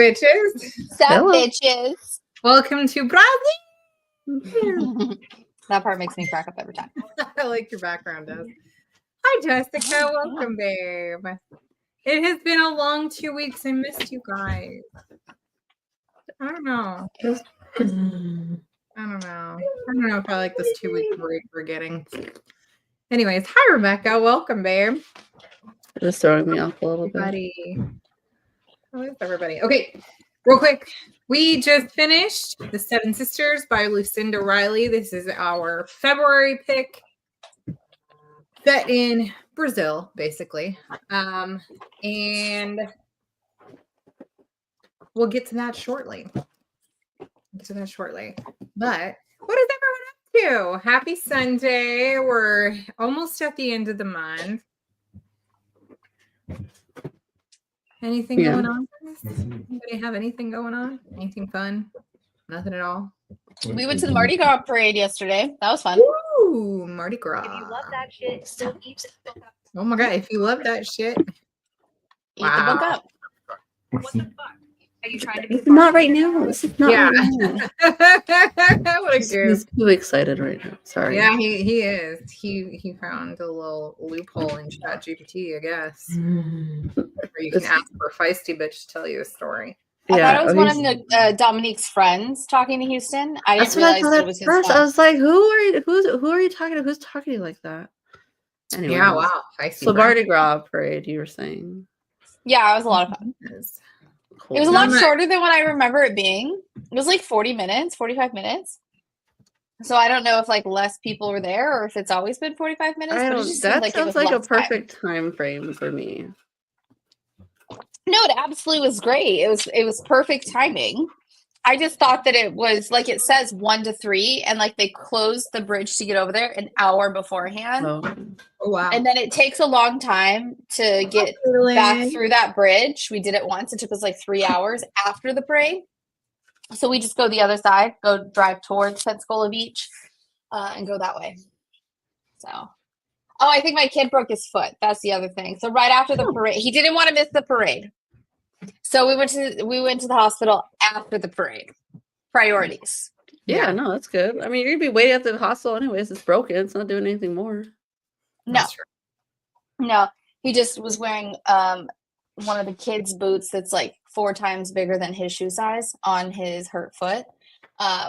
bitches. Sup, Hello. bitches? Welcome to Bradley. That part makes me crack up every time. I like your background, does. Hi, Jessica. Welcome, babe. It has been a long 2 weeks. I missed you guys. I don't know. I don't know if I like this 2 week break we're getting. Anyways, hi, Rebecca. Welcome, babe. Just throwing me off a little bit. Everybody. How is everybody? Okay, real quick. We just finished The Seven Sisters by Lucinda Riley. This is our February pick. Set in Brazil, basically. And we'll get to that shortly. But what is everyone up to? Happy Sunday. We're almost at the end of the month. Anything going on? Anybody have anything going on? Anything fun? Nothing at all? We went to the Mardi Gras parade yesterday. That was fun. Ooh, Mardi Gras. If you love that shit, still eat it. Oh my God, if you love that shit. Eat the book up. What the fuck? Are you trying to be Not right now. This is not Yeah. right now. What a goof. He's too excited right now. Sorry. Yeah, he is. He found a little loophole in ChatGPT, I guess. Where you can ask for a feisty bitch to tell you a story. I thought it was one of Dominique's friends talking to Houston. I didn't realize it was his first. son. I was like, who are you talking to? Who's talking to you like that? Anyway, Yeah, wow. Feisty so Mardi Gras parade, you were saying. Yeah, it was a lot of fun. Cool. It was a lot shorter than what I remember it being. It was like 40 minutes, 45 minutes. So I don't know if like less people were there or if it's always been 45 minutes. But it just that seemed sounds like a perfect time frame for me. No, it absolutely was great. It was perfect timing. I just thought that it was like it says 1 to 3, and like they closed the bridge to get over there an hour beforehand. Oh wow! And then it takes a long time to get back through that bridge. We did it once. It took us like 3 hours after the parade. So we just go the other side, go drive towards Pensacola Beach, and go that way. So, I think my kid broke his foot. That's the other thing. So right after the parade, he didn't want to miss the parade. So we went to the hospital after the parade. Priorities. Yeah, no, that's good. I mean, you're gonna be waiting at the hospital anyways. It's broken. It's not doing anything more. No, he just was wearing one of the kids' boots that's like 4 times bigger than his shoe size on his hurt foot.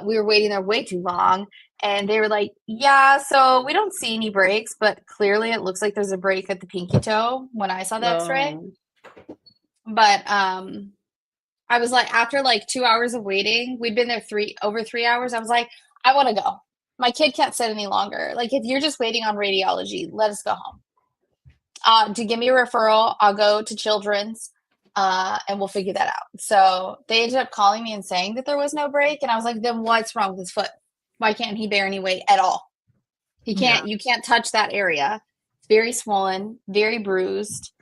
We were waiting there way too long, and they were like, yeah, so we don't see any breaks, but clearly it looks like there's a break at the pinky toe when I saw the x-ray. But I was like, after like 2 hours of waiting, we'd been there over 3 hours. I was like, I want to go. My kid can't sit any longer. Like, if you're just waiting on radiology, let us go home. To give me a referral, I'll go to Children's, and we'll figure that out. So they ended up calling me and saying that there was no break. And I was like, then what's wrong with his foot? Why can't he bear any weight at all? He can't. You can't touch that area. It's very swollen, very bruised.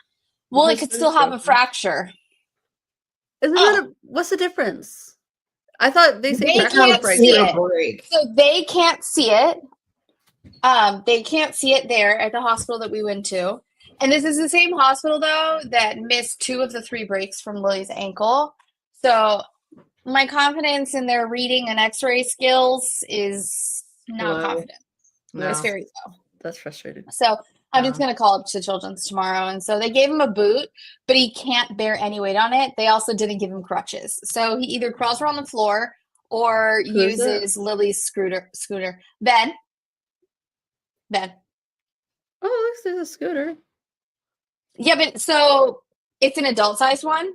Well, it could still have a fracture. What's the difference? I thought they can't see it. So they can't see it. They can't see it there at the hospital that we went to. And this is the same hospital, though, that missed 2 of the 3 breaks from Lily's ankle. So my confidence in their reading and x-ray skills is not confident. No. It's very low. That's frustrating. So I'm just going to call up to Children's tomorrow. And so they gave him a boot, but he can't bear any weight on it. They also didn't give him crutches. So he either crawls around the floor or uses Lily's scooter. Ben. Oh, there's a scooter. Yeah, but so it's an adult-sized one.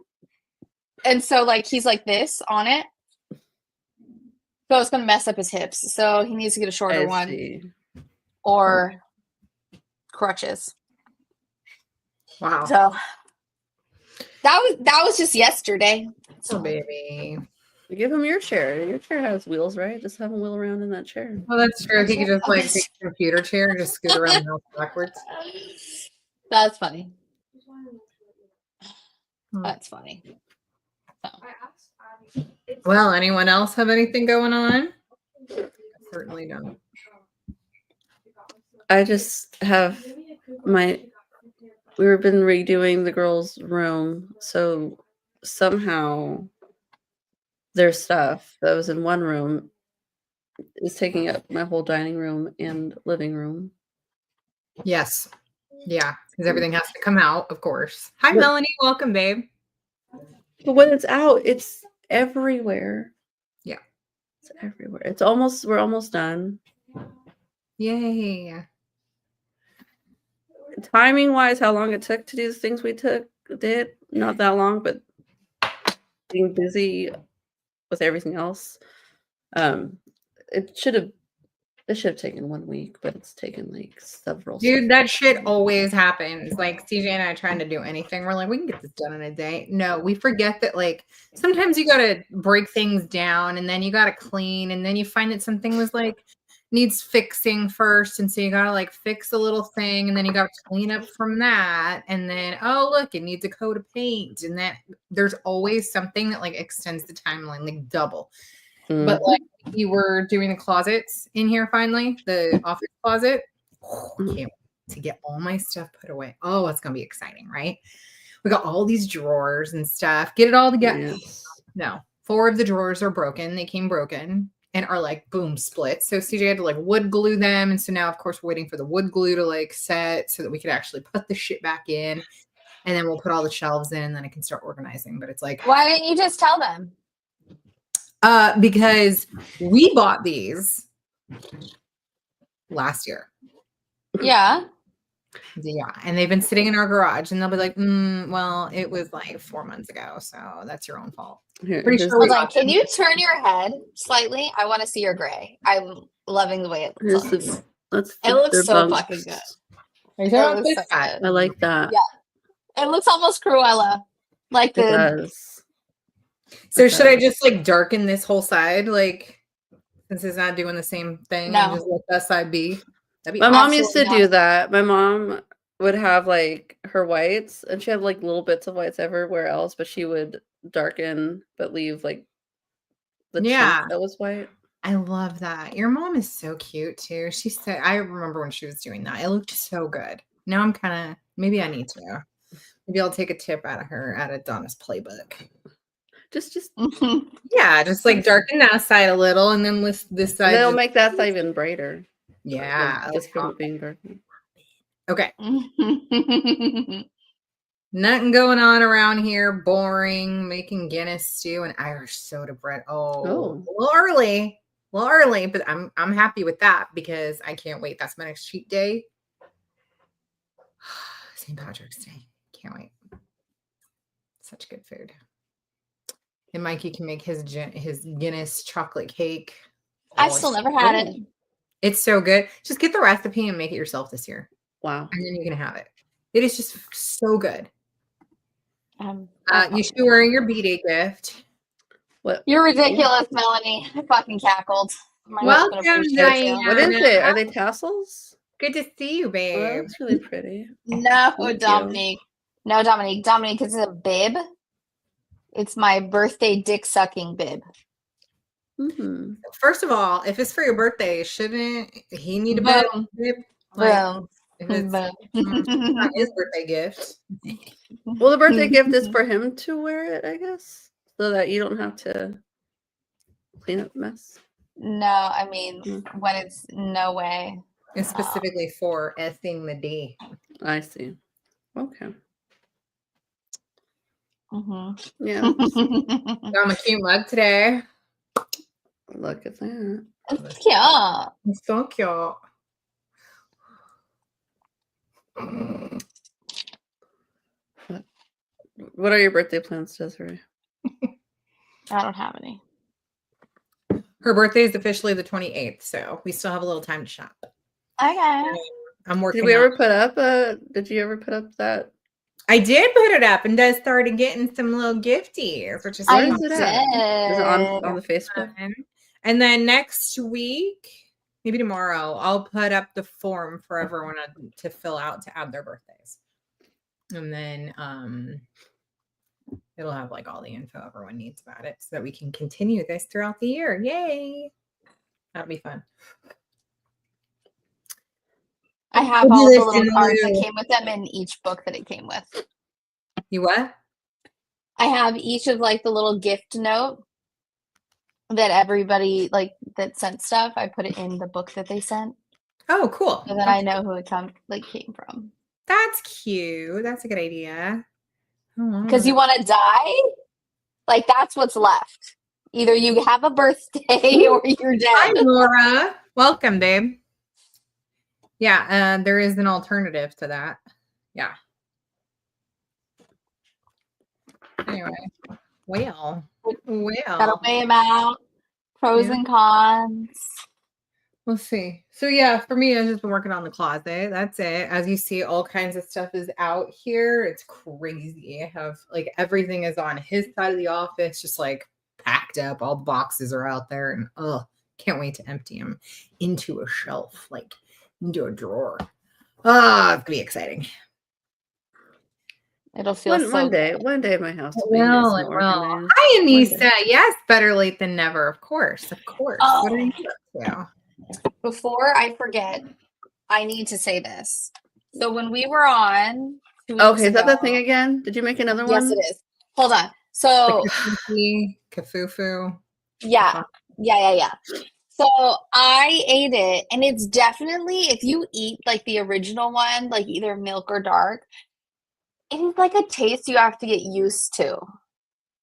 And so, like, he's like this on it. So it's going to mess up his hips. So he needs to get a shorter one. Or crutches. Wow. So that was just yesterday. So baby. Give him your chair. Your chair has wheels, right? Just have him wheel around in that chair. Well, that's true. He could just like take a computer chair and just scoot around the house backwards. That's funny. That's funny. So. Well, anyone else have anything going on? I certainly don't. I just have we've been redoing the girls' room, so somehow their stuff that was in one room is taking up my whole dining room and living room. Yes. Yeah, because everything has to come out, of course. Hi, But- Melanie. Welcome, babe. But when it's out, it's everywhere. Yeah. It's everywhere. We're almost done. Yay. Timing wise, how long it took to do the things we did, not that long, but being busy with everything else. It should have taken 1 week, but it's taken like several. Dude, that shit always happens. Like CJ and I are trying to do anything. We're like, we can get this done in a day. No, we forget that like sometimes you gotta break things down and then you gotta clean and then you find that something was like needs fixing first. And so you gotta like fix a little thing and then you gotta clean up from that. And then oh look, it needs a coat of paint. And then there's always something that like extends the timeline like double. But like you were doing the closets in here finally, the office closet. Oh, can't wait to get all my stuff put away. Oh, it's gonna be exciting, right? We got all these drawers and stuff. Get it all together. Yes. No, 4 of the drawers are broken. They came broken and are like boom split. So CJ had to like wood glue them. And so now, of course, we're waiting for the wood glue to like set so that we could actually put the shit back in. And then we'll put all the shelves in and then I can start organizing. But it's like, Why didn't you just tell them? because we bought these last year. Yeah. Yeah. And they've been sitting in our garage and they'll be like, well, it was like 4 months ago. So that's your own fault. Here, Pretty here's sure we the- Hold on. Can you turn your head slightly? I want to see your gray. I'm loving the way it here's looks. the- that's It the- looks their so bunks. fucking good. Are you It talking about looks this so side? good. I like that. Yeah. It looks almost Cruella. Like It the does. So Okay. should I just like darken this whole side? Like since it's not doing the same thing No. and just let that side be? That'd be My mom used to Absolutely do that. My mom would have like her whites, and she had like little bits of whites everywhere else, but she would darken but leave like the Yeah. chunk that was white. I love that. Your mom is so cute too. She said, I remember when she was doing that. It looked so good. Now I'm kind of, maybe I need to. Maybe I'll take a tip out of her out of Donna's playbook. Just Yeah, just like darken that side a little and then this side. they'll just- make that side even brighter. yeah. Just from it being darker. Okay. Nothing going on around here. Boring. Making Guinness stew and Irish soda bread. Oh. A little early, but I'm happy with that because I can't wait. That's my next cheat day. St. Patrick's Day. Can't wait. Such good food. And Mikey can make his Guinness chocolate cake. I've Oh, still it's never so had good. it. It's so good. Just get the recipe and make it yourself this year. Wow. And then you can have it. It is just so good. I'll You should be probably- wearing your B-Day gift. What? You're ridiculous, Melanie. I fucking cackled. My husband Welcome, appreciates you. What is it? Are they tassels? Good to see you, Oh, babe. that's really pretty. No, Thank you. Dominique. No, Dominique. Dominique, it's a bib. It's my birthday dick sucking bib. Mm-hmm. First of all, if it's for your birthday, shouldn't he need a bib? Boom. Like, Boom. if it's Boom. not his birthday gift. Well, the birthday gift is for him to wear it, I guess, so that you don't have to clean up the mess. No, I mean, when it's no way. It's specifically for effing the D. I see. Okay. Mm-hmm. Yeah. Got my cute mug today. Look at that. It's cute. It's so cute. What are your birthday plans, Desiree? I don't have any. Her birthday is officially the 28th, so we still have a little time to shop. Okay. I'm working. Did we on- ever put up did you ever put up that? I did put it up and Des started getting some little gifties, which is Where I is it at? Is it did. on the Facebook? fun. And then next week, maybe tomorrow, I'll put up the form for everyone to fill out to add their birthdays. And then it'll have like all the info everyone needs about it so that we can continue this throughout the year. Yay. That'll be fun. I have We'll all do the this little in cards that lieu. came with them in each book that it came with. You what? I have each of like the little gift note that everybody like that sent stuff, I put it in the book that they sent, Oh, cool. so that I know who it came from. That's cute. That's a good idea. Oh, Because you want to die, like that's what's left. Either you have a birthday or you're Hi, dead. Nora. Welcome, babe. Yeah, there is an alternative to that. Yeah. Anyway, well. Gotta weigh them out, pros Yeah. and cons. We'll see. So yeah, for me, I've just been working on the closet. That's it. As you see, all kinds of stuff is out here. It's crazy. I have like everything is on his side of the office, just like packed up. All the boxes are out there, and can't wait to empty them into a shelf, like into a drawer. It's gonna be exciting. It'll feel so one day my house will be nice and organized. Hi, One day. Anissa. Yes, better late than never. Of course, of course. What are you up to? Before I forget, I need to say this. So when we were on 2 weeks Okay, is that the ago- thing again? Did you make another one? Yes, it is. Hold on. So Kafufu. yeah. So I ate it, and it's definitely, if you eat like the original one, like either milk or dark, it is like a taste you have to get used to.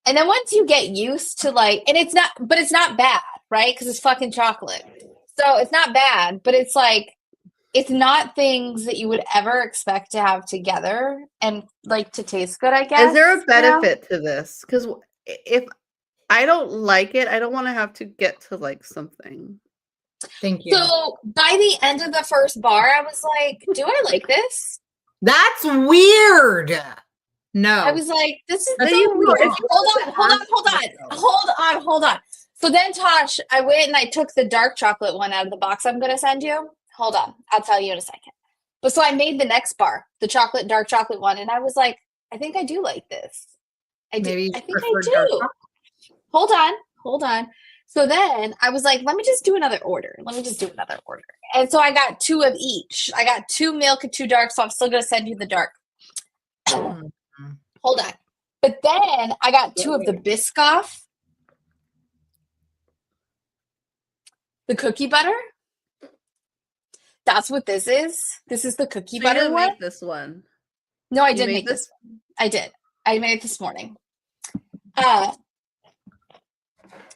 And then once you get used to like, and it's not bad, right? Because it's fucking chocolate. So it's not bad, but it's like, it's not things that you would ever expect to have together and like to taste good, I guess. Is there a benefit to this? Because if I don't like it, I don't want to have to get to like something. Thank you. So by the end of the first bar, I was like, do I like this? That's weird. No. I was like, this is That's so so weird. weird. Hold on. So then, Tosh, I went and I took the dark chocolate one out of the box I'm going to send you. Hold on. I'll tell you in a second. But so I made the next bar, the dark chocolate one. And I was like, I think I do like this. I think I do. Hold on. So then I was like, let me just do another order. And so I got 2 of each. I got 2 milk and 2 dark. So I'm still going to send you the dark. Hold on. But then I got 2 of the Biscoff. The cookie butter. That's what this is. This is the cookie butter you didn't one. make this one. No, I did make this one. I did. I made it this morning.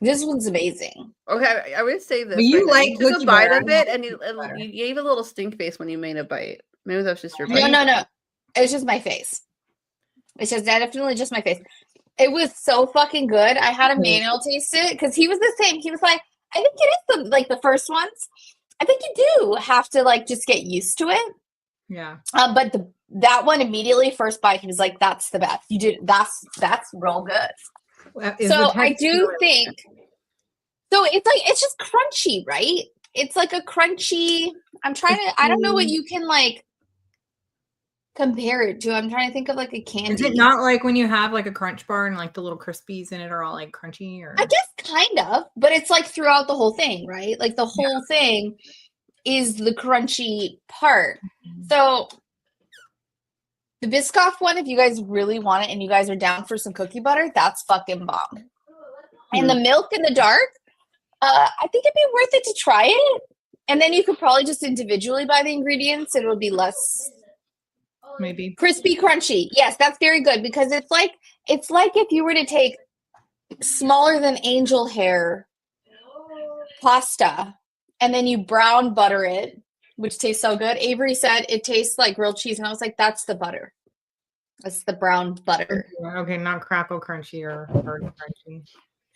This one's amazing. Okay, I would say this. But you right now. like took cookie a bite butter. of it, and you gave a little stink face when you made a bite. Maybe that's just your bite. No. It's just my face. It's just definitely just my face. It was so fucking good. I had Emmanuel taste it because he was the same. He was like, I think it is like the first ones. I think you do have to like just get used to it. Yeah. But that one immediately first bite, he was like, "That's the best. You did. That's real good." So I do think. So it's just crunchy, right? It's like a crunchy. I don't know what you can like compare it to. I'm trying to think of like a candy. Is it not like when you have like a crunch bar and like the little crispies in it are all like crunchy? Or I guess kind of, but it's like throughout the whole thing, right? Like the whole thing is the crunchy part. So the Biscoff one, if you guys really want it and you guys are down for some cookie butter, that's fucking bomb. And the milk in the dark, I think it'd be worth it to try it. And then you could probably just individually buy the ingredients. It would be less maybe crispy, crunchy. Yes, that's very good because it's like if you were to take smaller than angel hair pasta and then you brown butter it, which tastes so good. Avery said it tastes like grilled cheese, and I was like, that's the butter. That's the brown butter. Okay, not crackle crunchy or hard crunchy.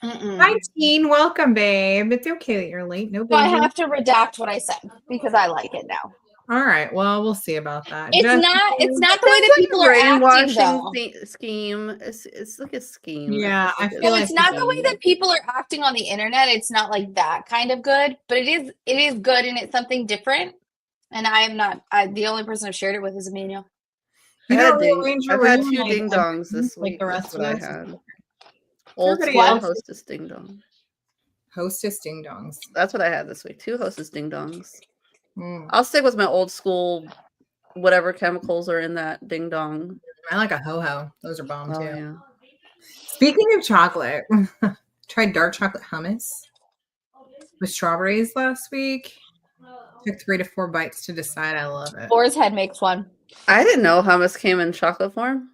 Hi, Teen. Welcome, babe. It's okay that you're late. No big So I have to redact what I said because I like it now. All right. Well, we'll see about that. It's not the way that people are acting, though. Scheme. It's like a scheme. Yeah, I feel it's not the way that people are acting on the internet. It's not like that kind of good, but it is good, and it's something different. And I am not. The only person I've shared it with is Emmanuel. I've had 2 ding dongs this week. Like the rest of us. I had. Old school Hostess ding dong. Hostess ding dongs. That's what I had this week. 2 Hostess ding dongs. I'll stick with my old school, whatever chemicals are in that ding dong. I like a ho ho. Those are bomb too. Yeah. Speaking of chocolate, Tried dark chocolate hummus with strawberries last week. Took 3 to 4 bites to decide. I love it. Boar's Head makes one. I didn't know hummus came in chocolate form.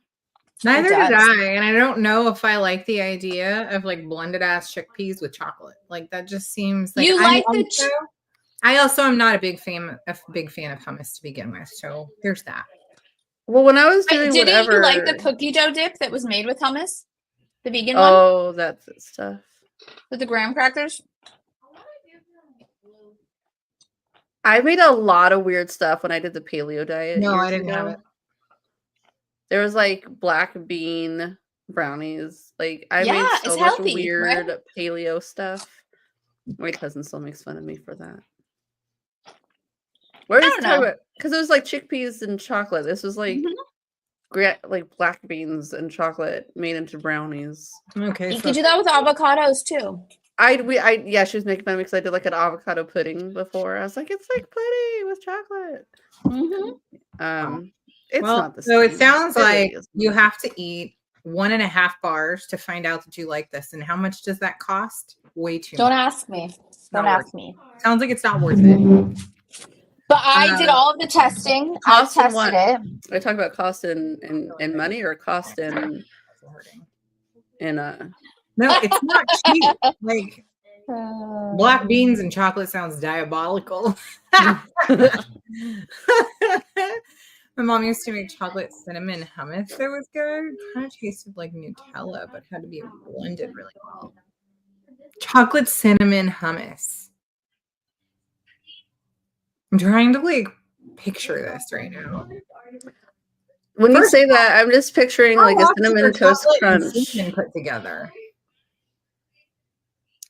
Neither It did does. I, and I don't know if I like the idea of like blended ass chickpeas with chocolate. Like that just seems like You like the I also am not a big fan of hummus to begin with. So there's that. Well, when I was doing Didn't whatever, you like the cookie dough dip that was made with hummus? The vegan one oh, that's stuff. with the graham crackers? I made a lot of weird stuff when I did the paleo diet. No, I years didn't have ago. it. There was like black bean brownies. Like I Yeah, made it's so much healthy, weird right? paleo stuff. My cousin still makes fun of me for that. What I are don't you talking know. about? Because it was like chickpeas and chocolate. This was like like black beans and chocolate made into brownies. Okay, You so could do that with avocados too. Yeah, she was making fun of me because I did like an avocado pudding before. I was like, it's like pudding with chocolate. It's not the same. So it sounds It really like isn't. you have to eat 1.5 bars to find out that you like this. And how much does that cost? Way too Don't much. ask me. Don't Not ask me. Sounds like it's not worth it. But I did all of the testing. I Cost in tested what? it. Are you talking about cost in money or cost in No, it's not cheap. Like black beans and chocolate sounds diabolical. My mom used to make chocolate cinnamon hummus that was good. Kind of tasted like Nutella, but had to be blended really well. Chocolate cinnamon hummus. I'm trying to like picture this right now. when you First say that, I'm just picturing like a How often cinnamon are toast chocolate and crunch. cinnamon put together?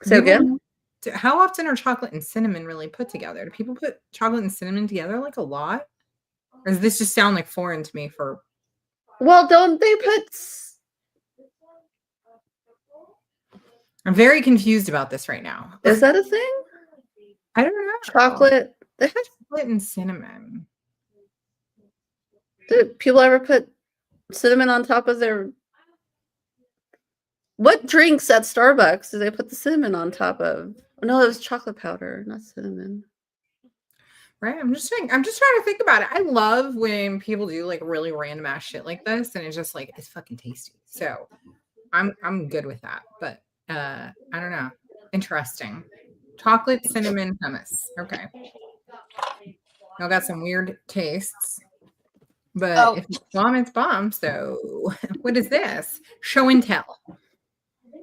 Say again? How often are chocolate and cinnamon really put together? Do people put chocolate and cinnamon together like a lot? Or does this just sound like foreign to me for Well, don't they put I'm very confused about this right now. is that a thing? I don't know. Chocolate. They have, Chocolate and cinnamon. do people ever put cinnamon on top of their what drinks at Starbucks do they put the cinnamon on top of? No, it was chocolate powder, not cinnamon. Right. I'm just trying to think about it. I love when people do like really random ass shit like this, and it's just like it's fucking tasty. So I'm good with that. But I don't know. Interesting. Chocolate cinnamon hummus. Okay. Now got some weird tastes. But if it's bomb, it's bomb. So what is this? Show and tell.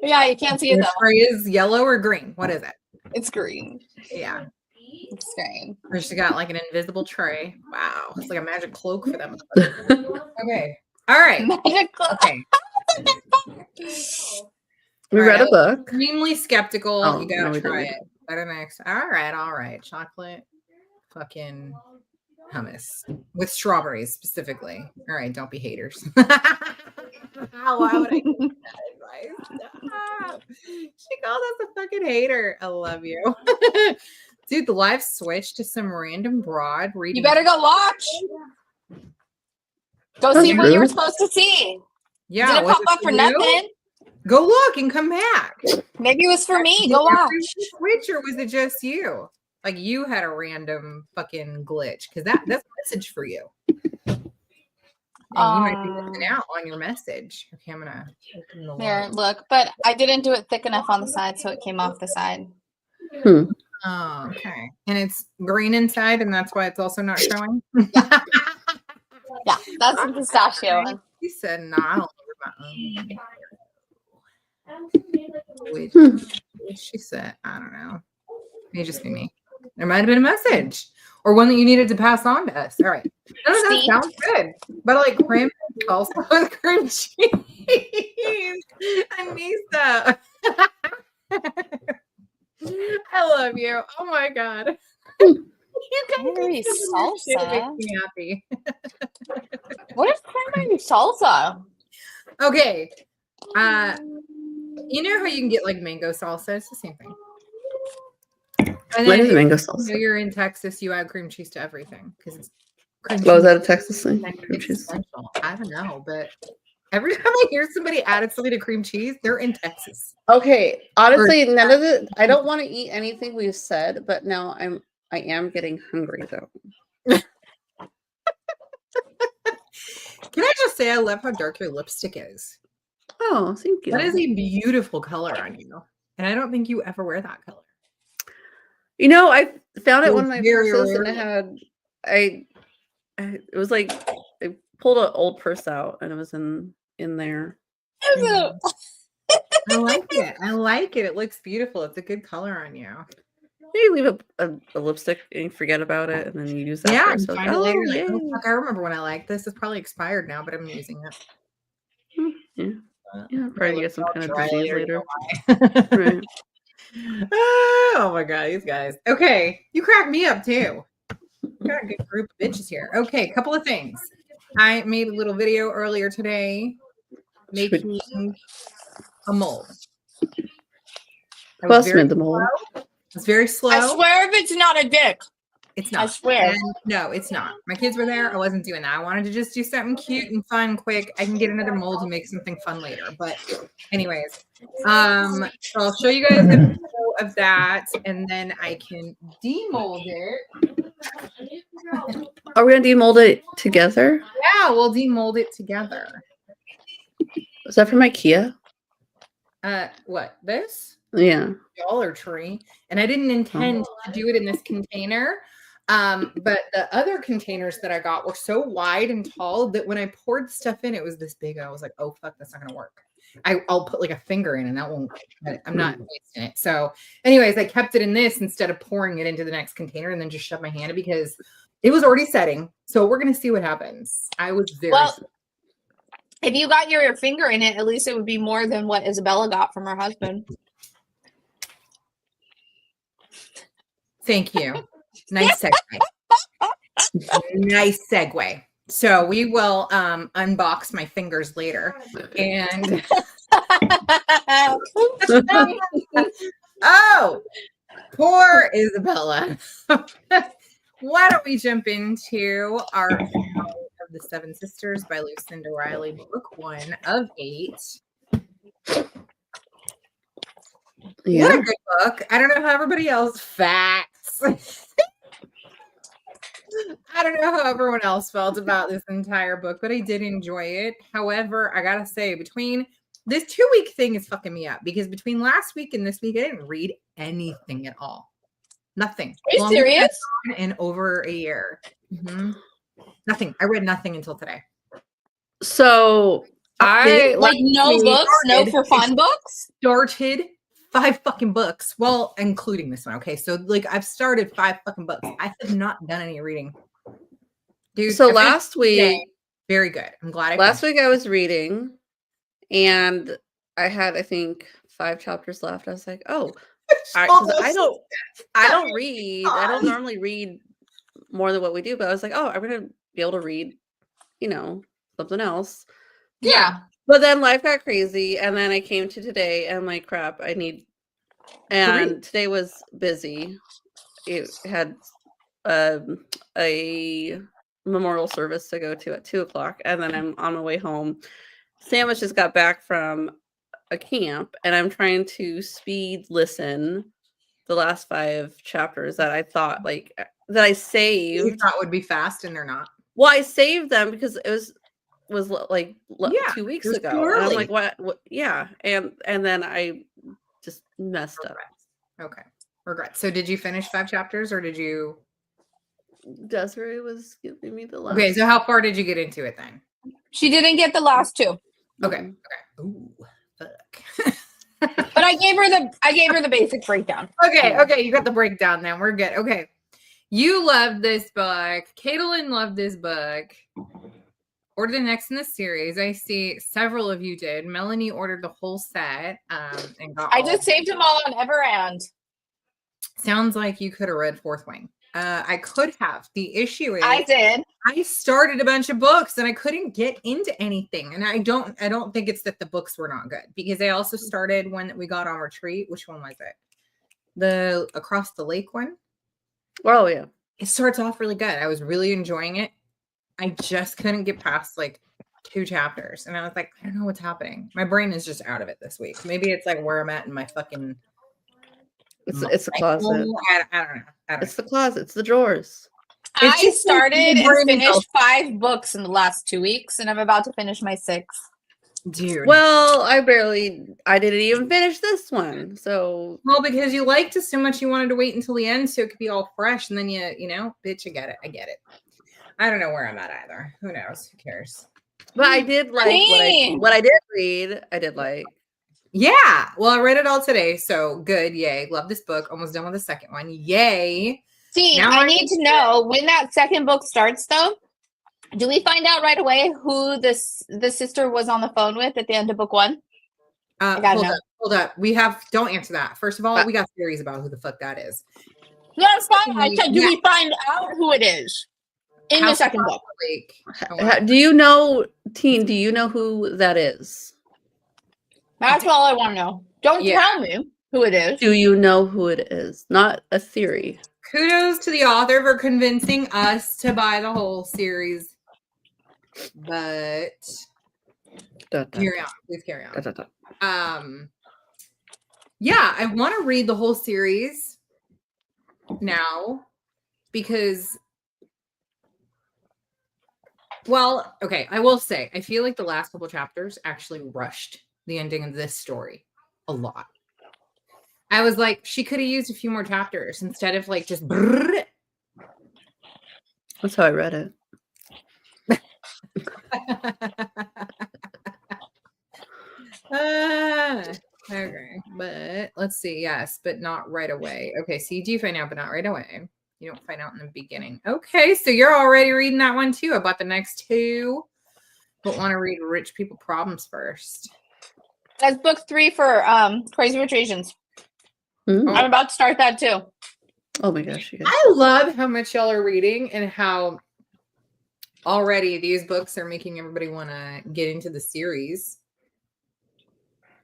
Yeah, you can't see it The though. tray is yellow or green? What is it? It's green. Yeah. It's green. Or she got like an invisible tray. Wow. It's like a magic cloak for them. Okay. All right. Magical. Okay. We All read right, a book. Extremely skeptical. Oh, You gotta no, we try didn't. it. Better next. All right. Chocolate fucking hummus with strawberries specifically. All right, don't be haters. Why would I give that advice? Stop. She called us a fucking hater. I love you. Dude, the live switched to some random broad reading. You better go watch. Go That's see what you were rude. supposed to see. Yeah, Did it was pop up for you? nothing? Go look and come back. Maybe it was for me. Did Go watch. everyone switch or was it just you? Like you had a random fucking glitch because that's a message for you. And you might be missing out on your message. Okay, I'm gonna open the Here, link. look. But I didn't do it thick enough on the side, so it came off the side. Oh, okay. And it's green inside, and that's why it's also not showing. Yeah, that's the pistachio one. He said, "No, I don't live my own." Which she said, I don't know. May just be me. There might have been a message or one that you needed to pass on to us. All right. No, that See? sounds good. But like cream salsa with cream cheese and miso. I love you. Oh my god. You Cranberry salsa makes salsa. me happy. What is cranberry salsa? Okay. You know how you can get like mango salsa? It's the same thing. And What then is if mango you know salsa? you're in Texas, you add cream cheese to everything because it's cream Oh, is cheese. that a Texas thing? Cream It's cheese. essential. I don't know, but Every time I hear somebody added something to cream cheese, they're in Texas. Okay, honestly, none of the. I don't want to eat anything we've said, but now I am getting hungry though. Can I just say I love how dark your lipstick is? Oh, thank you. That is a beautiful color on you. And I don't think you ever wear that color. You know, I found it It one was of my very purses, and it rare. had it was like I pulled an old purse out, and it was in there. I like it. I like it. It looks beautiful. It's a good color on you. You leave a lipstick and you forget about it, and then you use that. Yeah, first. and So find it later. Like, oh, yay. fuck, I remember when I liked this. It's probably expired now, but I'm using it. Yeah, probably get some kind of dry disease later, later. Right. Oh my god, these guys. Okay, you crack me up too. We got a good group of bitches here. Okay, a couple of things. I made a little video earlier today making a mold. Who else made the mold? It's very slow. I swear if it's not a dick. It's not. I swear. And no, it's not. My kids were there. I wasn't doing that. I wanted to just do something cute and fun, quick. I can get another mold and make something fun later. But anyways, so I'll show you guys a video of that, and then I can demold it. Are we gonna demold it together? Yeah, we'll demold it together. Is that from IKEA? What, this? Yeah. Dollar Tree. And I didn't intend to do it in this container. But the other containers that I got were so wide and tall that when I poured stuff in, it was this big. I was like, oh fuck, that's not gonna work. I'll put like a finger in and that won't, I'm not wasting it. So anyways, I kept it in this instead of pouring it into the next container and then just shoved my hand in because it was already setting. So we're gonna see what happens. I was very if you got your finger in it, at least it would be more than what Isabella got from her husband. Thank you. Nice segue. Nice segue. So we will unbox my fingers later. And oh, poor Isabella. Why don't we jump into our of the Seven Sisters by Lucinda Riley, book 1 of 8. Yeah. What a good book. I don't know how everybody else facts. I don't know how everyone else felt about this entire book, but I did enjoy it. However, I gotta say, between this 2-week thing is fucking me up because between last week and this week, I didn't read anything at all. Nothing. Are you serious? In over a year. Mm-hmm. Nothing. I read nothing until today. So I like no books, no for fun books. Started 5 fucking books. Well, including this one. Okay. So like I've started 5 fucking books. I have not done any reading. Dude. So last week, very good. I'm glad last week I was reading and I had, I think, 5 chapters left. I was like, oh, I don't read. I don't normally read more than what we do, but I was like, oh, I'm gonna be able to read, something else. Yeah. But then life got crazy, and then I came to today, and I'm like, crap, I need. And today was busy. It had a memorial service to go to at 2:00, and then I'm on my way home. Sandwich just got back from a camp, and I'm trying to speed listen the last 5 chapters that I thought that I saved. You thought would be fast, and they're not. Well, I saved them because it was like 2 weeks ago. And I'm like, what? Yeah, and then I just messed up. Okay, regret. So, did you finish 5 chapters, or did you? Desiree was giving me the last. Okay, so how far did you get into it then? She didn't get the last 2. Okay. Okay. Ooh, fuck. But I gave her the basic breakdown. Okay, you got the breakdown then. We're good. Okay. You loved this book. Caitlin loved this book. Ordered the next in the series. I see several of you did. Melanie ordered the whole set and got I just saved them all on Everand. Sounds like you could have read Fourth Wing. I could have. The issue is I did. I started a bunch of books and I couldn't get into anything. And I don't think it's that the books were not good because I also started one that we got on retreat. Which one was it? The Across the Lake one. Oh yeah. It starts off really good. I was really enjoying it. I just couldn't get past like 2 chapters, and I was like, I don't know what's happening. My brain is just out of it this week. Maybe it's like where I'm at in my fucking. It's the closet. I don't know. It's the closet. It's the drawers. It's I just started like my and brain is finished 5 books in the last 2 weeks, and I'm about to finish my 6th. dude. Well, I didn't even finish this one. So Well, because you liked it so much, you wanted to wait until the end so it could be all fresh, and then you know, bitch, I get it. I don't know where I'm at either. Who knows? Who cares? but I did like what I did read. I did like. Yeah. Well, I read it all today, so good. Yay. Love this book. Almost done with the second one. Yay. See, Now I need to know when that second book starts, though. Do we find out right away who the sister was on the phone with at the end of book 1? Hold up. Don't answer that. First of all, we got theories about who the fuck that is. No, it's fine. I said, do we find out who it is in the second book? Do you know, Teen? Do you know who that is? That's all I want to know. Don't tell me who it is. Do you know who it is? Not a theory. Kudos to the author for convincing us to buy the whole series. But carry on. Please carry on. Yeah, I want to read the whole series now because, well, okay, I will say, I feel like the last couple chapters actually rushed the ending of this story a lot. I was like, she could have used a few more chapters instead of like just. Brrr. That's how I read it. Okay, but let's see. Yes, but not right away. Okay, so you do find out, but not right away. You don't find out in the beginning. Okay, so you're already reading that one too. About the next 2, but want to read Rich People Problems first. That's book 3 for Crazy Rich Asians. Mm. I'm about to start that too. Oh my gosh, you guys. I love how much y'all are reading and how already these books are making everybody want to get into the series.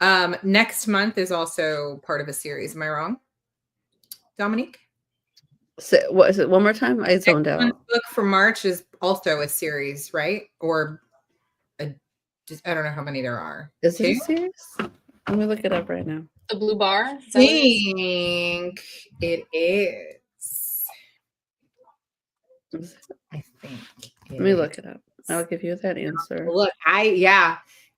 Next month is also part of a series. Am I wrong, Dominique? So, what is it? One more time? I zoned out. Book for March is also a series, right? Or I don't know how many there are. Is it a series? Let me look it up right now. The Blue Bar? I think it is. I think. Let me look it up. I'll give you that answer. Look,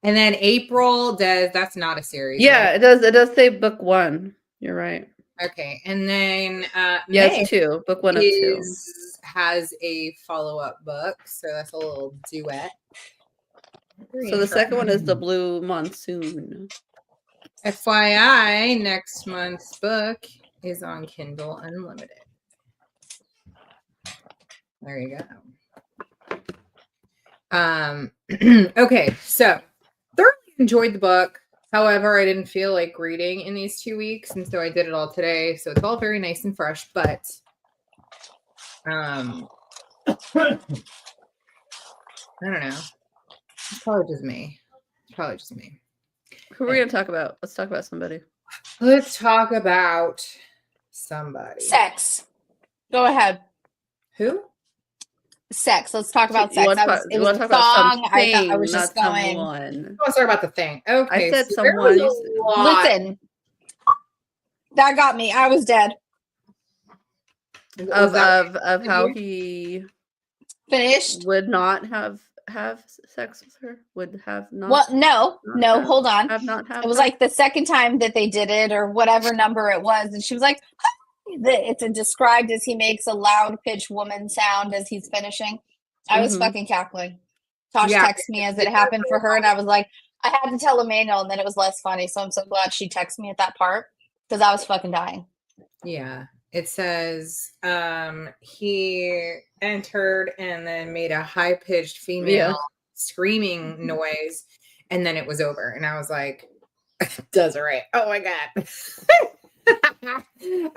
and then April that's not a series. Yeah, right? it does say book 1. You're right. Okay, and then it's 2. Book 1 of 2 has a follow-up book, so that's a little duet. So the second one is the Blue Monsoon. FYI, next month's book is on Kindle Unlimited. There you go. Okay, so thoroughly enjoyed the book. However, I didn't feel like reading in these 2 weeks, and so I did it all today. So it's all very nice and fresh, but I don't know. It's probably just me. Who are we going to talk about? Let's talk about somebody. Let's talk about somebody. Sex. Go ahead. Who? Sex. Let's talk about sex. It was a song. I was just going. Oh, sorry about the thing. Okay. I said so someone. Listen. That got me. I was dead. Of how he finished would not have sex with her, would have not. Well, no, hold on. Have not have. It was like the second time that they did it, or whatever number it was, and she was like, "It's described as he makes a loud pitch woman sound as he's finishing." I was fucking cackling. Tosh texted me as it happened for her, and I was like, I had to tell Emmanuel, and then it was less funny. So I'm so glad she texted me at that part because I was fucking dying. Yeah. It says he entered and then made a high-pitched female screaming noise, and then it was over. And I was like, Desiree, oh my God.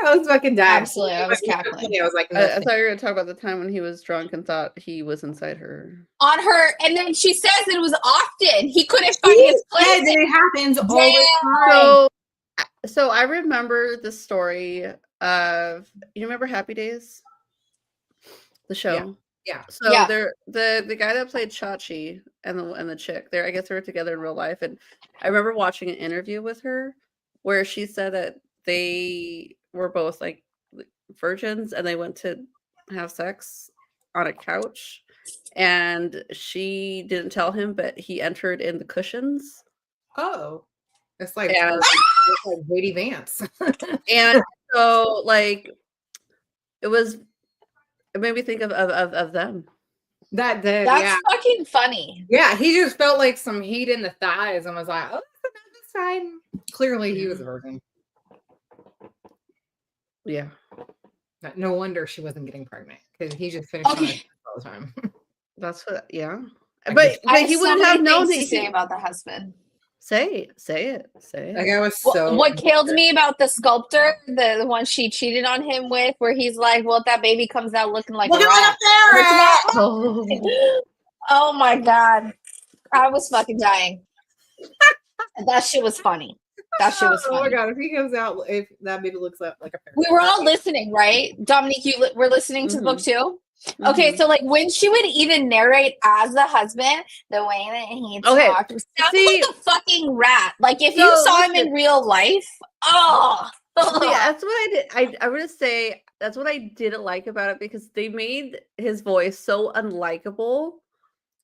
I was fucking dying. Absolutely. I was cackling. I was like, I thought you were going to talk about the time when he was drunk and thought he was inside her. On her, and then she says it was often. He couldn't find his place. It happens all the time. So I remember the story of, you remember Happy Days? The show? Yeah. So Yeah. they're the guy that played Chachi and the chick, I guess they were together in real life. And I remember watching an interview with her where she said that they were both like virgins and they went to have sex on a couch, and she didn't tell him, but he entered in the cushions. Oh, it's like And J.D. Vance. and so like it made me think of them. That did, That's yeah. fucking funny. Yeah, he just felt like some heat in the thighs and was like, oh, that's fine. Clearly he was a virgin. Yeah. No wonder she wasn't getting pregnant because he just finished on it all the time. That's what, yeah. I But just- I he have so wouldn't many have known things that to say about the husband. Say it. Like I was so. What killed me about the sculptor, the one she cheated on him with, where he's like, "Well, if that baby comes out looking like a Looking rat." like a ferret! Oh my god, I was fucking dying. That shit was funny. That shit was Oh my funny. god! If he comes out, if that baby looks like a ferret. We were all listening, right? Dominique, you were listening to the book too? Okay, so like when she would even narrate as the husband, the way that he talked sounded like a fucking rat. Like if you saw him in real life, oh. Yeah, that's what I did. I would say that's what I didn't like about it, because they made his voice so unlikable.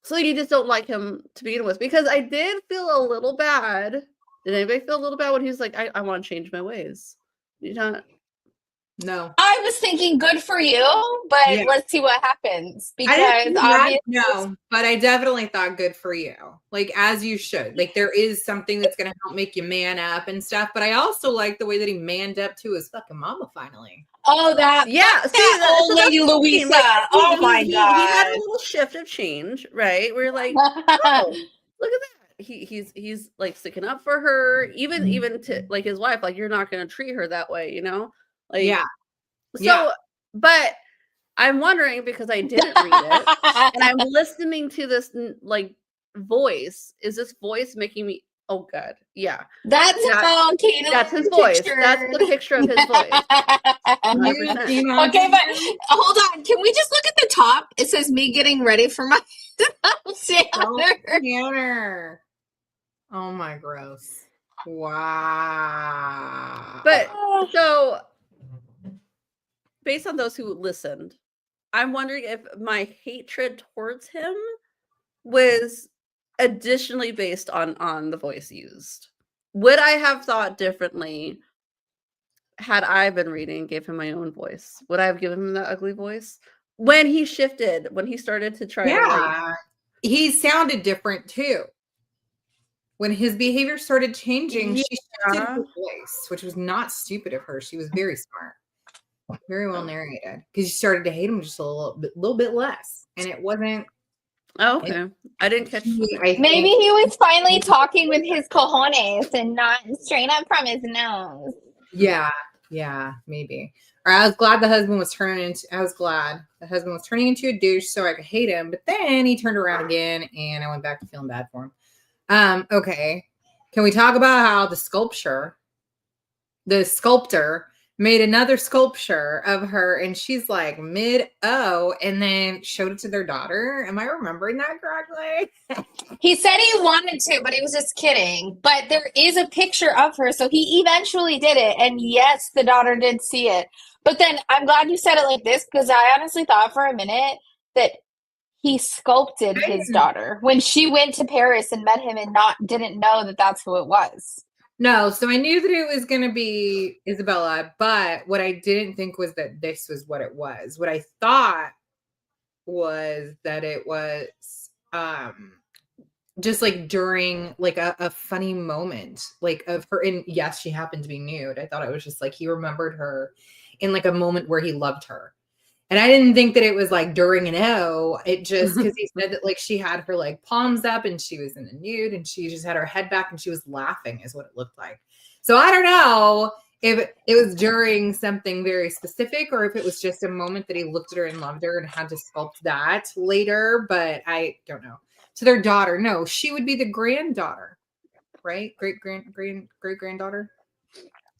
So you just don't like him to begin with. Because I did feel a little bad. Did anybody feel a little bad when he was like, I want to change my ways? You not? No. I was thinking good for you, but let's see what happens. Because obviously, no, but I definitely thought good for you. Like as you should. Like there is something that's gonna help make you man up and stuff. But I also like the way that he manned up to his fucking mama finally. Oh, that old lady Louisa. Like, oh my god. He had a little shift of change, right? We're like, oh, look at that. He's like sticking up for her, even to like his wife. Like, you're not gonna treat her that way, you know? Like, yeah. So, but I'm wondering, because I didn't read it and I'm listening to this like voice. Is this voice making me? Oh God, yeah. That's how Kato. That's his voice. That's the picture of his voice. 100%. Okay, but hold on. Can we just look at the top? It says me getting ready for my Tanner. Oh my gross. Wow. But so based on those who listened, I'm wondering if my hatred towards him was additionally based on the voice used. Would I have thought differently had I been reading, gave him my own voice? Would I have given him that ugly voice? When he shifted, when he started to try to like... he sounded different too. When his behavior started changing, she shifted her voice, which was not stupid of her. She was very smart. Very well narrated, because you started to hate him just a little bit less, and it wasn't. Oh, okay, I didn't catch. Maybe he was finally talking with his cojones and not straight up from his nose. Yeah, maybe. Or I was glad the husband was turning into. I was glad the husband was turning into a douche so I could hate him, but then he turned around again, and I went back to feeling bad for him. Okay, can we talk about how the sculptor made another sculpture of her, and she's like mid-O, and then showed it to their daughter? Am I remembering that correctly? He said he wanted to, but he was just kidding. But there is a picture of her, so he eventually did it. And yes, the daughter did see it. But then I'm glad you said it like this, because I honestly thought for a minute that he sculpted his daughter when she went to Paris and met him and didn't know that that's who it was. No, so I knew that it was going to be Isabella, but what I didn't think was that this was what it was. What I thought was that it was just like during like a funny moment, like of her. And yes, she happened to be nude. I thought it was just like he remembered her in like a moment where he loved her. And I didn't think that it was like during an O. It just, because he said that like she had her like palms up and she was in a nude and she just had her head back and she was laughing is what it looked like. So I don't know if it was during something very specific or if it was just a moment that he looked at her and loved her and had to sculpt that later, but I don't know. To their daughter, no, she would be the granddaughter, right? Great granddaughter.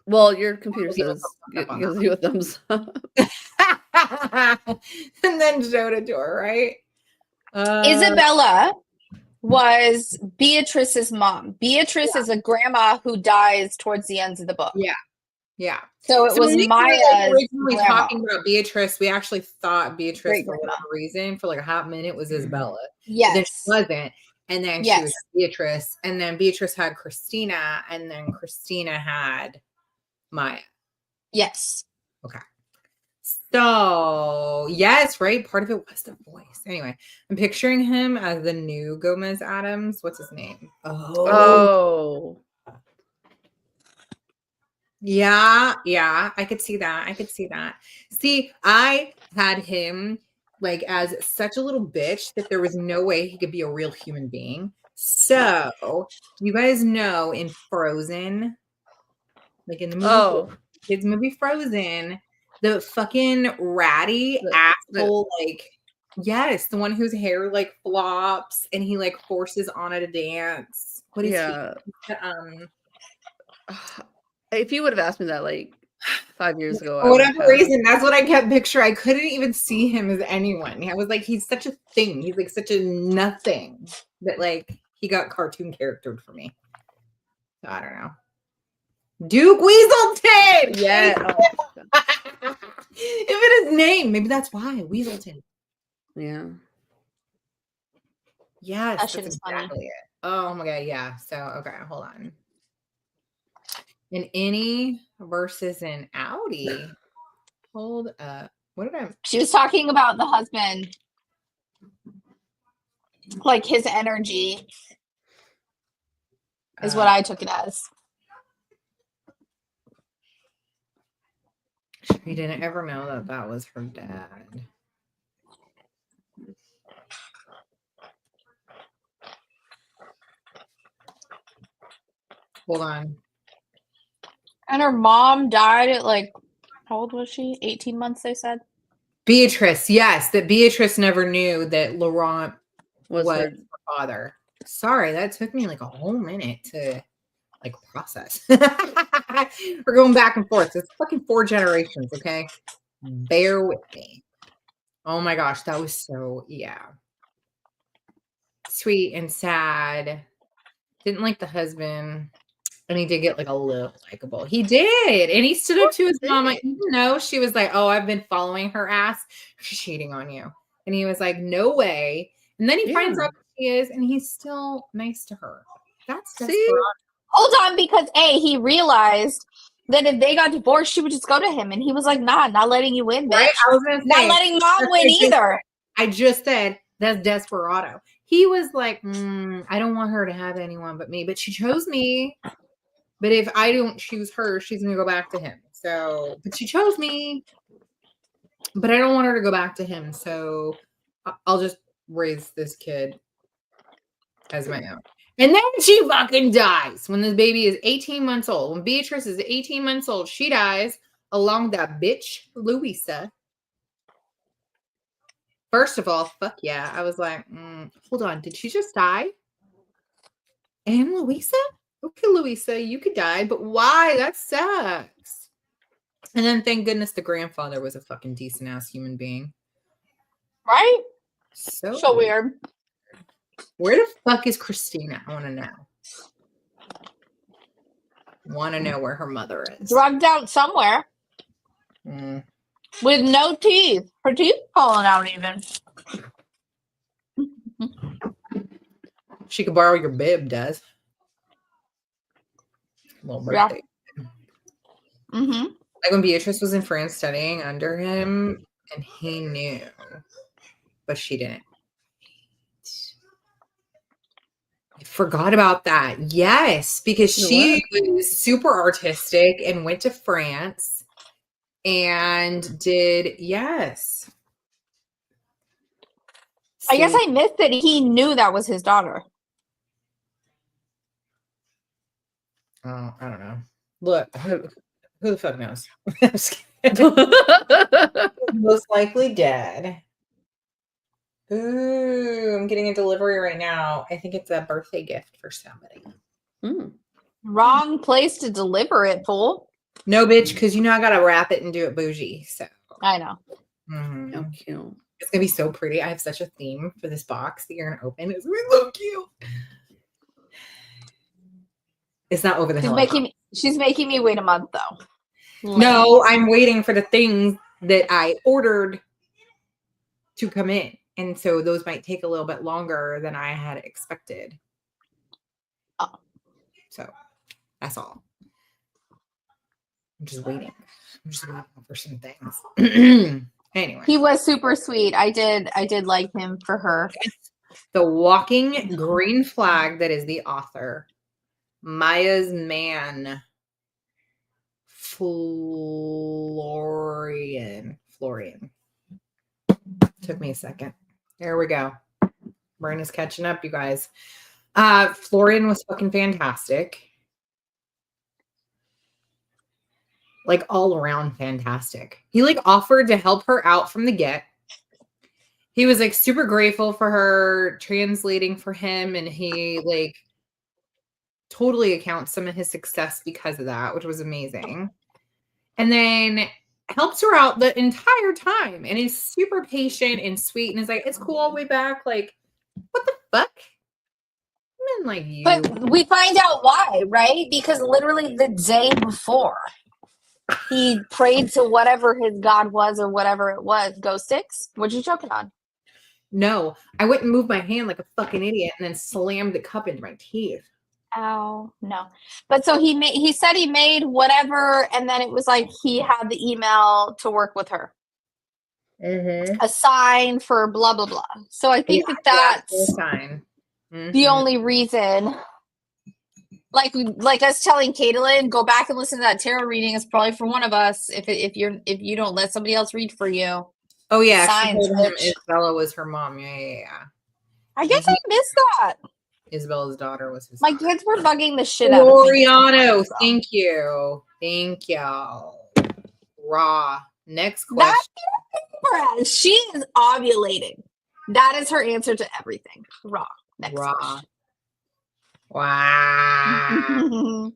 Well, your computer says gives you a thumbs up. and then showed it to her, right? Isabella was Beatrice's mom. Beatrice is a grandma who dies towards the ends of the book. Yeah. So it was when we were, Maia's originally grandma. talking about Beatrice, we actually thought Beatrice, Great for grandma. whatever reason, for like a hot minute, was Isabella. Yes. But then she wasn't. And then she was Beatrice. And then Beatrice had Christina. And then Christina had Maia. Yes. Okay. So, yes, right? Part of it was the voice. Anyway, I'm picturing him as the new Gomez Adams. What's his name? Oh. Yeah, I could see that. See, I had him like as such a little bitch that there was no way he could be a real human being. So, you guys know in Frozen, like in the movie, kids movie Frozen, the fucking ratty asshole, like, yes, the one whose hair like flops and he like forces Anna to dance. What is he? If you would have asked me that like 5 years ago, for whatever reason, that's what I kept picturing. I couldn't even see him as anyone. I was like, he's such a thing. He's like such a nothing that like he got cartoon charactered for me. So, I don't know. Duke Weaselton. Yeah. Even his name, maybe that's why Weaselton. Yeah. Yes, That shit that's is exactly funny. it. Oh my god, yeah. So okay, hold on. An innie versus an outie. Hold up. What did I? She was talking about the husband, like his energy is what I took it as. She didn't ever know that that was her dad. Hold on. And her mom died at like, how old was she? 18 months, they said. Beatrice, yes, that Beatrice never knew that Laurent was her her father. Sorry, that took me like a whole minute to like process. We're going back and forth. It's fucking 4 generations, okay? Bear with me. Oh my gosh, that was so, yeah. Sweet and sad. Didn't like the husband. And he did get like a little likable. He did. And he stood up to his mama, even though she was like, oh, I've been following her ass for cheating on you. And he was like, no way. And then he finds out who she is, and he's still nice to her. That's desperate. Hold on, because he realized that if they got divorced, she would just go to him. And he was like, nah, not letting you win, bitch. Right? I was gonna say, not letting mom win either. I just said that's desperado. He was like, I don't want her to have anyone but me. But she chose me. But if I don't choose her, she's going to go back to him. So, but she chose me. But I don't want her to go back to him. So I'll just raise this kid as my own. And then she fucking dies when this baby is 18 months old. When Beatrice is 18 months old, she dies along with that bitch, Louisa. First of all, fuck yeah. I was like, hold on. Did she just die? And Louisa? Okay, Louisa, you could die, but why? That sucks. And then thank goodness the grandfather was a fucking decent ass human being. Right? So weird. Where the fuck is Christina? I want to know. Want to know where her mother is. Drugged out somewhere. With no teeth. Her teeth falling out even. She could borrow your bib, Des. Little birthday. Yeah. Mm-hmm. Like when Beatrice was in France studying under him, and he knew, but she didn't. I forgot about that. Yes, because she was super artistic and went to France and did, yes. I guess I missed that he knew that was his daughter. Oh, I don't know. Look, who the fuck knows? Most likely dead. Ooh, I'm getting a delivery right now. I think it's a birthday gift for somebody. Wrong place to deliver it, fool. No, bitch, because you know I gotta wrap it and do it bougie. So I know. Mhm. How cute. It's gonna be so pretty. I have such a theme for this box that you're gonna open. It's gonna be so cute. It's not over the hill. She's making me wait a month though. No, I'm waiting for the things that I ordered to come in. And so those might take a little bit longer than I had expected. Oh. So that's all. I'm just waiting. I'm just waiting for some things. Anyway. He was super sweet. I did like him for her. The walking green flag that is the author. Maia's man. Florian. Took me a second. There we go. Brain is catching up, you guys. Florian was fucking fantastic. Like all around fantastic. He like offered to help her out from the get. He was like super grateful for her translating for him, and he like totally accounts some of his success because of that, which was amazing. And then helps her out the entire time and is super patient and sweet and is like, it's cool, I'll be back. Like, what the fuck? Men like you. But we find out why, right? Because literally the day before, he prayed to whatever his god was or whatever it was. Ghost sticks? What'd you choke it on? No, I went and moved my hand like a fucking idiot and then slammed the cup into my teeth. Oh no. But so he said he made whatever, and then it was like he had the email to work with her. Mm-hmm. A sign for blah blah blah. So I think that's a sign. Mm-hmm. the only reason. Like us telling Caitlin, go back and listen to that tarot reading is probably for one of us. If you don't let somebody else read for you. Oh yeah, Signs, she told him Isabella was her mom. Yeah. I guess I missed that. Isabella's daughter was his My daughter. kids were bugging the shit out of me. Floriano, thank you. Raw. Next question. That she is ovulating. That is her answer to everything. Raw. Next question. Wow.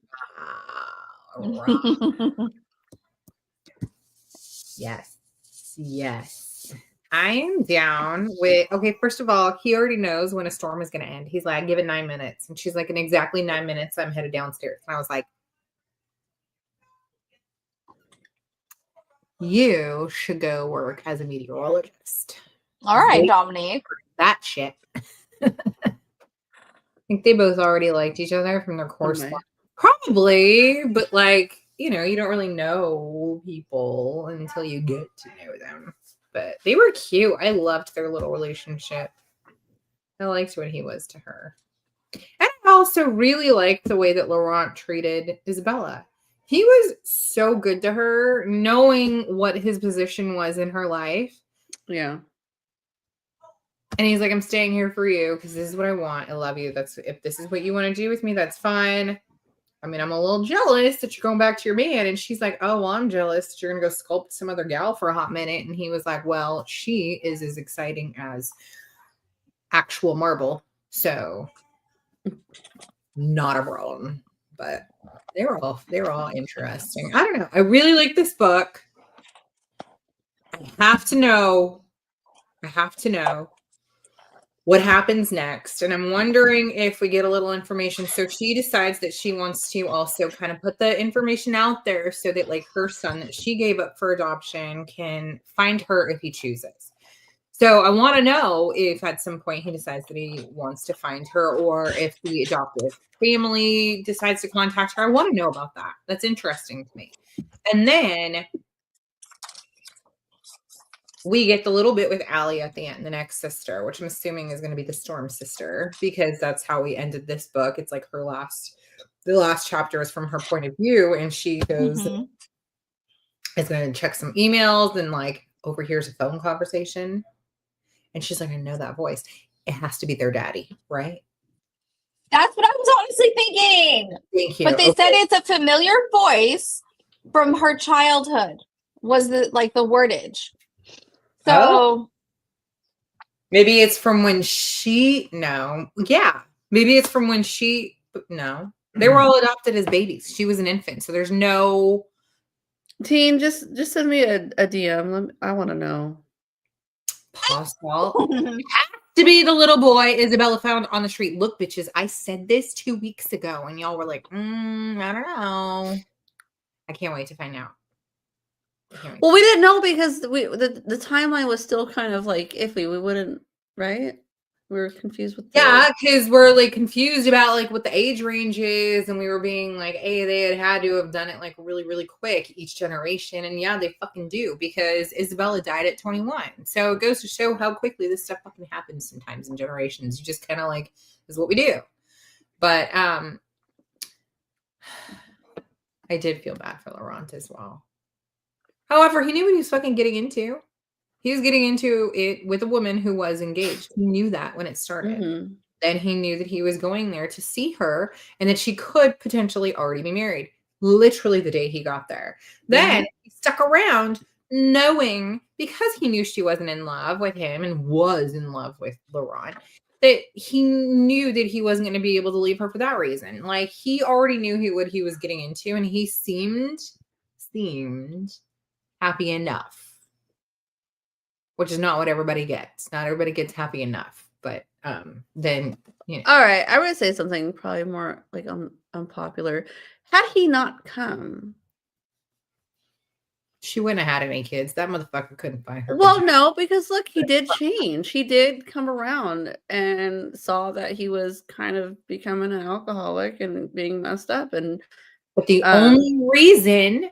Yes. I'm down with, okay, first of all, he already knows when a storm is going to end. He's like, give it 9 minutes. And she's like, in exactly 9 minutes, I'm headed downstairs. And I was like, you should go work as a meteorologist. All right, Dominique. That shit. I think they both already liked each other from their course. Probably, but like, you know, you don't really know people until you get to know them. But they were cute. I loved their little relationship. I liked what he was to her. And I also really liked the way that Laurent treated Isabella. He was so good to her, knowing what his position was in her life. Yeah. And he's like, I'm staying here for you because this is what I want. I love you. If this is what you want to do with me, that's fine. I mean, I'm a little jealous that you're going back to your man. And she's like, oh, well, I'm jealous that you're going to go sculpt some other gal for a hot minute. And he was like, well, she is as exciting as actual marble. So not a problem. But they were all interesting. I don't know. I really like this book. I have to know what happens next. And I'm wondering if we get a little information. So she decides that she wants to also kind of put the information out there so that like her son that she gave up for adoption can find her if he chooses. So I want to know if at some point he decides that he wants to find her or if the adoptive family decides to contact her. I want to know about that. That's interesting to me. And then we get the little bit with Allie at the end, the next sister, which I'm assuming is going to be the Storm sister, because that's how we ended this book. It's like the last chapter is from her point of view, and she goes, is going to check some emails and like overhears a phone conversation. And she's like, I know that voice. It has to be their daddy, right? That's what I was honestly thinking. Thank you. But they said it's a familiar voice from her childhood, was the wordage. So maybe it's from when maybe it's from when they were all adopted as babies. She was an infant. So there's no Teen, just send me a DM. I want to know. Possible. To be the little boy Isabella found on the street. Look, bitches, I said this 2 weeks ago, and y'all were like, I don't know. I can't wait to find out. Well, we didn't know because the timeline was still kind of like iffy. We wouldn't, right? We were confused with Yeah, because we're like confused about like what the age range is, and we were being like, hey, they had to have done it like really, really quick each generation. And yeah, they fucking do, because Isabella died at 21. So it goes to show how quickly this stuff fucking happens sometimes in generations. You just kind of like, this is what we do. But I did feel bad for Laurent as well. However, he knew what he was fucking getting into. He was getting into it with a woman who was engaged. He knew that when it started. Mm-hmm. Then he knew that he was going there to see her and that she could potentially already be married. Literally the day he got there. Then he stuck around knowing, because he knew she wasn't in love with him and was in love with Laurent, that he knew that he wasn't going to be able to leave her for that reason. Like, he already knew what he was getting into, and he seemed happy enough. Which is not what everybody gets. Not everybody gets happy enough. But then, you know. All right, I would say something probably more like unpopular. Had he not come, She wouldn't have had any kids. That motherfucker couldn't find her. Well, no, because look, he did change. He did come around and saw that he was kind of becoming an alcoholic and being messed up. But the only reason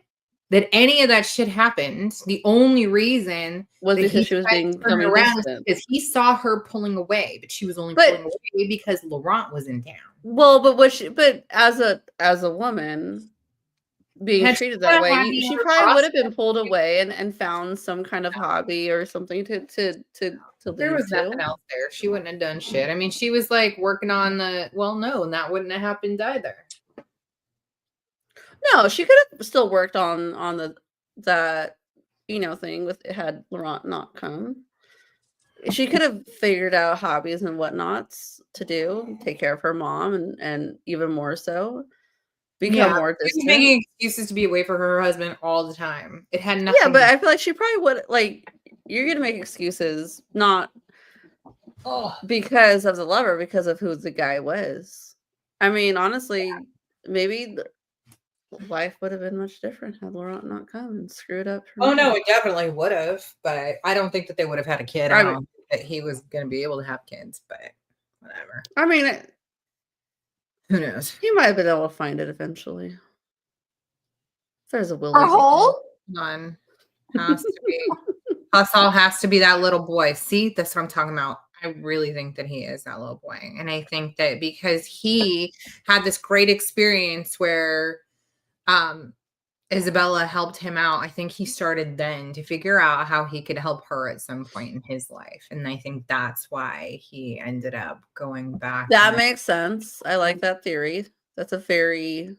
that any of that shit happened, the only reason was because she was being around is he saw her pulling away, but she was only pulling away because Laurent was in town. Well, but as a woman being treated that way, she probably would have been pulled away and found some kind of hobby or something to leave. There was nothing else there. She wouldn't have done shit. I mean, she was like working on and that wouldn't have happened either. No, she could have still worked on that thing with had Laurent not come. She could have figured out hobbies and whatnots to do, take care of her mom, and even more so, become more distant. She was making excuses to be away from her husband all the time. It had nothing. Yeah, but I feel like she probably would you're gonna make excuses not because of the lover, because of who the guy was. I mean, honestly, maybe life would have been much different had Laurent not come and screwed up. No, it definitely would have, but I don't think that they would have had a kid. I don't think that he was going to be able to have kids, but whatever. I mean, who knows? He might have been able to find it eventually. If there's a will. None has to be. Hustle has to be that little boy. See, that's what I'm talking about. I really think that he is that little boy, and I think that because he had this great experience where Isabella helped him out, I think he started then to figure out how he could help her at some point in his life. And I think that's why he ended up going back. That makes sense. I like that theory. That's a very...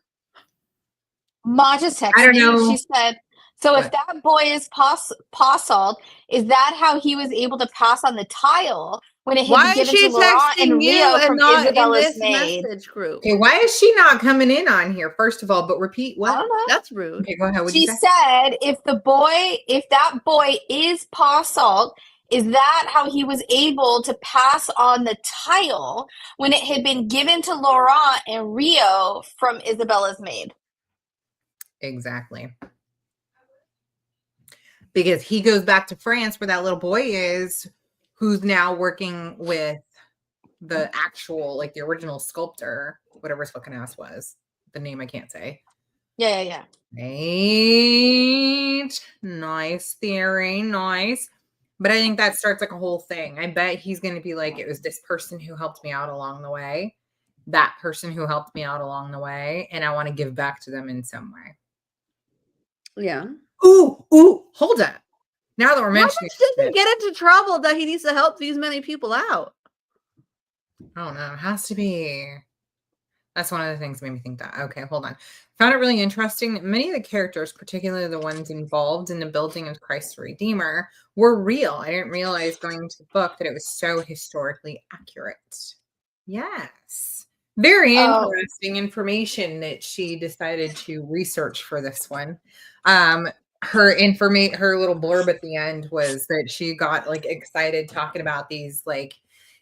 Ma just texted me. She said, so if that boy is Posselt, is that how he was able to pass on the tile when it had been given to Laurent and Rio from Isabella's maid? Message group? Okay, why is she not coming in on here, first of all? But repeat what? I don't know. That's rude. Okay, go ahead. She said, if that boy is Posselt, is that how he was able to pass on the tile when it had been given to Laurent and Rio from Isabella's maid? Exactly. Because he goes back to France where that little boy is, who's now working with the actual, like the original sculptor, whatever his fucking ass was. The name I can't say. Yeah. Nice theory. Nice. But I think that starts like a whole thing. I bet he's going to be like, it was this person who helped me out along the way. That person who helped me out along the way. And I want to give back to them in some way. Yeah. Ooh, hold up. Now that we're mentioning it, doesn't get into trouble that he needs to help these many people out. I don't know. It has to be. That's one of the things that made me think that. Okay, hold on. Found it really interesting that many of the characters, particularly the ones involved in the building of Christ the Redeemer, were real. I didn't realize going into the book that it was so historically accurate. Yes. Very Oh. interesting information that she decided to research for this one. Her little blurb at the end was that she got like excited talking about these like,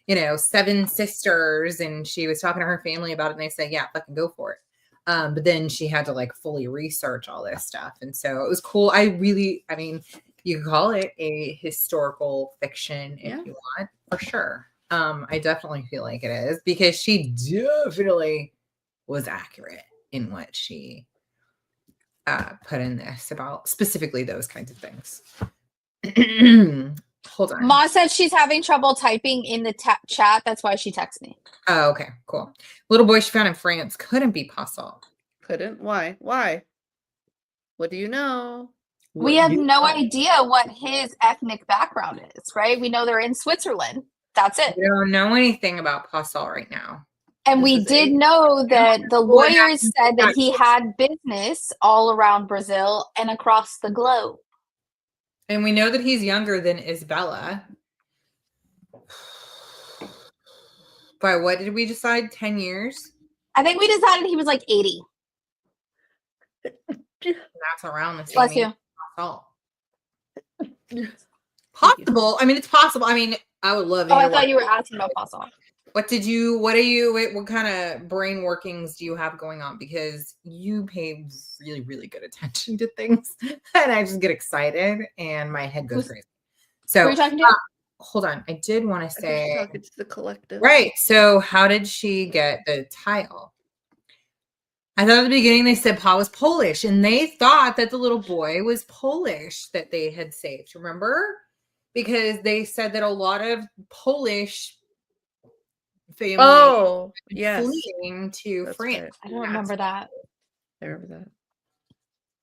7 sisters, and she was talking to her family about it, and they said, yeah, fucking go for it. But then she had to like fully research all this stuff. And so it was cool. I mean, you could call it a historical fiction if you want, for sure. I definitely feel like it is, because she definitely was accurate in what she put in this about specifically those kinds of things. Hold on. Ma said she's having trouble typing in the chat. That's why she texted me. Oh, okay, cool. Little boy she found in France couldn't be Paul. Couldn't? Why? Why? What do you know? We have no idea what his ethnic background is, right? We know they're in Switzerland. That's it. We don't know anything about Paul right now. And we did know that the lawyers said that he had business all around Brazil and across the globe. And we know that he's younger than Isabella. By what did we decide? 10 years? I think we decided he was like 80. That's around the same Bless age you. as Paul. Possible. I mean, it's possible. I mean, I would love to Oh, hear I thought you were asking about Paul. what kind of brain workings do you have going on? Because you pay really, really good attention to things, and I just get excited and my head goes crazy. Who are So you talking to? hold on. I did want to say, talking to the collective. right. So how did she get the tile? I thought at the beginning they said Pa was Polish, and they thought that the little boy was Polish that they had saved. Remember? Because they said that a lot of Polish families yes, fleeing to That's France. right. I don't remember that. I remember that.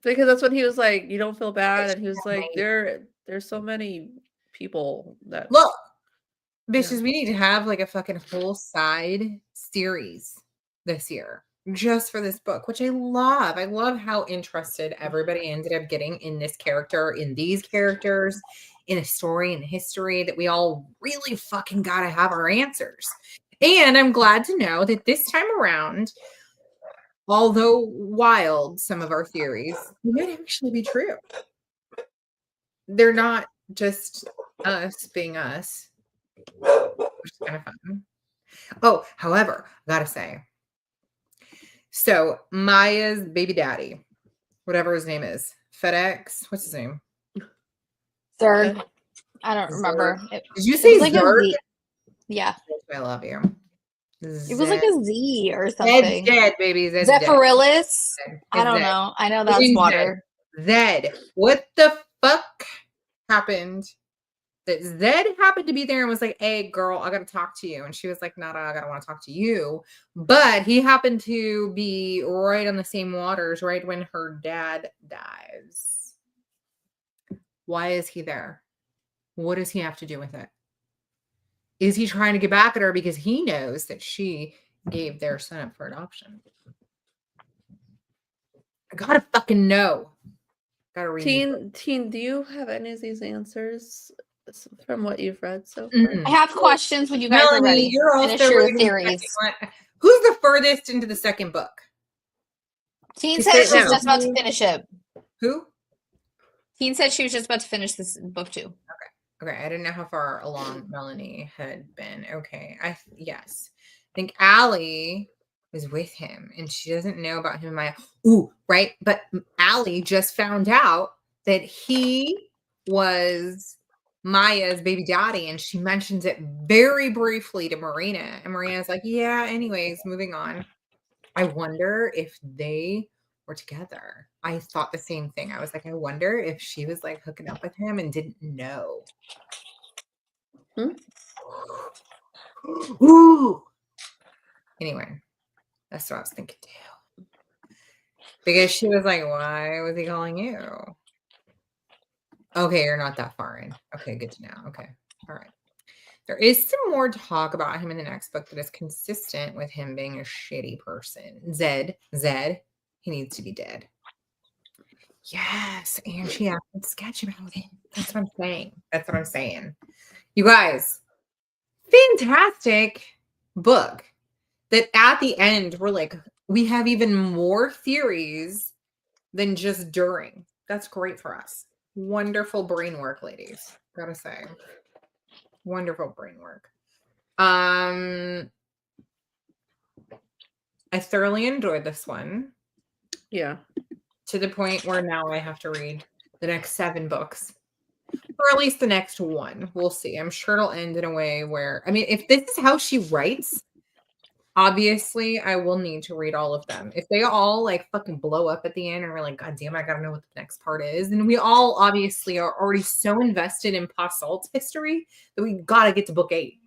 Because that's when he was like, "You don't feel bad," and he was like, "There's so many people that Look, bitches, we need to have like a fucking whole side series this year just for this book, which I love. I love how interested everybody ended up getting in this character, in these characters, in a story and history that we all really fucking gotta have our answers. And I'm glad to know that this time around, although wild, some of our theories might actually be true. They're not just us being us, which is kind of fun. Oh, however, I gotta say, so Maia's baby daddy, whatever his name is, FedEx, what's his name? Third. I don't remember. Did you say it was like a Zerd? Z. Yeah. I love you. It was like a Z or something. Zed, baby. Zed's Zephyrillus. dead. I don't Zed. know. I know that's Zed. water. Zed. What the fuck happened? That Zed happened to be there and was like, "Hey, girl, I gotta talk to you." And she was like, "Nada, I gotta want to talk to you." But he happened to be right on the same waters right when her dad dies. Why is he there? What does he have to do with it? Is he trying to get back at her because he knows that she gave their son up for adoption? I gotta fucking know. Gotta read. Teen, do you have any of these answers from what you've read so far? Mm-mm. I have questions when you guys Melanie, are ready. you're also Finish your reading the theories. second one. Who's the furthest into the second book? Teen Just said say it she was now. just about to finish it. Who? Teen said she was just about to finish this book too. Okay, I didn't know how far along Melanie had been. Okay, yes. I think Allie was with him, and she doesn't know about him and Maya. Ooh, right? But Allie just found out that he was Maya's baby daddy, and she mentions it very briefly to Marina. And Marina's like, yeah, anyways, moving on. I wonder if they were together. I thought the same thing. I was like, I wonder if she was like hooking up with him and didn't know. Ooh. Anyway, that's what I was thinking too. Because she was like, why was he calling you? Okay, you're not that far in. Okay, good to know. Okay. All right. There is some more talk about him in the next book that is consistent with him being a shitty person. Zed, he needs to be dead. Yes, and she has a sketch about him. That's what I'm saying. You guys, fantastic book. that at the end we're like, we have even more theories than just during. That's great for us. Wonderful brain work, ladies. Gotta say. Wonderful brain work. I thoroughly enjoyed this one. Yeah. To the point where now I have to read the next 7 books. Or at least the next one. We'll see. I'm sure it'll end in a way where, I mean, if this is how she writes, obviously I will need to read all of them. If they all like fucking blow up at the end and we're like, God damn, I gotta know what the next part is. And we all obviously are already so invested in Passalt's history that we gotta get to book 8.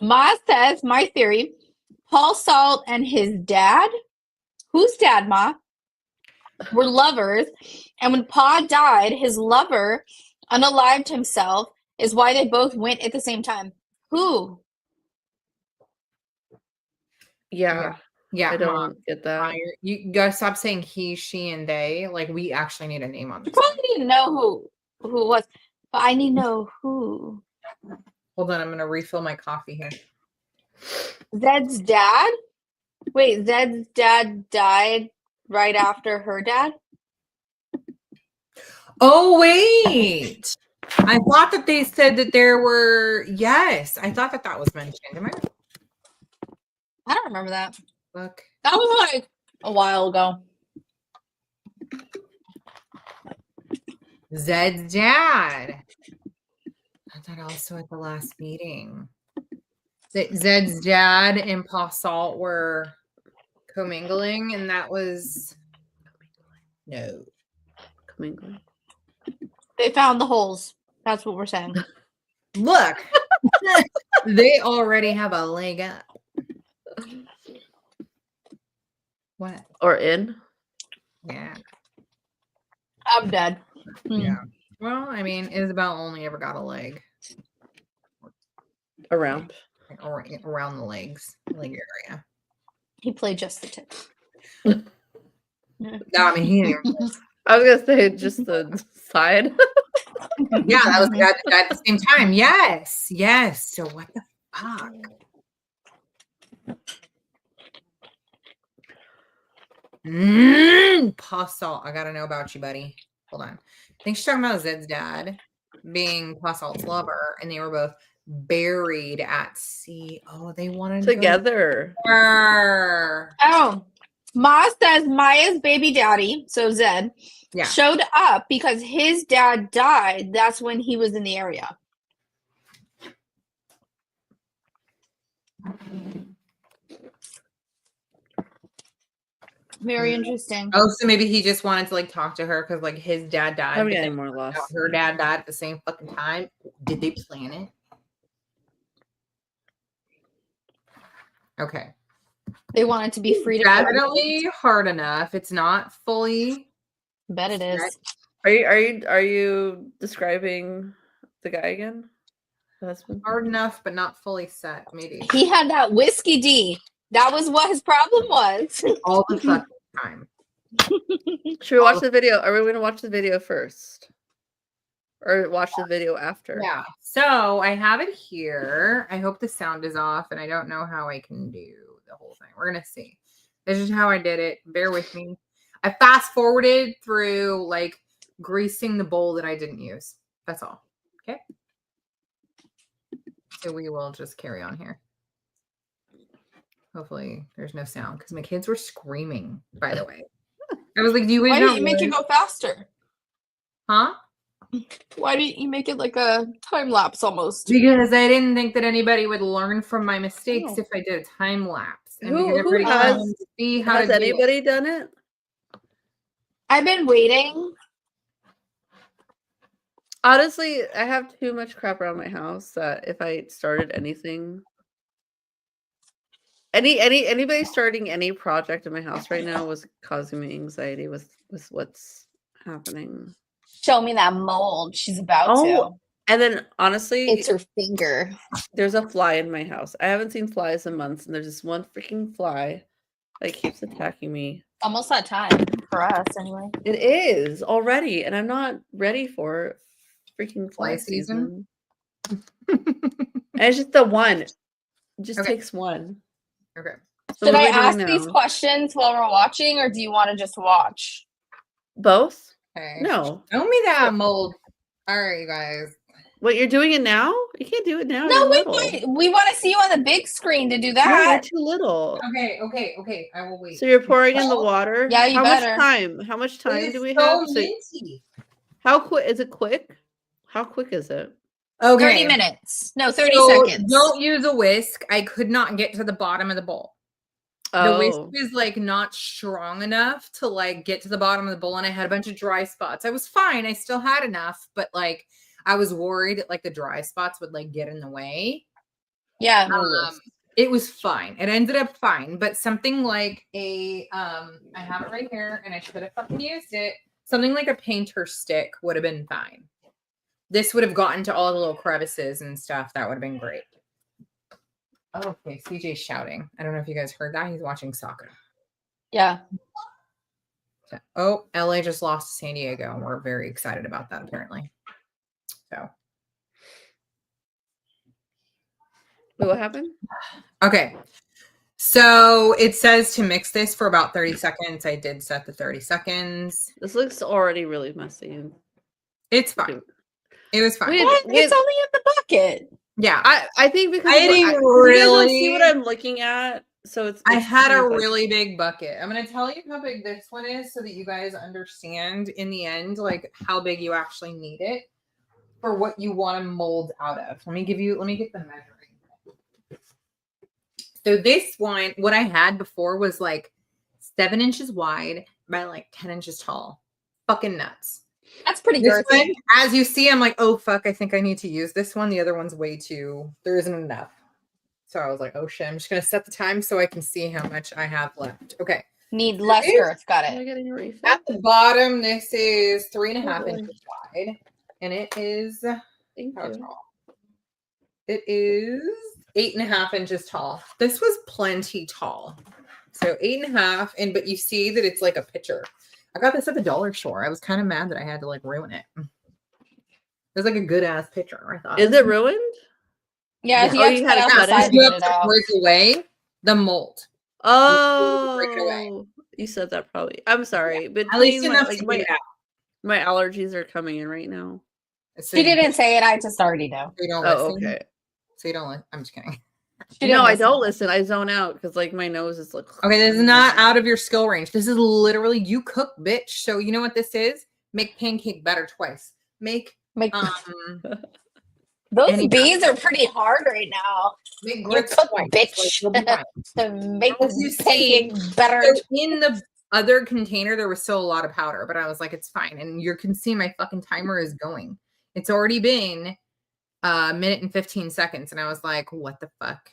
Ma says, my theory, Paul Salt and his dad, whose dad, Ma, were lovers. And when Pa died, his lover unalived himself is why they both went at the same time. Who? Yeah. Yeah, I Mom. don't get that. You gotta stop saying he, she, and they. Like, we actually need a name on You this. probably need to know who it was, but I need to know who. Hold on, I'm gonna refill my coffee here. Zed's dad? Wait, Zed's dad died right after her dad? Oh, wait. I thought that they said that there were, yes, I thought that that was mentioned. Am I don't remember that. Look. That was like a while ago. Zed's dad. I thought also at the last meeting that Zed's dad and Pa Salt were commingling, and that was no. Commingling. They found the holes. That's what we're saying. Look, they already have a leg up. What? Or in. Yeah. I'm dead. Yeah. Well, I mean, Isabel only ever got a leg. Around. Like, around the legs, leg area. He played just the tip. No, I mean, he didn't. I was gonna say just the side. Yeah, that was at the same time. Yes, yes. So what the fuck? Pa Salt, I gotta know about you, buddy. Hold on. I think she's talking about Zed's dad being Pa Salt's lover, and they were both buried at sea. Oh, they wanted Together. Oh, Ma says Maya's baby daddy, so Zed, showed up because his dad died. That's when he was in the area. Very interesting. Oh, so maybe he just wanted to like talk to her because like his dad died. I'm getting more lost. Her dad died at the same fucking time. Did they plan it? Okay. They wanted to be free to definitely hard enough. It's not fully. Bet it is. Are you describing the guy again? The husband? Hard enough, but not fully set. Maybe he had that whiskey D. That was what his problem was. All the fucking time. Should we watch the video? Are we going to watch the video first, or watch the video after? Yeah. So I have it here. I hope the sound is off, and I don't know how I can do the whole thing. We're gonna see. This is how I did it. Bear with me. I fast forwarded through like greasing the bowl that I didn't use. That's all. Okay. So we will just carry on here. Hopefully there's no sound because my kids were screaming, by the way. I was like, why didn't you make it go faster? Huh? Why didn't you make it like a time lapse almost? Because I didn't think that anybody would learn from my mistakes if I did a time lapse. And Who has anybody done it? I've been waiting. Honestly, I have too much crap around my house that if I started anything, anybody starting any project in my house right now was causing me anxiety with what's happening. Show me that mold. She's about to. And then honestly, it's her finger. There's a fly in my house. I haven't seen flies in months, and there's this one freaking fly that keeps attacking me. Almost that time for us, anyway. It is already, and I'm not ready for freaking fly season. And it's just the one. It just Okay. takes one. Okay. So Should what I are we doing ask now? these questions while we're watching, or do you want to just watch? Both? Okay. No. Show me that mold. All right, you guys. Wait, you're doing it now? You can't do it now. No, You're wait, little. wait. We want to see you on the big screen to do No, you're that. too little. Okay. I will wait. So you're pouring in the water? Yeah, you How better. much time? How much time It do is we so have? So minty. how quick is it quick? How quick is it? Okay. 30 minutes. No, 30 So seconds. don't use a whisk. I could not get to the bottom of the bowl. The whisk Oh. is like not strong enough to like get to the bottom of the bowl, and I had a bunch of dry spots. I was fine. I still had enough, but like I was worried that like the dry spots would like get in the way. Yeah. It was fine. It ended up fine, but something like I have it right here, and I should have fucking used it. Something like a painter stick would have been fine. This would have gotten to all the little crevices and stuff. That would have been great. Oh, okay, CJ's shouting. I don't know if you guys heard that. He's watching soccer. Yeah. Oh, LA just lost to San Diego, and we're very excited about that, apparently. So, Wait, what happened? okay. So it says to mix this for about 30 seconds. I did set the 30 seconds. This looks already really messy. It's fine. It was fine. Wait, What? It's only in the bucket. Yeah. I think because I didn't you guys don't see really- what I'm looking at, so it's I had a kind of really big bucket. I'm going to tell you how big this one is so that you guys understand in the end, like how big you actually need it for what you want to mold out of. Let me get the measuring. So this one, what I had before was like 7 inches wide by like 10 inches tall. Fucking nuts. That's pretty This girthy. one, as you see, I'm like, oh fuck, I think I need to use this one. The other one's way too, there isn't enough. So I was like, oh shit, I'm just gonna set the time so I can see how much I have left. Okay. Need less girth. Got Am I it. getting a refill? At the bottom, this is 3.5 boy. inches wide. And it is Thank how you. tall? It is 8.5 inches tall. This was plenty tall. So 8.5, and but you see that it's like a pitcher. I got this at the dollar store. I was kind of mad that I had to like ruin it. It was like a good ass pitcher, I thought. Is it ruined? Yeah, Yeah. if you Oh, have you to had cut to out cut the it? side, You get have it to out. break away the mold. break it away. Oh, you said that probably. I'm sorry, but At least my, enough like, to get it out. my allergies are coming in right now. So She didn't say it. I just already know. You don't Oh, listen. okay. So you don't listen. I'm just kidding. She No, didn't I listen. don't listen. I zone out because like my nose is like. Okay, this is not out of your skill range. This is literally you cook, bitch. So you know what this is? Make pancake batter twice. Make Make Any those beans are pretty hard right now. make You grits cook, twice. bitch. Like, you'll be fine. To make As you the pancake see, better. So in the other container, there was still a lot of powder, but I was like, it's fine. And you can see my fucking timer is going. It's already been a minute and 15 seconds. And I was like, what the fuck?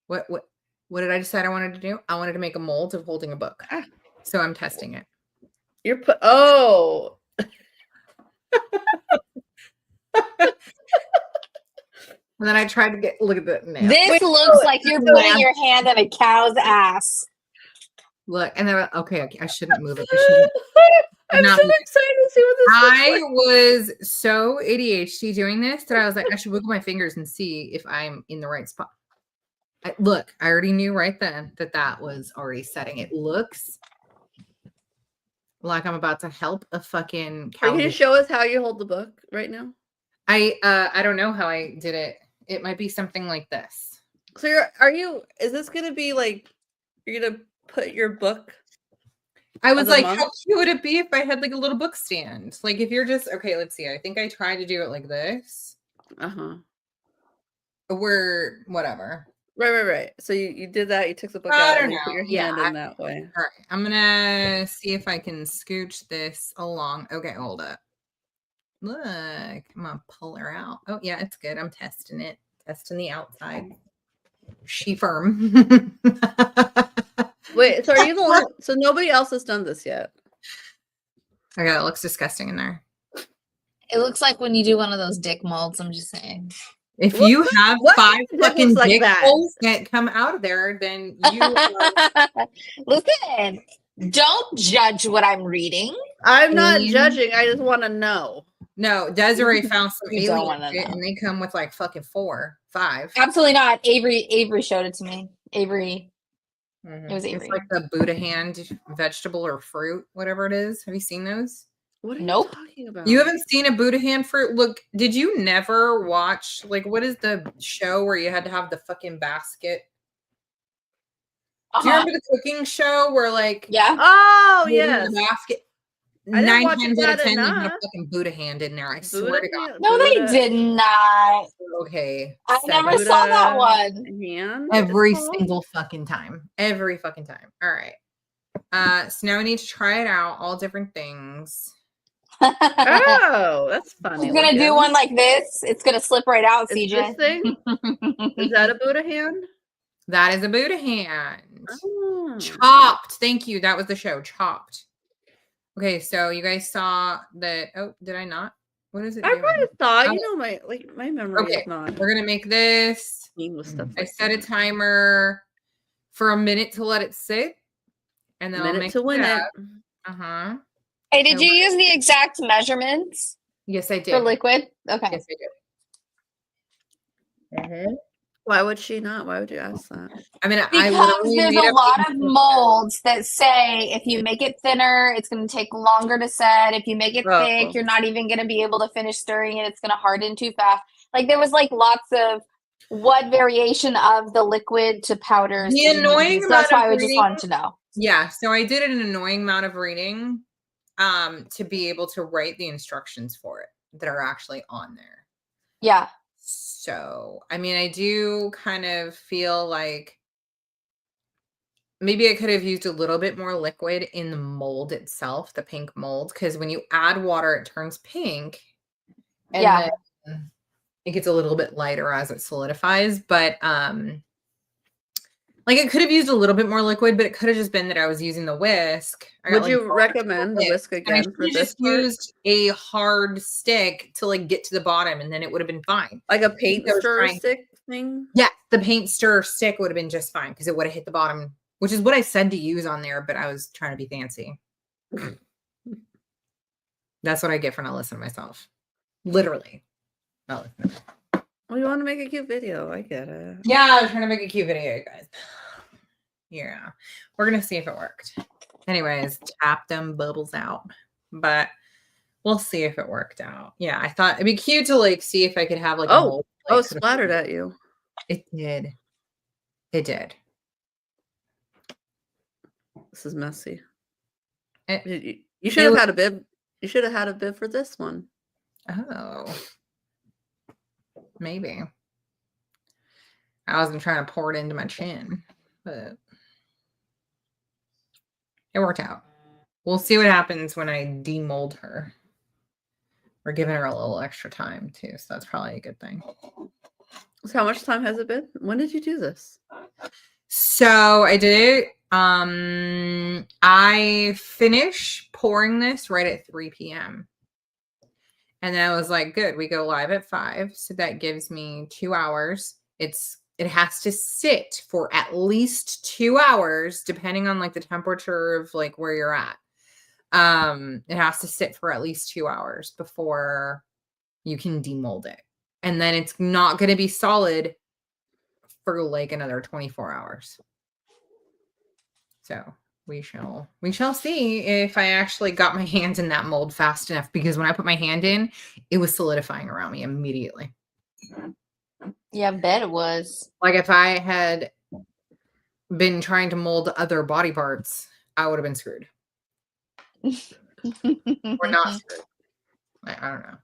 What did I decide I wanted to do? I wanted to make a mold of holding a book. So I'm testing it. You're put. Oh. And then I tried to look at the nail. This looks like you're putting your hand in a cow's ass. Look, and then okay, I shouldn't move it. I shouldn't. I'm Not so move it. excited to see what this I looks like. was so ADHD doing this that I was like, I should wiggle my fingers and see if I'm in the right spot. Look, I already knew right then that was already setting. It looks like I'm about to help a fucking cow. Can you show us how you hold the book right now? I don't know how I did it. It might be something like this. So is this gonna be like you're gonna put your book? I was As a like, monk? how cute would it be if I had like a little book stand? Like if you're just okay, let's see. I think I tried to do it like this. Uh-huh. We're whatever. Right. So you did that, you took the book I out don't and you put know. your Yeah, hand in that way. All right, I'm gonna see if I can scooch this along. Okay, hold up. Look, I'm gonna pull her out. Oh yeah, it's good. I'm testing it. Testing the outside. She firm. Wait, so are you the one? So nobody else has done this yet? Okay, it looks disgusting in there. It looks like when you do one of those dick molds. I'm just saying. If What- you have what 5 looks fucking like dick that? holes that come out of there, then you are Listen, don't judge what I'm reading. I'm not Mm. judging. I just want to know. No, Desiree found some You don't alien wanna shit, know. and they come with like fucking 4, 5. Absolutely not. Avery showed it to me. Avery. Mhm. It was It's Avery. like the Buddha hand vegetable or fruit, whatever it is. Have you seen those? What are Nope. you talking about? You haven't seen a Buddha hand fruit? Look, did you never watch like what is the show where you had to have the fucking basket? Do you remember the cooking show where like Yeah. Oh put it in yes. the basket? I didn't 9 watch times it out of bad 10 they had a enough. fucking Buddha hand in there. I swear Buddha to God. hand- No, they Buddha- did not. Okay. I 7. never saw that Buddha one. hand. Every it's called? single fucking time. Every fucking time. All right. So now we need to try it out. All different things. Oh, that's funny. It's gonna do looking. one like this. It's gonna slip right out, Is CJ. this thing? Is that a Buddha hand? That is a Buddha hand. Oh. Chopped. Thank you. That was the show. Chopped. Okay, so you guys saw that. Oh, did I not? What is it I doing? probably saw. Oh. You know my memory Okay, is not we're gonna make this. clean with stuff. I Like set a that. timer for a minute to let it sit, and then I'll Minute make to win it. Uh-huh. Hey, did you use the exact measurements Yes, I did. for liquid? Okay. Yes, I did. Why would she not? Why would you ask that? I mean, I Because literally there's made a up lot the of information. molds that say if you make it thinner, it's going to take longer to set. If you make it Oh. thick, you're not even going to be able to finish stirring it. It's going to harden too fast. Like there was like lots of what variation of the liquid to powders. The do you need to annoying do? So that's amount why of I just reading- wanted to know. Yeah, so I did an annoying amount of reading to be able to write the instructions for it that are actually on there. Yeah. So, I mean, I do kind of feel like maybe I could have used a little bit more liquid in the mold itself, the pink mold, because when you add water, it turns pink. And Yeah. then it gets a little bit lighter as it solidifies. But like it could have used a little bit more liquid, but it could have just been that I was using the whisk. Would you recommend the whisk And I again should for have this just part? used a hard stick to like get to the bottom, and then it would have been fine. Like a paint I was stir trying- stick thing? Yeah, the paint stir stick would have been just fine because it would have hit the bottom, which is what I said to use on there, but I was trying to be fancy. That's what I get for not listening to myself. Literally. Not listening. Well, you want to make a cute video. I get it. Yeah, I was trying to make a cute video, guys. Yeah. We're going to see if it worked. Anyways, tap them bubbles out. But we'll see if it worked out. Yeah, I thought it'd be cute to like see if I could have like a mold. Oh, Like, splattered at you. It did. It did. This is messy. It- You should have had a bib. You should have had a bib for this one. Oh. Maybe. I wasn't trying to pour it into my chin, but it worked out. We'll see what happens when I demold her. We're giving her a little extra time too, so that's probably a good thing. So how much time has it been? When did you do this? So I did it. I finished pouring this right at 3 p.m. And then I was like, good, we go live at 5. So that gives me 2 hours. It has to sit for at least 2 hours, depending on like the temperature of like where you're at. It has to sit for at least 2 hours before you can demold it. And then it's not going to be solid for like another 24 hours. So we shall see if I actually got my hands in that mold fast enough, because when I put my hand in, it was solidifying around me immediately. Yeah, I bet it was. Like if I had been trying to mold other body parts, I would have been screwed. Or not screwed. I don't know.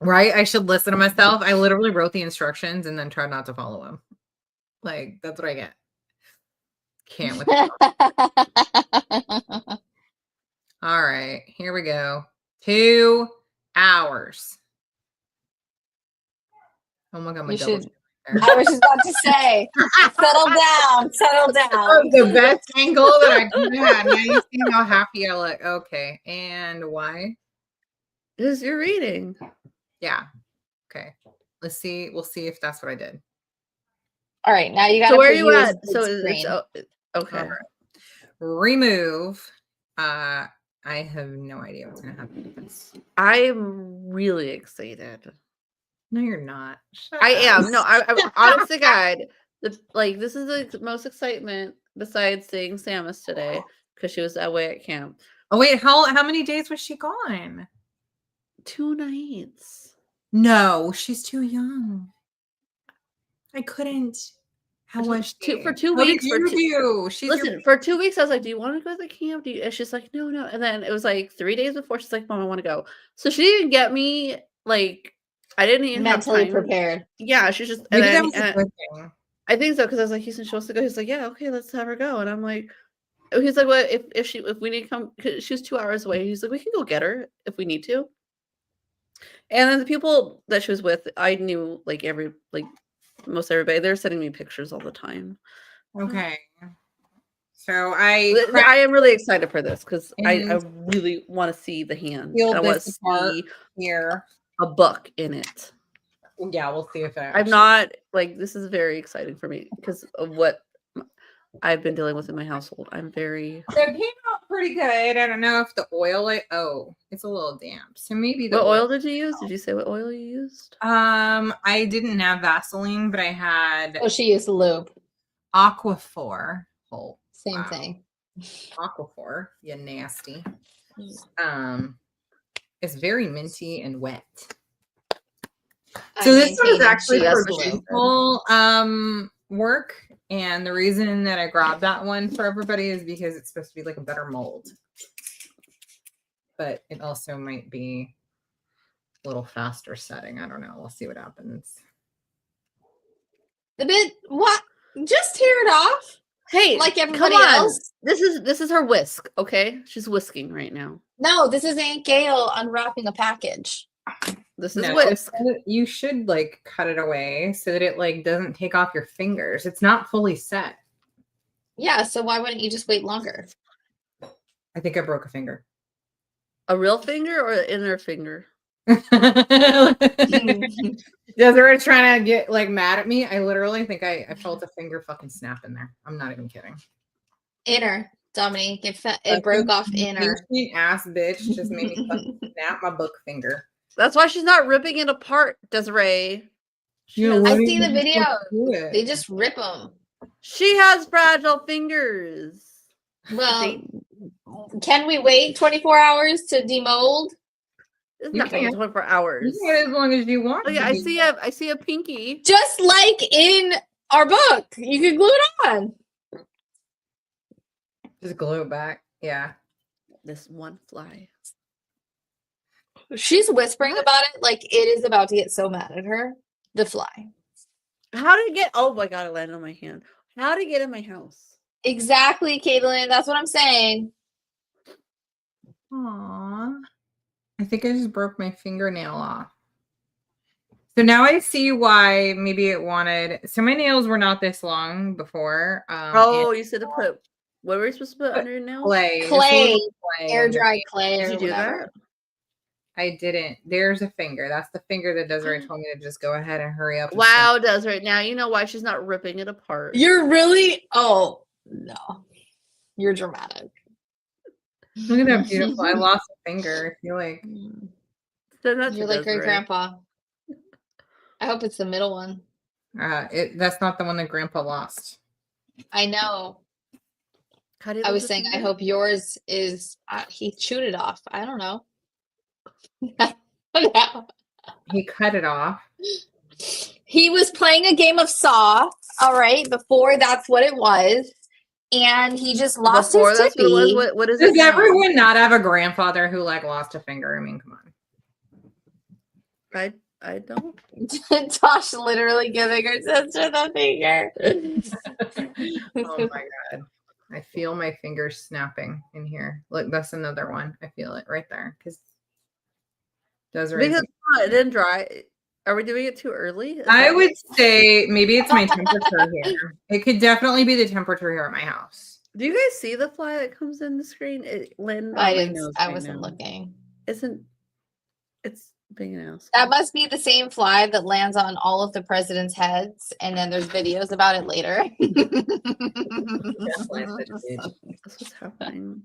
Right? I should listen to myself. I literally wrote the instructions and then tried not to follow them. Like, that's what I get. Can't with All right, here we go. 2 hours. Oh my God, my You double should- chin I was just about to say, settle down, settle That down. was the best angle that I could have had. Now you see how happy I look. Okay, and why? Is your reading? Yeah. Okay. Let's see. We'll see if that's what I did. All right, now you got to So where are put you at? USB So screen. it's okay. All right. Remove. I have no idea what's gonna happen with this. I'm really excited. No, you're not. Shut I up. am. No, I'm honest to God. This is the most excitement besides seeing Samus today because she was away at camp. Oh wait, how many days was she gone? 2 nights. No, she's too young. I couldn't. How was she? For 2 How did weeks? you do? She's your Listen, for 2 weeks, I was like, "Do you want to go to the camp?" And she's like, "No, no." And then it was like 3 days before. She's like, "Mom, I want to go." So she didn't get me like I didn't even Mentally have time. prepared. Yeah, she's just. Maybe that And was a then good thing. I think so because I was like, "Houston, she wants to go." He's like, "Yeah, okay, let's have her go." And I'm like, he's like, "Well, if we need to come, 'cause she was 2 hours away." He's like, "We can go get her if we need to." And then the people that she was with, I knew like most everybody. They're sending me pictures all the time. Okay. So I I am really excited for this because I and really want to see the hand. peel And I want to this apart see here. a book in it. Yeah, we'll see if that. I'm not like this is very exciting for me because of what I've been dealing with in my household. I'm very. So it came out pretty good. I don't know if the oil. It's a little damp. So maybe the What oil did you use? Did you say what oil you used? I didn't have Vaseline, but I had Oh, she used lube. Aquaphor. Oh, Same wow. thing. Aquaphor, you nasty. It's very minty and wet. So this one is actually that's for what she said. visual work, and the reason that I grabbed that one for everybody is because it's supposed to be like a better mold, but it also might be a little faster setting. I don't know. We'll see what happens. What? Just tear it off. Hey, Like come everybody on. else? This is her whisk. Okay, she's whisking right now. No, this is Aunt Gail unwrapping a package. This is No, whisk. you should like cut it away so that it like doesn't take off your fingers. It's not fully set. Yeah, so why wouldn't you just wait longer? I think I broke a finger. A real finger or an inner finger? Desiree trying to get like mad at me. I literally think I felt a finger fucking snap in there. I'm not even kidding. Inner, Dominique. It broke off inner. Ass bitch just made me fucking snap my book finger. That's why she's not ripping it apart, Desiree. I see the video. They just rip them. She has fragile fingers. Well, can we wait 24 hours to demold? It's You not taking can. 24 hours. You can wait as long as you want. Oh yeah, I see a pinky. Just like in our book, you can glue it on. Just glue it back. Yeah. This one fly. She's whispering about it like it is about to get so mad at her. The fly. How did it get? Oh my god, it landed on my hand. How did it get in my house? Exactly, Caitlin. That's what I'm saying. Aww. I think I just broke my fingernail off. So now I see why maybe it wanted. So my nails were not this long before. You said to put. What were you supposed to put under your nails? Clay. Air dry clay or Did you do whatever. that? I didn't. There's a finger. That's the finger that Desiree told me to just go ahead and hurry up. Wow, Desiree. Now you know why she's not ripping it apart. You're really. Oh no, you're dramatic. Look at that beautiful. I lost a finger. I feel like You're like great grandpa. I hope it's the middle one. that's not the one that Grandpa lost. I know. I was saying, I hope yours is. He chewed it off. I don't know. He cut it off. He was playing a game of Saw. All right, before that's what it was, and he just lost his that's tippy. what it was. What is Does it now? everyone not have a grandfather who like lost a finger? I mean, come on. I don't. Tosh literally giving her sister the finger. Oh my god. I feel my fingers snapping in here. Look, that's another one. I feel it right there. Because it didn't dry. Are we doing it too early? I would say maybe it's my temperature here. It could definitely be the temperature here at my house. Do you guys see the fly that comes in the screen? I wasn't looking. It's big enough. That must be the same fly that lands on all of the president's heads, and then there's videos about it later. That's what's happening.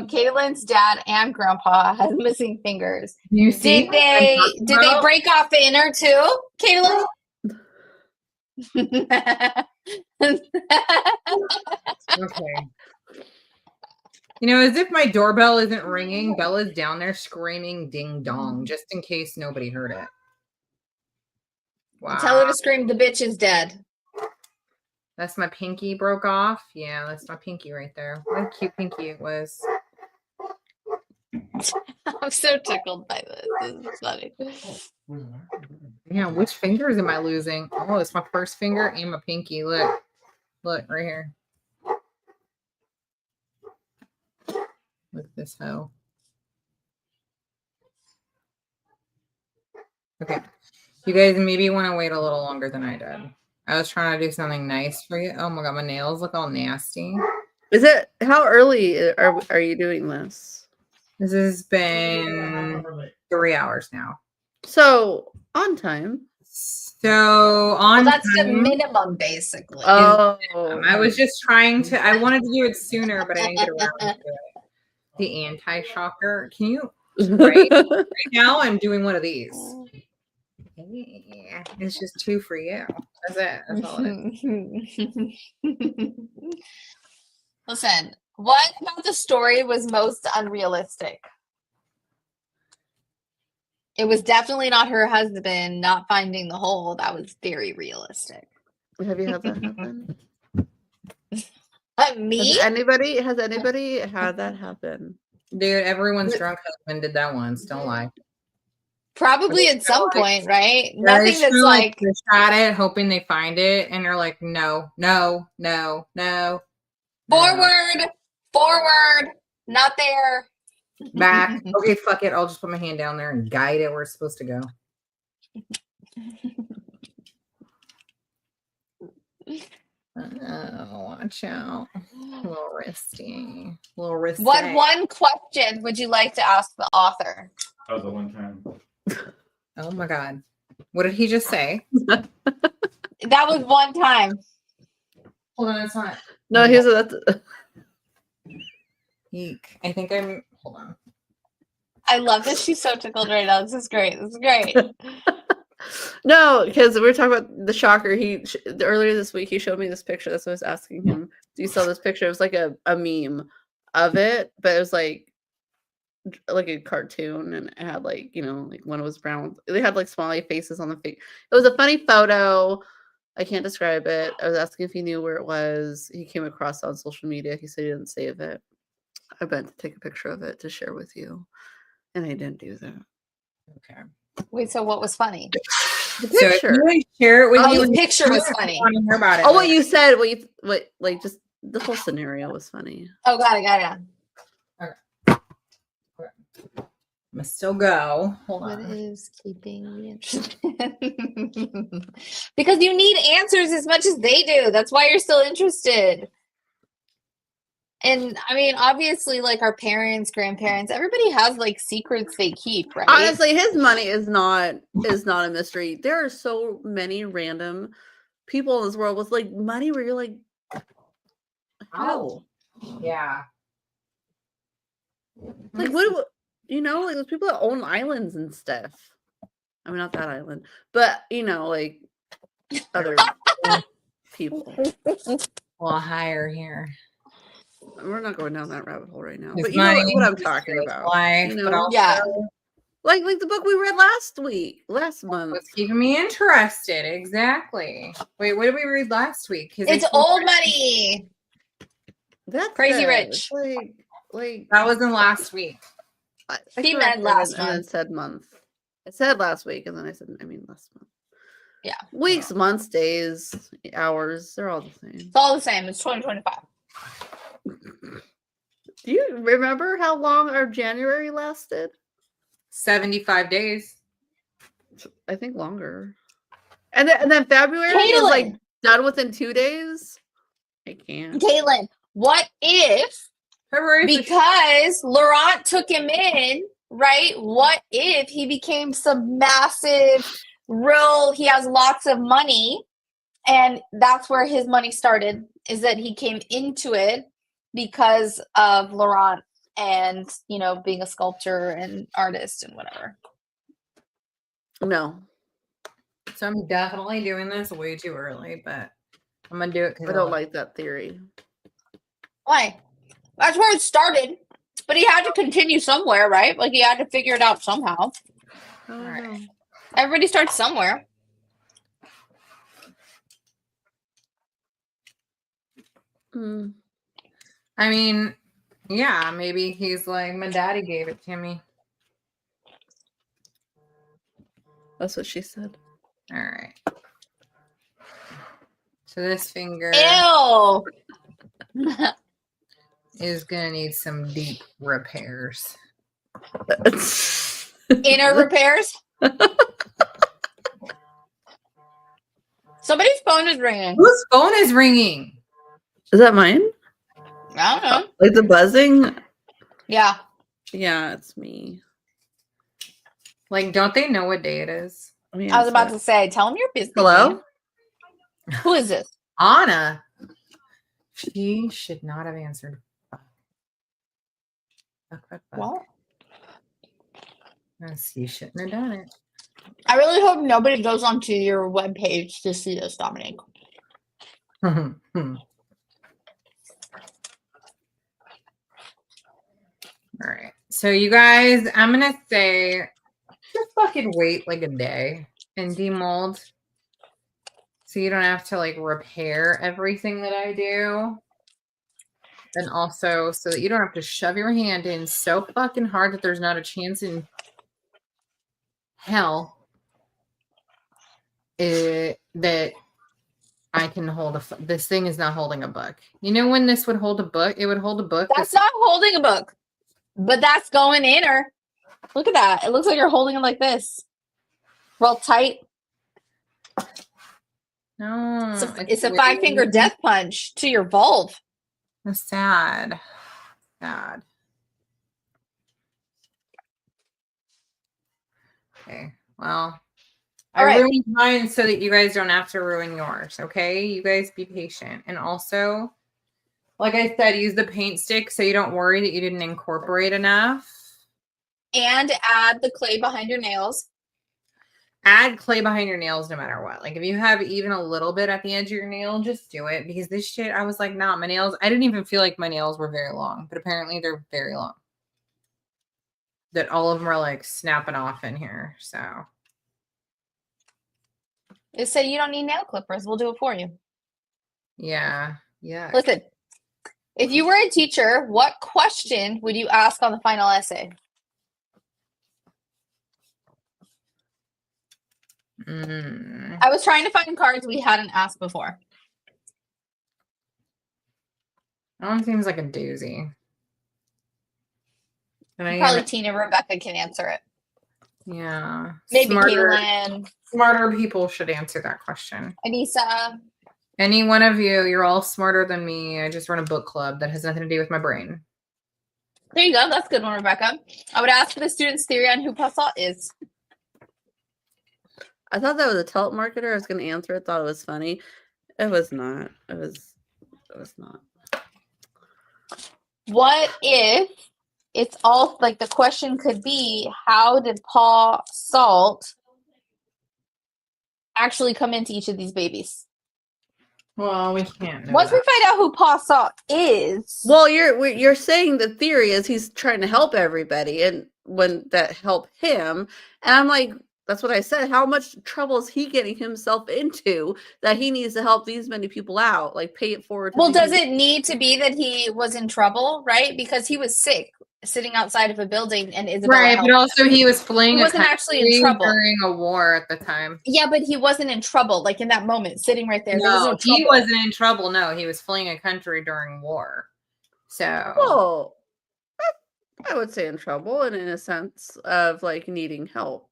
Caitlin's dad and grandpa had missing fingers. You see? Did they break off the inner too, Caitlin? Okay. You know, as if my doorbell isn't ringing, Bella's down there screaming ding dong, just in case nobody heard it. Wow. Tell her to scream, the bitch is dead. That's my pinky broke off. Yeah, that's my pinky right there. What a cute pinky it was. I'm so tickled by this. This is funny. Yeah, which fingers am I losing? Oh, it's my first finger and my pinky. Look. Look, right here. Look at this hoe. Okay. You guys maybe want to wait a little longer than I did. I was trying to do something nice for you. Oh my god, my nails look all nasty. Is it how early are you doing this? This has been 3 hours now. So on time. So on Well, that's the time, minimum, basically. Oh, I was just trying to. I wanted to do it sooner, but I didn't get around to it. The anti-shocker. Can you? Right now, I'm doing one of these. Yeah, it's just 2 for you. That's it. That's all it is. Listen, what about the story was most unrealistic? It was definitely not her husband not finding the hole. That was very realistic. Have you had that happen? Me? Has anybody had that happen? Dude, everyone's drunk husband did that once. Don't lie. Probably at some point, right? They're Nothing just that's gonna, like fish at it, hoping they find it, and they're like, no, no, no, no. forward, not there. Back. Okay, fuck it. I'll just put my hand down there and guide it where it's supposed to go. Oh, watch out. A little risky. A little risky. What one question would you like to ask the author? That was the one time. Oh my god. What did he just say? That was one time. Hold on, it's not. No, here's that's Eek. I think I'm. Hold on. I love this. She's so tickled right now. This is great. This is great. no, because we were talking about the shocker. Earlier this week he showed me this picture. That's what I was asking him. Do you saw this picture? It was like a meme of it, but it was like a cartoon, and it had like like one was brown. They had like smiley faces on the face. It was a funny photo. I can't describe it. I was asking if he knew where it was. He came across it on social media. He said he didn't save it. I meant to take a picture of it to share with you, and I didn't do that. Okay. Wait, so what was funny? The So if picture. you want to share it with Oh, you, the picture was funny. I want to hear about it. Oh, what you said. What like just the whole scenario was funny. Oh, got it. I'm gonna still go. Hold What on. is keeping me interested? Because you need answers as much as they do. That's why you're still interested. And I mean, obviously, like our parents, grandparents, everybody has like secrets they keep, right? Honestly, his money is not a mystery. There are so many random people in this world with like money where you're like, how? Yeah. Like what like those people that own islands and stuff. I mean, not that island, but like other people. Well, higher here. We're not going down that rabbit hole right now. His But you know money, what I'm his talking about. Life, but also Yeah. Like the book we read last month. what's keeping me interested. Exactly. Wait, what did we read last week? It's old money. That's Crazy it. Rich. Like That wasn't last week. I She corrected meant it last and then month. said month. I said last week and then I said I mean last month. Yeah. Weeks, months, days, hours, they're all the same. It's all the same. It's 2025. Do you remember how long our January lasted? 75 days. I think longer. And then February is like Caitlin. done within 2 days. I can't. Caitlin, what if, February. because Laurent took him in, right? What if he became some massive, he has lots of money, and that's where his money started, is that he came into it because of Laurent and, you know, being a sculptor and artist and whatever. No, So I'm definitely doing this way too early, but I'm gonna do it because I don't like that theory. Why? That's where it started. But he had to continue somewhere, right? Like he had to figure it out somehow. I don't Alright. know. Everybody starts somewhere. Mm. I mean, yeah, maybe he's like, my daddy gave it to me. That's what she said. All right. So this finger Ew. is gonna need some deep repairs. Inner repairs. Somebody's phone is ringing. Whose phone is ringing? Is that mine? I don't know. Like the buzzing? Yeah. Yeah, it's me. Like, don't they know what day it is? Let me I was about answer. to say, tell him you're busy. Hello? man. Who is this? Anna. She should not have answered. Fuck. What? Yes, you shouldn't have done it. I really hope nobody goes onto your webpage to see this, Dominic. All right. So you guys, I'm gonna say just fucking wait like a day and demold. So you don't have to like repair everything that I do. And also so that you don't have to shove your hand in so fucking hard that there's not a chance in hell that I can hold this thing is not holding a book. You know when this would hold a book? It would hold a book. That's not holding a book, but that's going in her. Look at that. It looks like you're holding it like this. Real tight. No. It's a 5-finger death punch to your vulve. That's sad. Sad. Okay. Well, I All right. ruined mine so that you guys don't have to ruin yours. Okay. You guys be patient. And also, like I said, use the paint stick so you don't worry that you didn't incorporate enough. And add the clay behind your nails. Add clay behind your nails no matter what. Like if you have even a little bit at the edge of your nail, just do it. Because this shit, I was like, nah, my nails, I didn't even feel like my nails were very long. But apparently they're very long. That all of them are like snapping off in here. So. Just say you don't need nail clippers. We'll do it for you. Yeah. Yeah. Listen, if you were a teacher, what question would you ask on the final essay? I was trying to find cards we hadn't asked before. That one seems like a doozy. And Probably Tina Rebecca can answer it. Yeah. Maybe Caitlin. Smarter people should answer that question. Anissa. Any one of you, you're all smarter than me. I just run a book club that has nothing to do with my brain. There you go. That's a good one, Rebecca. I would ask for the student's theory on who Passat is. I thought that was a telemarketer. I was going to answer it. Thought it was funny. It was not. It was not. What if it's all like the question could be, how did Paul Salt actually come into each of these babies? Well, we can't know Once we that. find out who Paul Salt is. Well, you're saying the theory is he's trying to help everybody, and when that help him, and I'm like, that's what I said. How much trouble is he getting himself into that he needs to help these many people out? Like pay it forward. Well, does it need to be that he was in trouble, right? Because he was sick, sitting outside of a building, and Isabella Right, helped but him. also he was fleeing. He wasn't actually in trouble during a war at the time. Yeah, but he wasn't in trouble, like in that moment, sitting right there. No, he wasn't in trouble. No, he was fleeing a country during war. So, well, I would say in trouble, and in a sense of like needing help.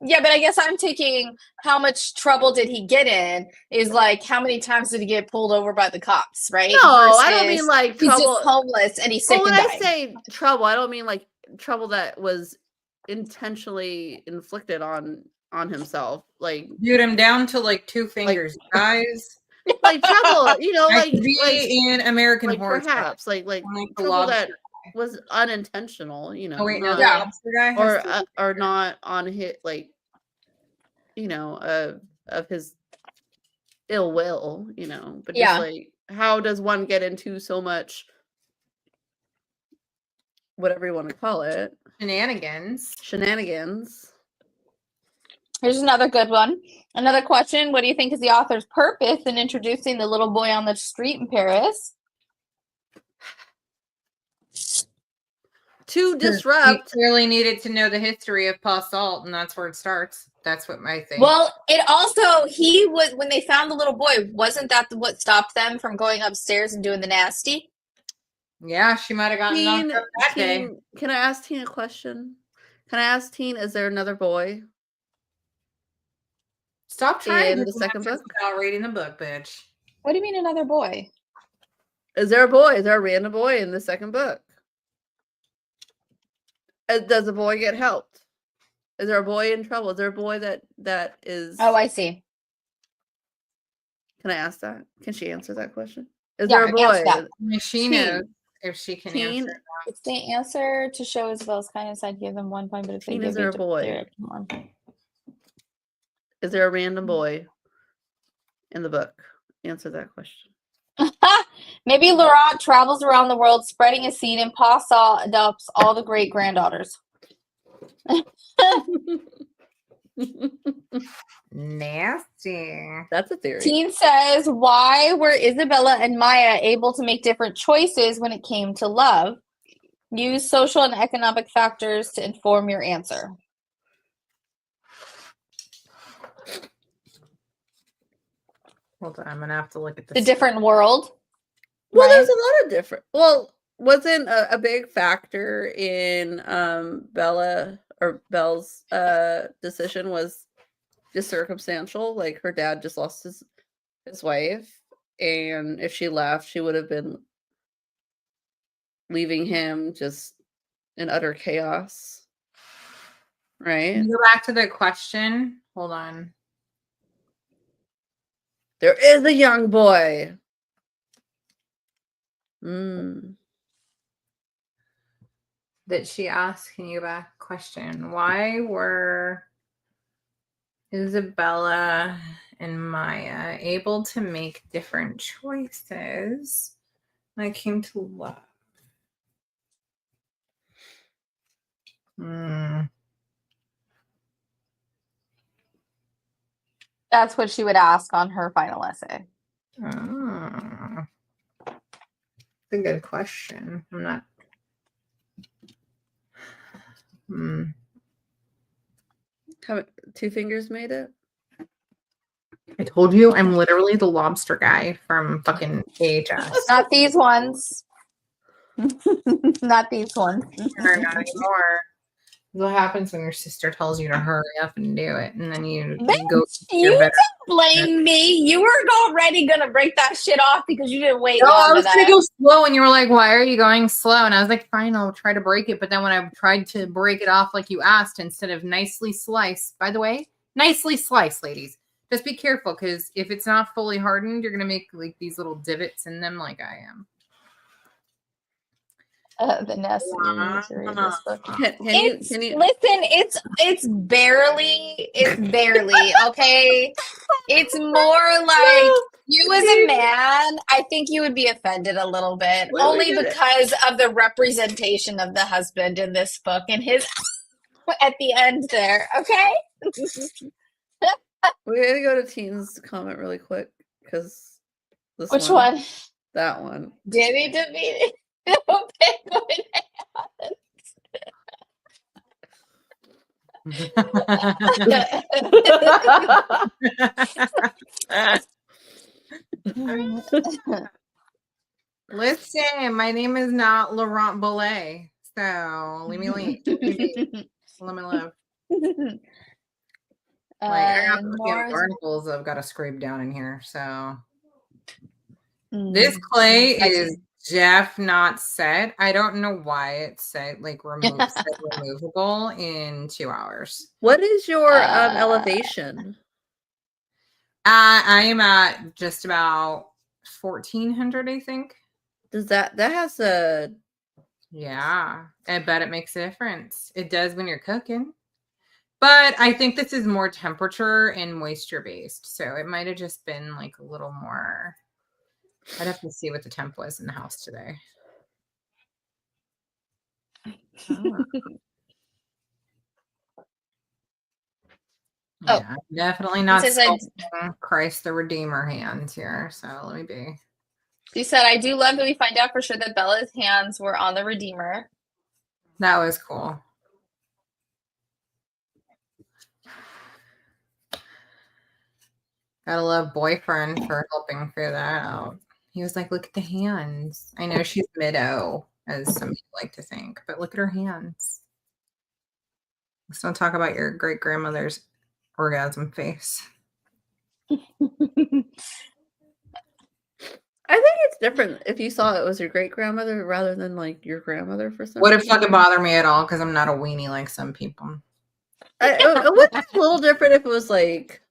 Yeah, but I guess I'm taking how much trouble did he get in is like how many times did he get pulled over by the cops, right? No, I don't mean like he's trouble. just homeless and he's sick. Well, when and I dying. say trouble, I don't mean like trouble that was intentionally inflicted on himself. Like, dude, I'm down to like 2 fingers, guys. like trouble, you know, I could be in American like Horror Story. perhaps like Like the trouble that lobster guy. was unintentional, you know, Oh wait, no, the Yeah. lobster guy has or not on his like, you know, of his ill will, you know, but just Yeah. like how does one get into so much, whatever you want to call it, shenanigans? Here's another good one. Another question. What do you think is the author's purpose in introducing the little boy on the street in Paris? To We disrupt. clearly needed to know the history of Paul, and that's where it starts. That's what my thing. Well, it also, he was, when they found the little boy, wasn't that what stopped them from going upstairs and doing the nasty? Yeah, she might have gotten knocked up that day. Can I ask Teen a question? Can I ask Teen, is there another boy? Stop trying in to the second book? without reading the book, bitch. What do you mean another boy? Is there a boy? Is there a random boy in the second book? Does a boy get helped? Is there a boy in trouble? Is there a boy that is? Oh, I see. Can I ask that? Can she answer that question? Is Yeah, there a boy? answer that. I mean, she Teen. knows if she can Teen. answer. It's the answer to show Isabel's kindness. I'd give them 1 point, but if they Teen, give is there you a boy? come on. Is there a random boy in the book? Answer that question. Maybe Laurent travels around the world spreading his seed, and Pa Saw adopts all the great granddaughters. Nasty. That's a theory. Teen says, why were Isabella and Maia able to make different choices when it came to love? Use social and economic factors to inform your answer. Hold on, I'm gonna have to look at The this. different world. Well, right? there's a lot of different. Well, wasn't a big factor in Belle's decision was just circumstantial. Like her dad just lost his wife, and if she left, she would have been leaving him just in utter chaos. Right? Can you go back to the question? Hold on. There is a young boy. Mm. That she asked, can you go back question? Why were Isabella and Maia able to make different choices when it came to love? That's what she would ask on her final essay. Oh. That's a good question. I'm not. Two Fingers made it. I told you I'm literally the lobster guy from fucking AHS. Not these ones. Not these ones. Or not anymore. What happens when your sister tells you to hurry up and do it, and then you go? You don't blame me. You were already gonna break that shit off because you didn't wait. No, long I was gonna enough. go slow, and you were like, "Why are you going slow?" And I was like, "Fine, I'll try to break it." But then when I tried to break it off like you asked, instead of nicely slice, by the way, nicely slice, ladies. Just be careful, because if it's not fully hardened, you're gonna make like these little divots in them, like I am. Vanessa, you need to read this book. Can you listen? It's barely. Okay. It's more like you as a man. I think you would be offended a little bit, only because of the representation of the husband in this book and his at the end there. Okay. We're gonna go to Teen's comment really quick because Which one? That one. Danny DeVito. Listen, my name is not Laurent Belay, so leave me alone. Let me live. I got barnacles I've got to scrape down in here. So this clay is Jeff not set. I don't know why it's set like removable in 2 hours. What is your elevation? I am at just about 1,400, I think. Does that has a Yeah, I bet it makes a difference. It does when you're cooking. But I think this is more temperature and moisture based. So it might have just been like a little more. I'd have to see what the temp was in the house today. Oh. Yeah, definitely not says I- sculpting Christ the Redeemer hands here. So let me be. She said, I do love that we find out for sure that Bella's hands were on the Redeemer. That was cool. Gotta love boyfriend for helping figure that out. He was like, look at the hands. I know she's mid-O, as some people like to think, but look at her hands. Let's don't talk about your great-grandmother's orgasm face. I think it's different if you saw it was your great grandmother rather than like your grandmother for some Wouldn't reason. fucking bother me at all because I'm not a weenie like some people. It would be a little different if it was like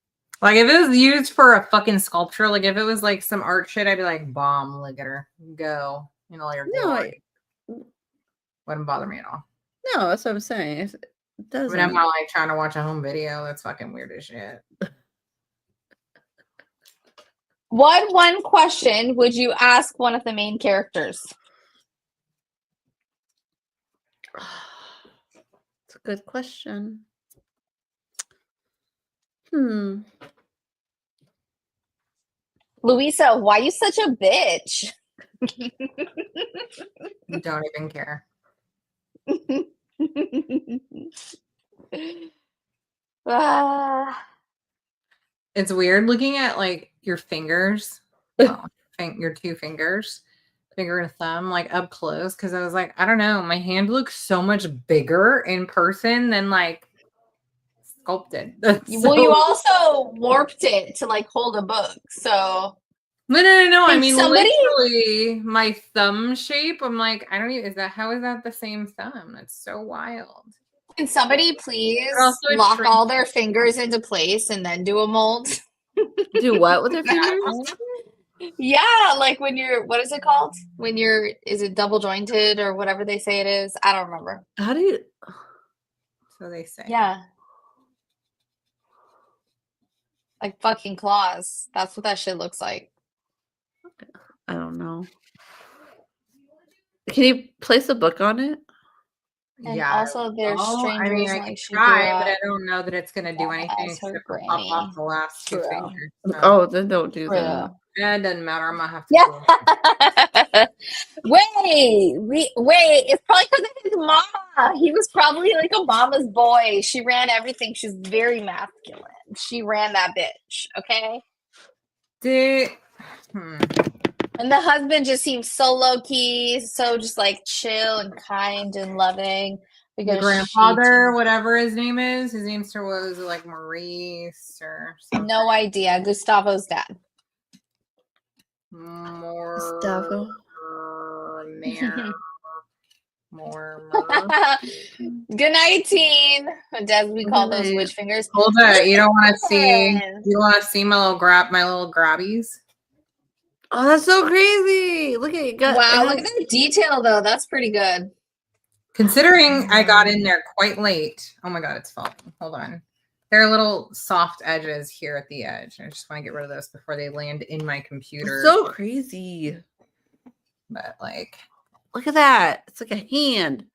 if it was used for a fucking sculpture, like if it was like some art shit, I'd be like, bomb, look at her. Go. You know, like her glory. Wouldn't bother me at all. No, that's what I'm saying. It doesn't. But I'm not like trying to watch a home video. That's fucking weird as shit. What one question would you ask one of the main characters? It's a good question. Louisa, why you such a bitch? Don't even care. It's weird looking at like your fingers, your two fingers, finger and thumb, like up close. Because I was like, I don't know, my hand looks so much bigger in person than like sculpted. Well, you also warped it to like hold a book, so. No. I mean, somebody literally, my thumb shape. I'm like, I don't even. How is that the same thumb? That's so wild. Can somebody please Also, it's lock shrinking. all their fingers into place and then do a mold? Do what with their fingers? Yeah, like when you're, what is it called? When you're, is it double jointed or whatever they say it is? I don't remember. How do you? So they say. Yeah. Like fucking claws. That's what that shit looks like. I don't know. Can you place a book on it? And yeah. also there's strangers I mean, I like can she try, grew but I up don't know that it's gonna do anything as her except for pop off granny. the last two True. fingers. So. Oh, then don't do that. Yeah, it doesn't matter. I'm gonna have to. Yeah. Wait. It's probably because of his mama. He was probably like a mama's boy. She ran everything. She's very masculine. She ran that bitch. Okay. And the husband just seems so low key, so just like chill and kind and loving. Because The grandfather, whatever his name is, his name's was like Maurice or something. No idea. Gustavo's dad. Gustavo. Good night, teen. As we call those witch fingers. Hold on, you don't want to see. You don't want to see my little grabbies. Oh, that's so crazy! Look at it. Wow, look at that detail though. That's pretty good. Considering I got in there quite late. Oh my god, it's falling. Hold on. There are little soft edges here at the edge. I just want to get rid of those before they land in my computer. So crazy. But like, look at that. It's like a hand.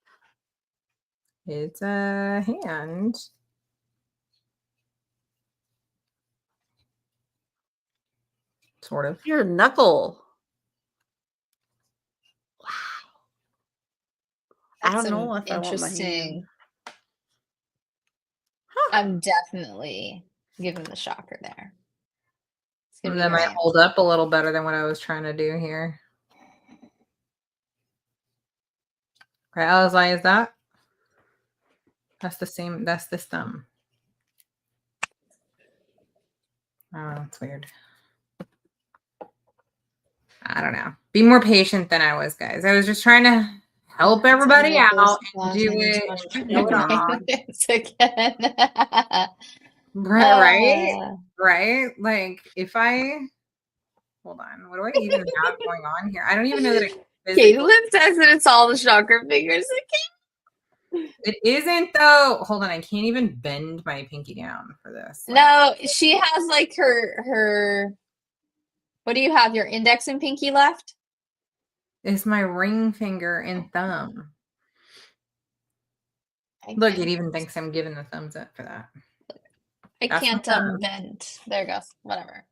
It's a hand. Sort of. Your knuckle. Wow. That's I don't know if interesting. I want my hand. I'm definitely giving the shocker there. That might hold up a little better than what I was trying to do here. Right, I was like, is that? That's the same. That's this thumb. Oh, that's weird. I don't know. Be more patient than I was, guys. I was just trying to help everybody out and do it. Again. Right? Uh, Right? Like, if I hold on, what do I even have going on here? I don't even know that I physically. Caitlin says that it's all the chakra fingers. It isn't though. Hold on, I can't even bend my pinky down for this. Like, No, she has like her. What do you have? Your index and pinky left? it's my ring finger and thumb. Look, it even thinks I'm giving the thumbs up for that. I That's can't my thumb. bend. There it goes. Whatever.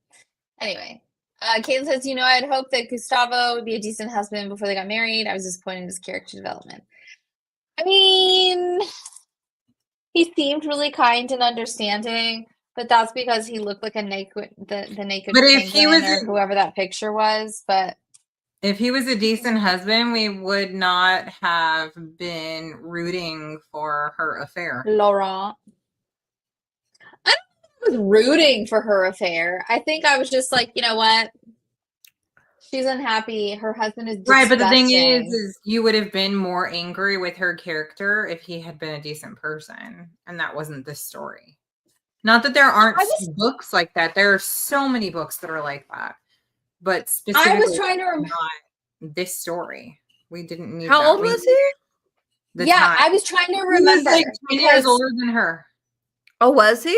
Anyway, Caitlin says, I'd hoped that Gustavo would be a decent husband before they got married. I was disappointed in his character development. I mean, he seemed really kind and understanding, but that's because he looked like the naked But if he penguin was or whoever that picture was. But if he was a decent husband, we would not have been rooting for her affair. Laurent, I was rooting for her affair. I think I was just like, you know what? She's unhappy. Her husband is disgusting. Right, but the thing is you would have been more angry with her character if he had been a decent person, and that wasn't this story. Not that there aren't books like that. There are so many books that are like that, but specifically, I was trying to remember this story. We didn't need. How that. old was he? I was trying to remember. He was like 10 years older than her. Oh, was he?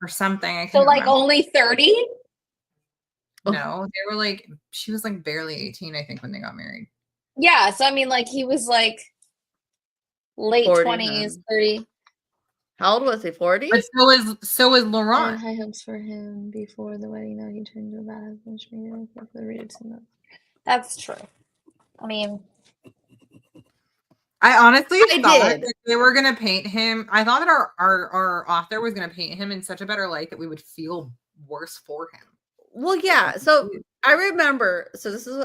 Or something. I So can't remember. only 30? No, they were like, she was like barely 18, I think, when they got married. Yeah, so I mean, like, he was like late 20s, 30. How old was he? 40? But so is Laurent. I had high hopes for him before the wedding. Now he turned into a bad husband. That's true. I mean, I honestly thought did. that they were gonna paint him. I thought that our author was gonna paint him in such a better light that we would feel worse for him. Well, yeah. So I remember. So this is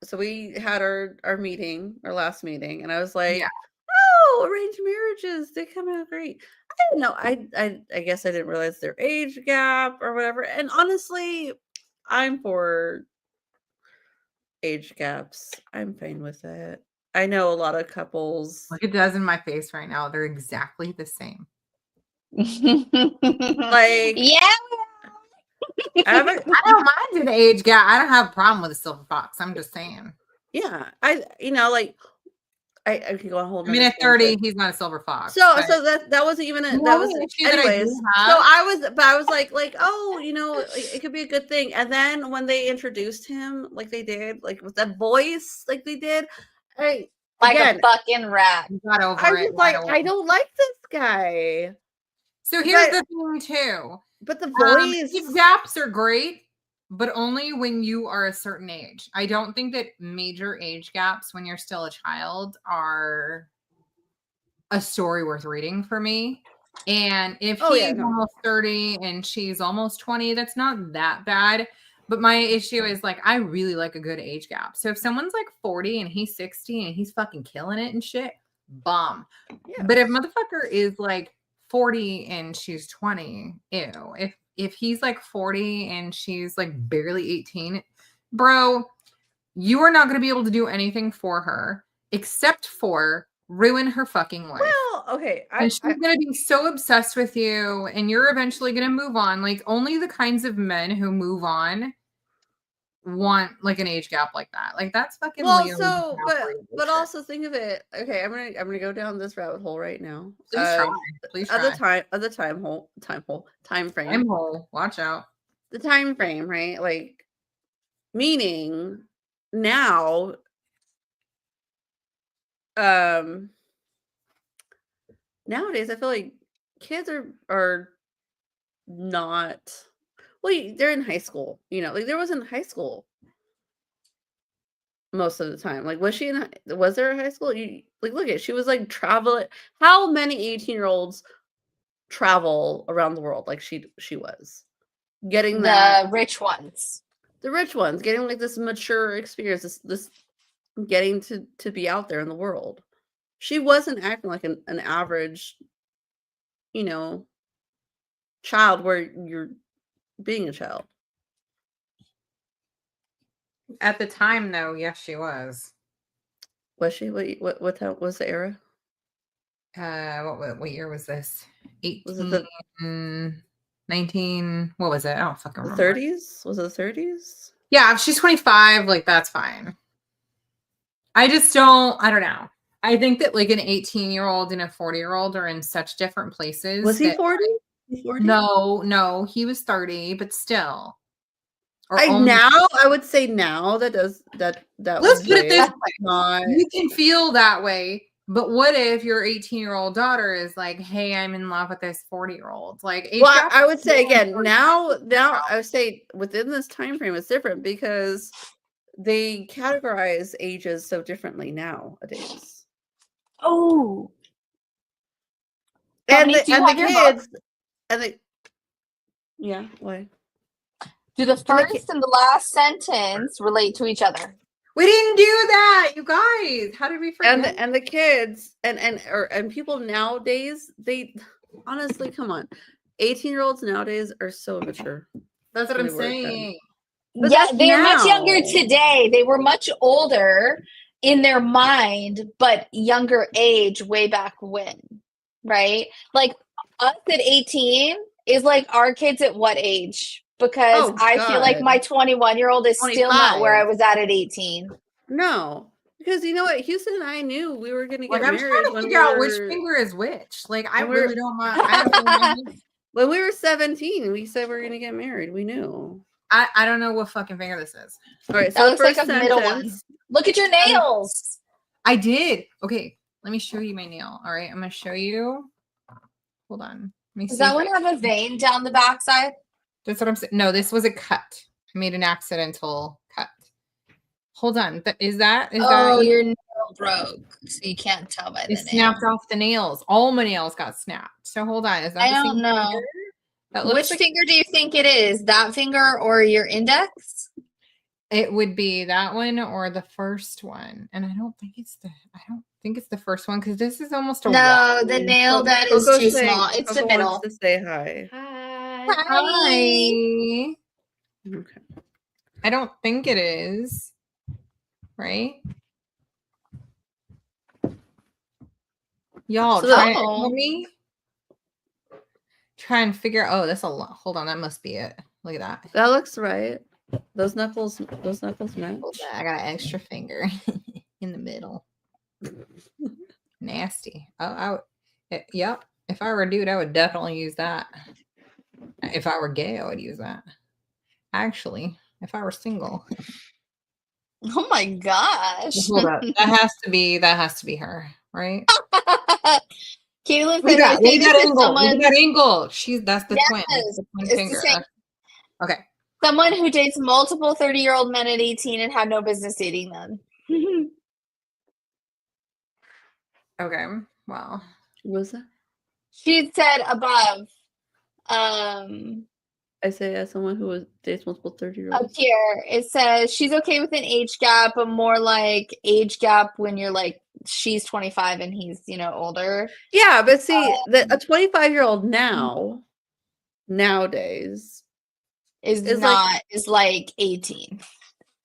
so we had our meeting, our last meeting, and I was like, "Oh, arranged marriages, they come out great." I didn't know. I guess I didn't realize their age gap or whatever. And honestly, I'm for age gaps. I'm fine with it. I know a lot of couples. Look, it does in my face right now. They're exactly the same. Like, yeah. I don't mind an age gap. I don't have a problem with a silver fox. I'm just saying. Yeah, I could go on a whole. I mean, at 30, he's not a silver fox. So that wasn't even that was anyways. So I was like, oh, it could be a good thing. And then when they introduced him, like they did, like with that voice, like they did, like a fucking rat. Got over I it. was like, I don't like this guy. So here's the thing too. But the voice age gaps are great, but only when you are a certain age. I don't think that major age gaps when you're still a child are a story worth reading for me. And if he's almost 30 and she's almost 20, that's not that bad. But my issue is like, I really like a good age gap. So if someone's like 40 and he's 60 and he's fucking killing it and shit, bomb. Yeah. But if motherfucker is like 40 and she's 20, ew. If he's like 40 and she's like barely 18, bro, you are not going to be able to do anything for her except for ruin her fucking life. Well, okay. And she's going to be so obsessed with you and you're eventually going to move on. Like only the kinds of men who move on want like an age gap like that. Like that's fucking so but also think of it. Okay, I'm gonna go down this rabbit hole right now. Please try. At the time frame. Time hole. Watch out. The time frame, right? Like meaning now nowadays I feel like kids are not they're in high school, like there wasn't high school most of the time. Like was there a high school? Look at, she was like traveling. How many 18-year-olds travel around the world like she was getting the rich ones getting like this mature experience, this getting to be out there in the world. She wasn't acting like an average child where you're being a child. At the time, though, yes, she was. Was she? What time was the era? What year was this? 18. Was it 19, what was it? I don't fucking The remember. 30s? Was it the 30s? Yeah, if she's 25, like that's fine. I don't know. I think that like an 18-year-old and a 40-year-old are in such different places. Was he that, 40? No, he was 30, but still. Or I would say now that let's was put it this way way. not. You can feel that way, but what if your 18-year-old daughter is like, hey, I'm in love with this 40-year-old? Like, age Well, gap I would say is again, really now I would say within this time frame it's different because they categorize ages so differently nowadays. Oh, And Dominique, do you the have your book? kids and the yeah, why? Do the And the first and the last sentence relate to each other? We didn't do that, you guys. How did we forget? and the kids and people nowadays, they honestly, come on. 18-year-olds nowadays are so mature. That's what than I'm they were then. saying. But Yeah, that's they are much younger now. today. They were much older in their mind, but younger age way back when, right? Like us at 18 is like our kids at what age? Because Oh, I feel like God. my 21-year-old is still not where I 25. was at 18. No, because you know what? Houston and I knew we were going to get Like, I'm trying married to when figure out which finger is which. Like, I when we're- really don't mind. I don't know. when we were 17. We said we are going to get married. We knew. I don't know what fucking finger this is. All right, That so the looks like first a middle one. sentence. Look at your nails. I did. Okay, let me show you my nail. All right, I'm gonna show you. Hold on. Let me Does see. that one have a vein down the backside? That's what I'm saying. No, this was a cut. I made an accidental cut. Hold on. Is that? Oh, your nail broke, so you can't tell by the It nail. snapped off the nails. All my nails got snapped. So hold on. Is that I the don't same know. finger? That looks Which like finger do you think it is? That finger or your index? it would be that one or the first one. And I don't think it's the first one because this is almost a No, the nail that is Coco's too saying- small. It's the Coco middle. wants to say hi. Hi. Hi. Okay. I don't think it is. Right? Y'all So try to Oh. help me. Try and figure. Oh, that's a lot. Hold on, that must be it. Look at that. That looks right. Those knuckles match. Hold on, I got an extra finger in the middle. Nasty. Yep. If I were a dude, I would definitely use that. If I were gay, I would use that. Actually, if I were single. Oh my gosh. Hold up. That has to be her, right? Caitlin Look says, at I think that this is angle. someone, Look at that angle. That's the twin. Yes, That's the twin it's the finger. same. Okay. Someone who dates multiple 30-year-old men at 18 and had no business dating them. Okay. Wow. What was that? She said above, I say as someone who dates multiple up 30-year-olds. here, it says she's okay with an age gap, but more like age gap when you're like, she's 25 and he's, older. Yeah, but see, a 25-year-old nowadays Is like 18.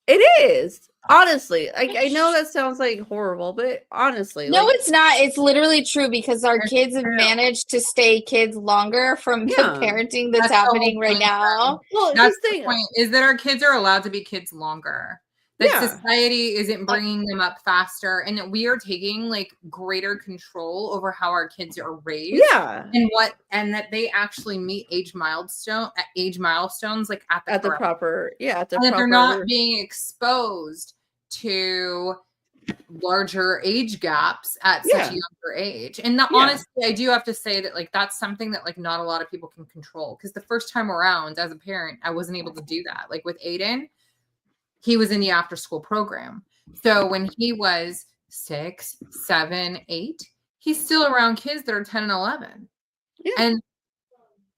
it is. Honestly, I know that sounds like horrible, but honestly, No, like, it's not. It's literally true because our It's kids have true. managed to stay kids longer from the Yeah. parenting that's That's the whole happening right point, now. well, That's here's the thing. point, is that our kids are allowed to be kids longer. That Yeah. society isn't bringing them up faster, and that we are taking like greater control over how our kids are raised. Yeah, And that they actually meet age milestones like at the at the correct, proper, at the and that proper. they're not being exposed to larger age gaps at such a younger age. And honestly, I do have to say that like that's something that like not a lot of people can control, because the first time around as a parent, I wasn't able to do that. Like with Aiden, he was in the after school program. So when he was 6, 7, 8, he's still around kids that are 10 and 11. Yeah. And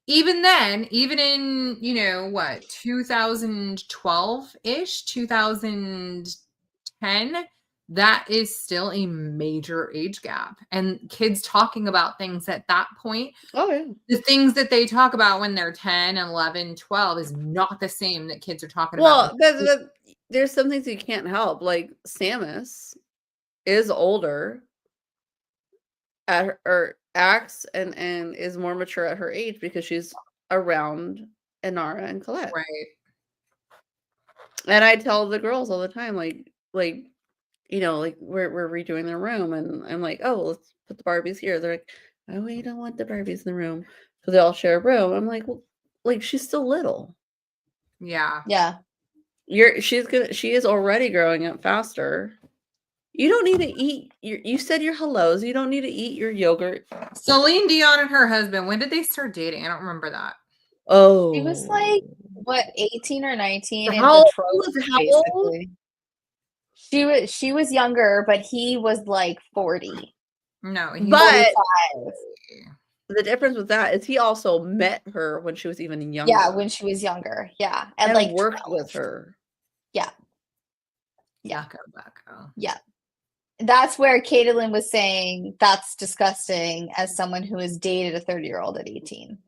even then, even in, 2012-ish, 2010, that is still a major age gap. And kids talking about things at that point, Oh yeah. the things that they talk about when they're 10, 11, 12 is not the same that kids are talking Well, about. there's some things you can't help. Like Samus is older at her, or acts and is more mature at her age because she's around Inara and Colette. Right. And I tell the girls all the time, like you know, like we're redoing their room, and I'm like, oh, let's put the Barbies here. They're like, oh, we don't want the Barbies in the room, so they all share a room. I'm like, well, like she's still little. Yeah. Yeah. She is already growing up faster. You don't need to eat you said your hellos. You don't need to eat your yogurt. Celine Dion and her husband, when did they start dating? I don't remember that. Oh, He was like, what, 18 or 19 and how old? betrothed, basically. She was younger, but he was like 40. No, But 45. the difference with that is he also met her when she was even younger. Yeah, when she was younger. Yeah. And like worked 12. with her. Yeah. Bucko. Yeah. That's where Caitlin was saying that's disgusting as someone who has dated a 30-year-old at 18.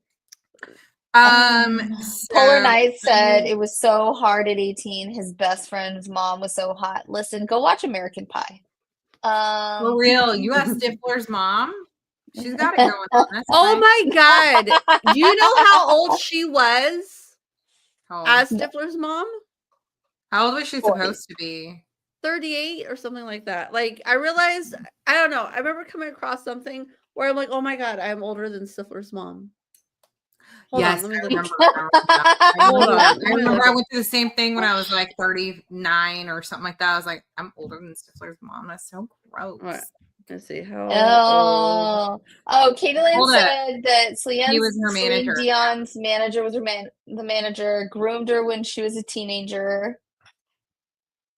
Polar Knight said it was so hard at 18. His best friend's mom was so hot. Listen, go watch American Pie. For real, you asked Stifler's mom? She's got it going on. That's Oh nice. my God. Do you know how old she was How old? as Stifler's mom? How old was she 40. supposed to be? 38 or something like that. Like, I realized, I don't know. I remember coming across something where I'm like, oh my God, I'm older than Stifler's mom. Hold Yes, on, let me I look. remember. I Hold on, let me remember look. I went through the same thing when I was like 39 or something like that. I was like, I'm older than Stifler's mom. That's so gross. All right. Let's see how old. Caitlin Hold said that He was her Celine manager. Dion's manager was the manager, groomed her when she was a teenager.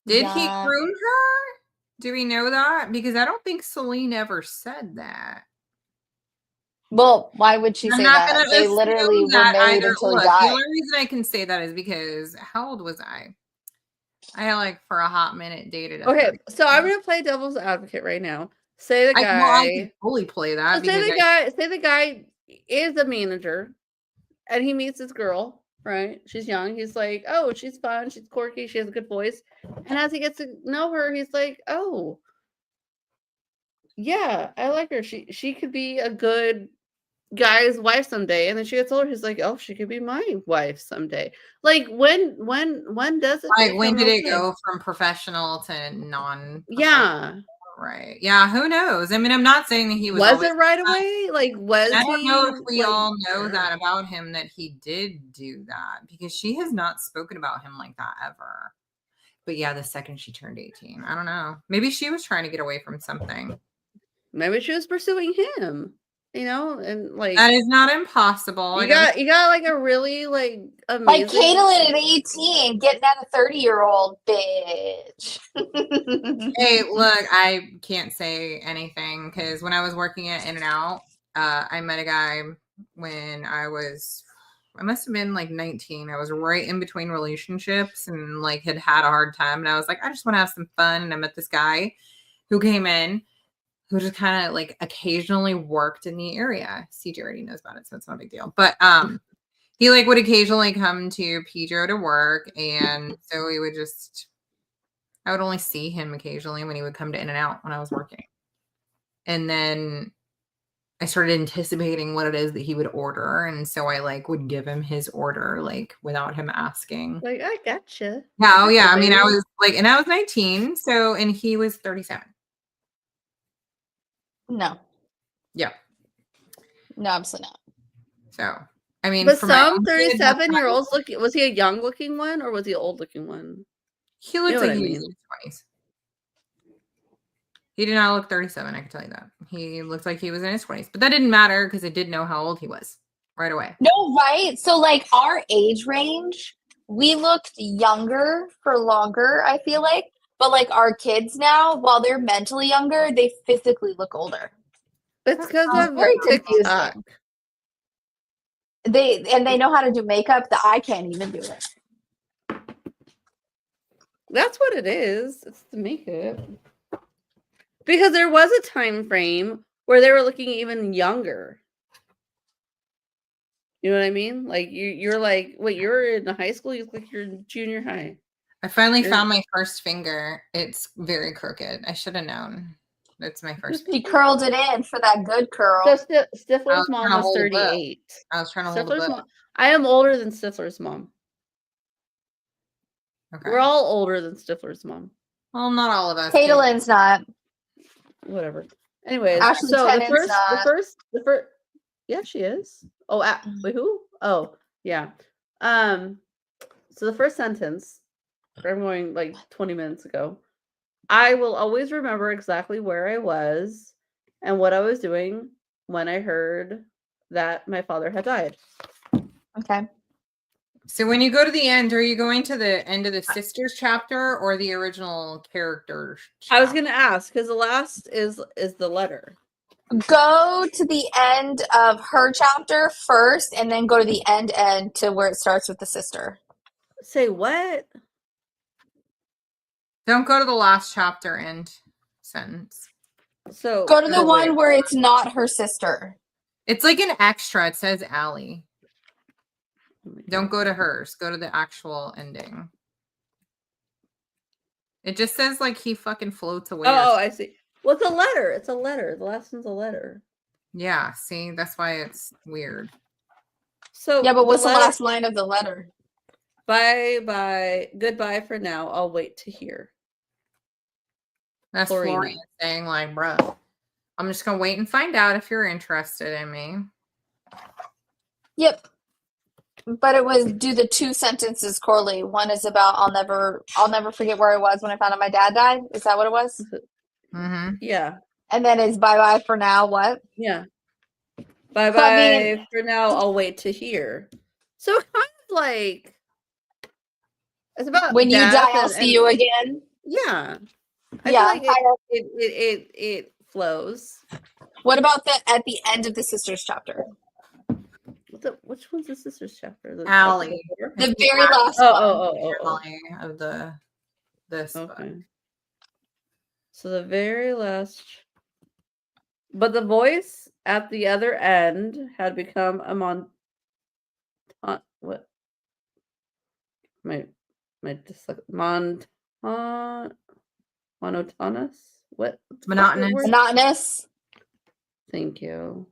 Did he Yeah. groom her? Do we know that? Because I don't think Celine ever said that. Well, why would she I'm say not that? gonna They assume literally were that married either. until he Look, died. the only reason I can say that is because how old was I? I like for a hot minute dated a Okay, 30. so I'm gonna play devil's advocate right now. Say the I guy. can fully play that So say because the guy is a manager, and he meets this girl. Right? She's young. He's like, oh, she's fun. She's quirky. She has a good voice. And as he gets to know her, he's like, oh, yeah, I like her. She could be a good guy's wife someday. And then she gets older. He's like, oh, she could be my wife someday. Like when does it? like when become did it okay? go from professional to non? Yeah. Right. Yeah. Who knows? I mean, I'm not saying that he was. Was always it right away? Like, was I he? don't know if we like, all know that about him, that he did do that, because she has not spoken about him like that ever. But yeah, the second she turned 18, I don't know. Maybe she was trying to get away from something. Maybe she was pursuing him, you know, and like That is not impossible. you got like a really like amazing. Like Caitlin at 18, getting at a 30-year-old bitch. Hey, look, I can't say anything because when I was working at In-N-Out, I met a guy when I must have been like 19. I was right in between relationships and like had a hard time. And I was like, I just want to have some fun. And I met this guy who came in who just kind of like occasionally worked in the area. CJ already knows about it, so it's not a big deal. But he like would occasionally come to Pedro to work. And so we would I would only see him occasionally when he would come to In-N-Out when I was working. And then I started anticipating what it is that he would order. And so I like would give him his order, like without him asking. Like, I gotcha. Yeah, oh yeah. I mean, I was like, and I was 19. So, and he was 37. No. Yeah. No, absolutely not. So, I mean, But for my some own kid, 37-year-olds was he a young looking one or was he an old looking one? He looked You know like what I he was in his 20s. He did not look 37, I can tell you that. He looked like he was in his 20s. But that didn't matter because I did know how old he was right away. No, right? So, like, our age range, we looked younger for longer, I feel like. But, like, our kids now, while they're mentally younger, they physically look older. It's because That's of very TikTok. confusing. They know how to do makeup that I can't even do it. That's what it is. It's the makeup. Because there was a time frame where they were looking even younger. You know what I mean? Like you're like, wait, you're in high school? You look like you're in junior high. I finally found my first finger. It's very crooked. I should have known. That's my first She finger. curled it in for that good curl. So Stifler's mom trying to was hold a book. 38. I was trying to hold a book. I am older than Stifler's mom. Okay. We're all older than Stifler's mom. Well, not all of us. Caitlin's not. Whatever. Anyways, Ashley so the Tennant's first, not. yeah, she is. Oh, wait, who? Oh, yeah. So the first sentence, I'm going like 20 minutes ago. I will always remember exactly where I was and what I was doing when I heard that my father had died. Okay. So when you go to the end, are you going to the end of the sisters chapter or the original character? I was gonna ask because the last is the letter. Go to the end of her chapter first, and then go to the end to where it starts with the sister. Say what? Don't go to the last chapter end sentence. So Go to the one wait. where it's not her sister. It's like an extra. It says Allie. Don't go to hers. Go to the actual ending. It just says like he fucking floats away. Oh, I see. Well, it's a letter. It's a letter. The last one's a letter. Yeah, see, that's why it's weird. So Yeah, but what's the letter- last line of the letter? Bye. Goodbye for now. I'll wait to hear. That's Florina. Florian saying like, bro, I'm just gonna wait and find out if you're interested in me. Yep. But it was do the two sentences correlate. One is about I'll never forget where I was when I found out my dad died. Is that what it was? Mm-hmm. Yeah. And then it's bye bye for now. What? Yeah. Bye So, I mean- for now. I'll wait to hear. So kind of like it's about When you death die, I'll and- see you again. Yeah. I Yeah, feel like it flows. What about at the end of the sisters chapter? Which one's the sisters chapter? The Allie. chapter before? The very last one. Of this book. Okay. So the very last, but the voice at the other end had become a what? Monotonous. What? Monotonous. What's the word? Monotonous. Thank you.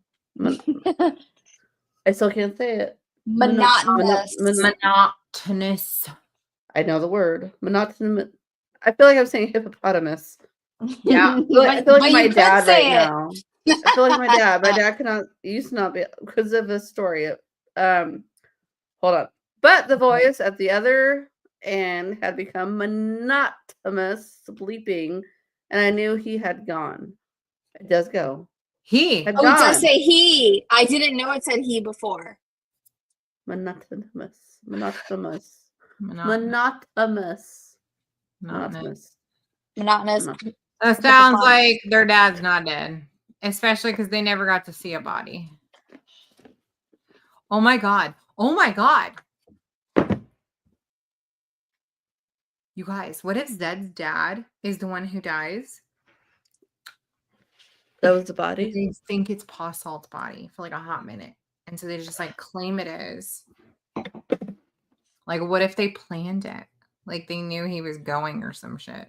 I still can't say it. Monotonous. Monotonous. I know the word. Monotonous. I feel like I'm saying hippopotamus. Yeah. I feel like my you could dad say right it. now. I feel like my dad. My dad used to not be because of the story. Hold on. But the voice at the other end had become monotonous, bleeping, and I knew he had gone. It does go. He. Had Oh, it does gone. say he. I didn't know it said he before. Monotonous. Monotonous. Monotonous. Monotonous. That sounds like their dad's not dead, especially because they never got to see a body. Oh my god. Oh my god. You guys, what if Zed's dad is the one who dies? That was the body? They think it's Pa Salt's body for like a hot minute. And so they just like claim it is. Like, what if they planned it? Like they knew he was going or some shit.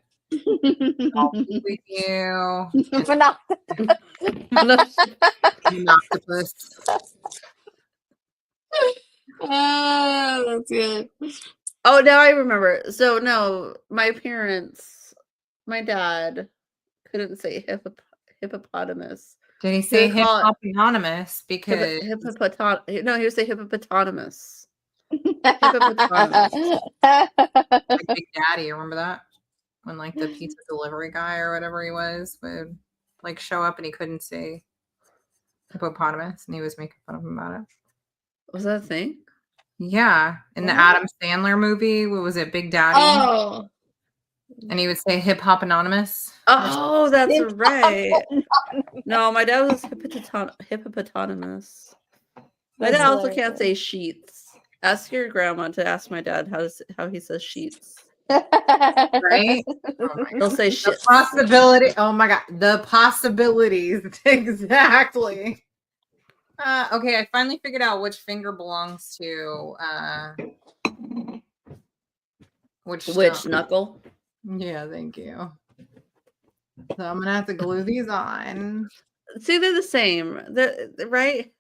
I'll be with you. An octopus. Oh, that's good. Oh, now I remember. So no, my dad couldn't say hippopotamus. Did he say They call it- hippopotamus? Because No, he would say hippopotamus. like Big Daddy, remember that? When like the pizza delivery guy or whatever he was would like show up and he couldn't say hippopotamus and he was making fun of him about it. Was that a thing? Yeah. In the What? Adam Sandler movie, what was it, Big Daddy? Oh. And he would say hip hop anonymous. Oh, that's right. No, my dad was hippopotamus. My dad also can't say sheets. Ask your grandma to ask my dad how he says sheets. Right? Oh my He'll say the shit. possibility. Oh my god. The possibilities. Exactly. Okay, I finally figured out which finger belongs to which stone. Knuckle? Yeah, thank you. So I'm gonna have to glue these on. See, they're the same. They're right.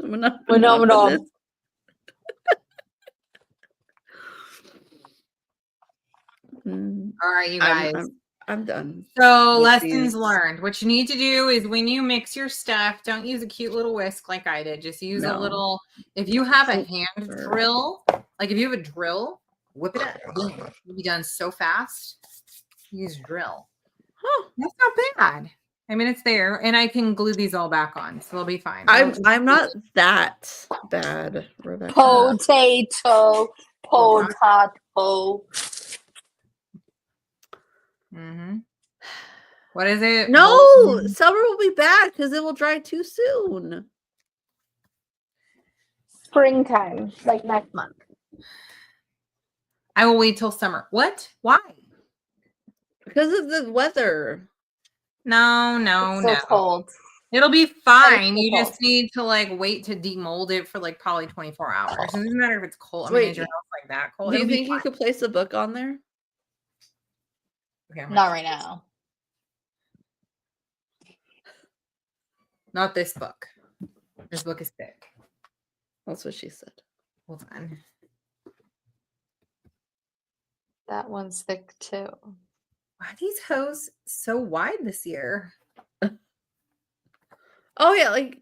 Monotonous. All right, you guys. I'm done. So with lessons these. learned. What you need to do is when you mix your stuff, don't use a cute little whisk like I did. Just use a No. little. If you have a So- hand drill, like if you have a drill, whip it up. Boom. You'll be done so fast. Use drill. Huh. That's not bad. I mean, it's there, and I can glue these all back on, so they'll be fine. I'm not that bad, Rebecca. Potato. Mm-hmm. What is it? No, summer will be bad because it will dry too soon. Springtime, like next month. I will wait till summer. What? Why? Because of the weather. No, It's so cold. It'll be fine. so You cold. just need to like wait to demold it for like probably 24 hours. It doesn't matter if it's cold. I mean, Wait, is your house like that cold? Do you It'll be think you fine. could place a book on there? Okay, I'm Not gonna- right now. Not this book. This book is thick. That's what she said. Hold on. That one's thick too. Why are these hose so wide this year? Oh yeah, like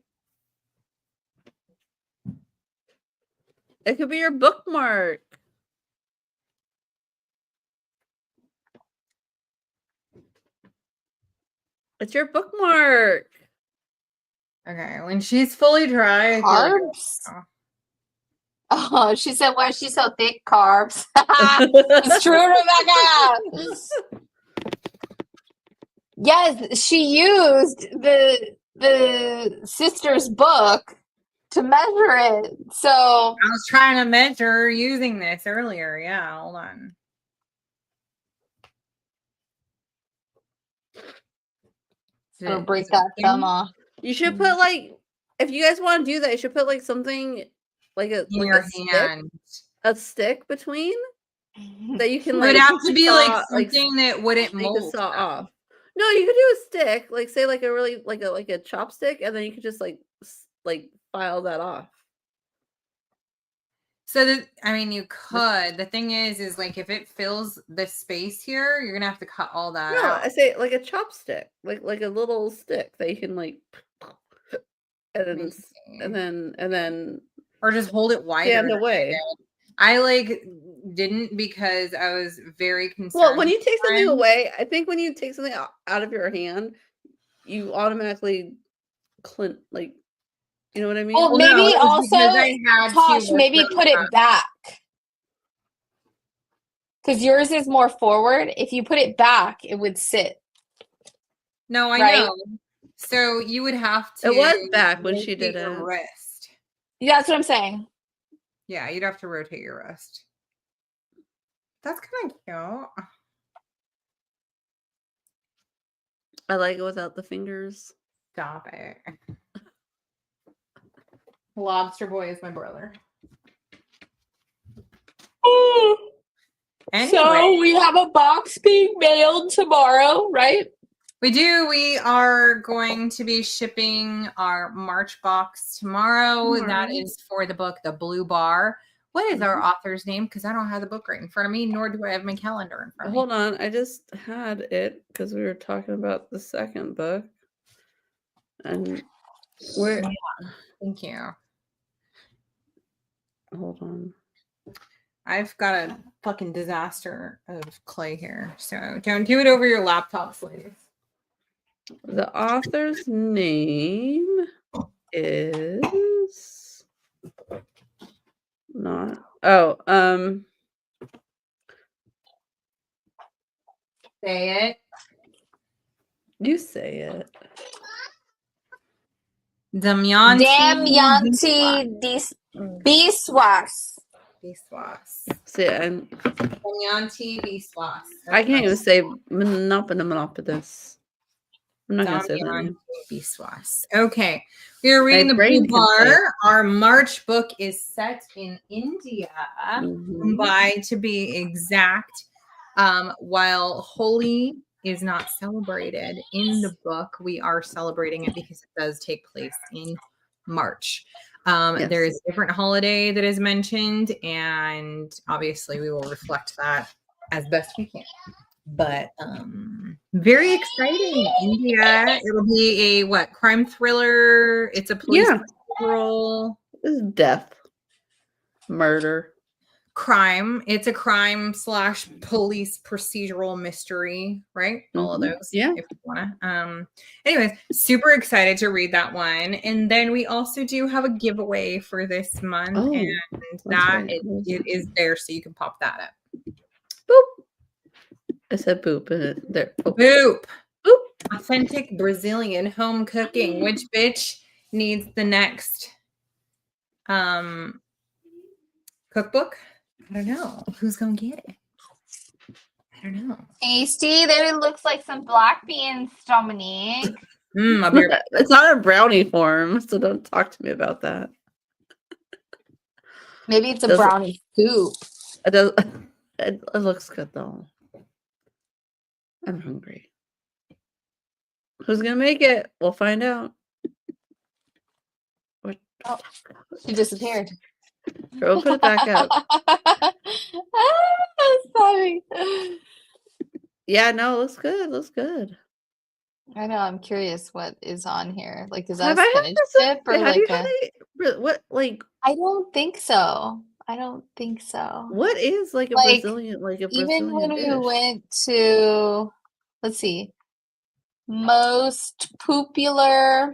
it could be your bookmark. It's your bookmark. Okay, when she's fully dry, I feel like- Carbs? Oh, she said, why is she so thick? Carbs. It's true, Rebecca. Yes, she used the sister's book to measure it. So I was trying to measure using this earlier. Yeah, hold on. Is I'll it- break is it that working? thumb off. You should put like, if you guys want to do that, you should put like something like in like your a hand. stick between that you can It like. would have to be like saw- something that wouldn't you could mold. saw stuff. off. No, you could do a stick, like say like a really like a chopstick, and then you could just like file that off. So that, I mean, you could. The thing is like if it fills the space here, you're gonna have to cut all that No, out. I say like a chopstick, like a little stick that you can like, and Let me then see. and then Or just hold it wider. stand than I away. did. I like didn't because I was very concerned. Well, when you take something sometimes. away, I think when you take something out of your hand, you automatically clean, like, you know what I mean? Oh, Well, maybe no, it was because also, I had Tosh, to maybe really put it cut. back. Because yours is more forward. If you put it back, it would sit. No, I right? know. So you would have to. It was back when she rotate did your it. wrist. Yeah, that's what I'm saying. Yeah, you'd have to rotate your wrist. That's kind of cute. I like it without the fingers. Stop it. Lobster Boy is my brother. Anyway, So we have a box being mailed tomorrow, right? we do. We are going to be shipping our March box tomorrow. That Tomorrow. is for the book, The Blue Bar. What is our author's name? Because I don't have the book right in front of me, nor do I have my calendar in front of me. Hold on, I just had it because we were talking about the second book, and where? Thank you. Hold on. I've got a fucking disaster of clay here. So don't do it over your laptop, please. The author's name is not. Oh, Say it. you say it. Damayanti Biswas. Biswas. Say it. And Damayanti Biswas. I can't even say monopolis. I'm not gonna say that name. Biswas. Okay. We are reading My The brain Blue can say it. Bar. Our March book is set in India, Mhm. Mumbai to be exact. While Holi is not celebrated in the book, we are celebrating it because it does take place in March. Yes. There is a different holiday that is mentioned, and obviously we will reflect that as best we can. But very exciting, India. It'll be a what crime thriller? It's a police procedural This is death, murder. crime. It's a crime / police procedural mystery, right? All of those. Yeah. If you wanna. Anyways, super excited to read that one. And then we also do have a giveaway for this month, and that it is there, so you can pop that up. Boop. I said boop. There. Oh. Boop. Boop. Authentic Brazilian home cooking. Which bitch needs the next cookbook? I don't know. Who's gonna get it? I don't know. Tasty. There looks like some black beans, Dominique. I'll be right back. It's not a brownie form, so don't talk to me about that. Maybe it's a brownie soup. It does. It looks good though. I'm hungry. Who's gonna make it? We'll find out. What? Oh, she disappeared. Girl, put it back up. Sorry. Yeah, no, looks good. Looks good. I know. I'm curious what is on here. Like, is that Have a I had spinach this? dip or Have like you a? had it? What like? I don't think so. I don't think so. What is like a Like, Brazilian Even when we dish? went to, let's see, most popular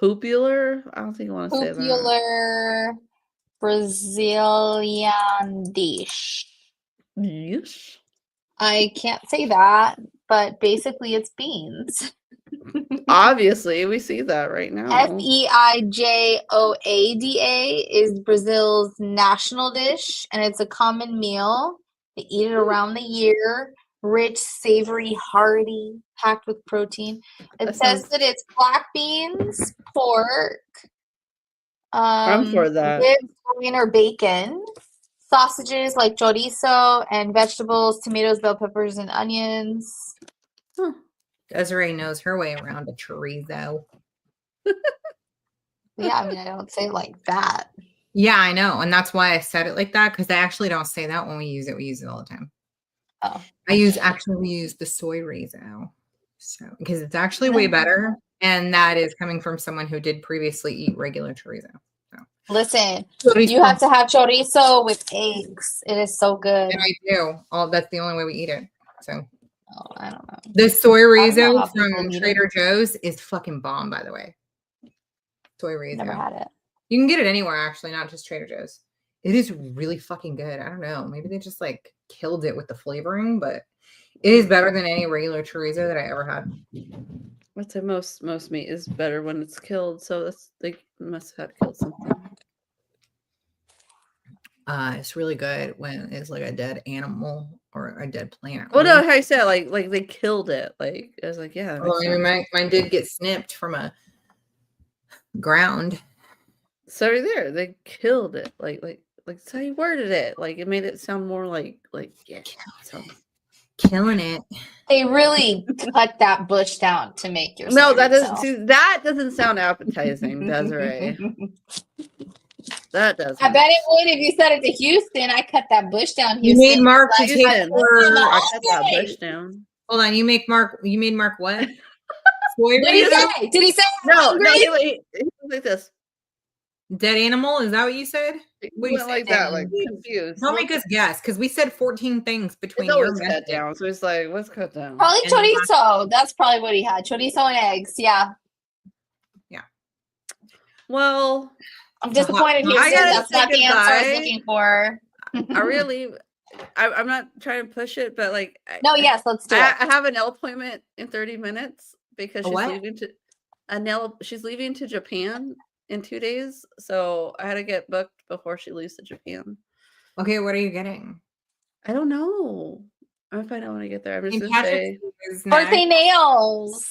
Popular? I don't think I want to say that. Brazilian dish. Yes. I can't say that, but basically it's beans. Obviously, we see that right now. Feijoada is Brazil's national dish, and it's a common meal. They eat it around the year. Rich, savory, hearty, packed with protein. It That says sounds- that it's black beans, pork, I'm for that. ribs, loin, or bacon, sausages like chorizo, and vegetables, tomatoes, bell peppers, and onions. Huh. Desiree knows her way around a chorizo. Yeah, I mean, I don't say it like that. Yeah, I know. And that's why I said it like that, because I actually don't say that when we use it. We use it all the time. Oh. We use the soy rizo. So because it's actually way better. And that is coming from someone who did previously eat regular chorizo. So. Listen, Chorizo. you have to have chorizo with eggs. It is so good. And I do. That's the only way we eat it. So Oh, I don't know. the soy I don't know how rizo people from eat it. Trader Joe's is fucking bomb, by the way. Soy rizo. Never had it. You can get it anywhere, actually, not just Trader Joe's. It is really fucking good. I don't know. Maybe they just like killed it with the flavoring, but it is better than any regular chorizo that I ever had. I'd say most meat is better when it's killed, so that's they must have killed something. It's really good when it's like a dead animal or a dead plant. Well, no, how you said like they killed it. Like I was like, yeah. that Well, makes I mean, sense. mine did get snipped from a ground. So right there, they killed it. Like that's how you worded it. Like it made it sound more like yeah. So. Killing it. They really cut that bush down to make your No, that soy doesn't. See, that doesn't sound appetizing, Desiree. That doesn't. I bet it would if you said it to Houston. I cut that bush down, You Houston. made Mark to Houston. take for. I cut that bush down. Hold on, you made Mark what? Soy What did he rizo? say? Did he say I'm No, hungry? he was like this. Dead animal? Is that what you said? He What you went like say? that, like confused. Don't make us guess, because we said 14 things between It's your always cut message. down. So it's like, what's cut down? Probably And chorizo. That's probably what he had. Chorizo and eggs. Yeah. Well, I'm disappointed, I Houston. gotta That's say not the answer I was goodbye. looking for. I really, I'm not trying to push it, but like, No, yes, let's do it. I have a nail appointment in 30 minutes because A she's what? leaving to she's leaving to Japan in 2 days, so I had to get booked before she leaves to Japan. Okay, what are you getting? I don't know. I'm gonna find out when I get there. I'm just St. gonna Patrick's say Day is Birthday next. nails.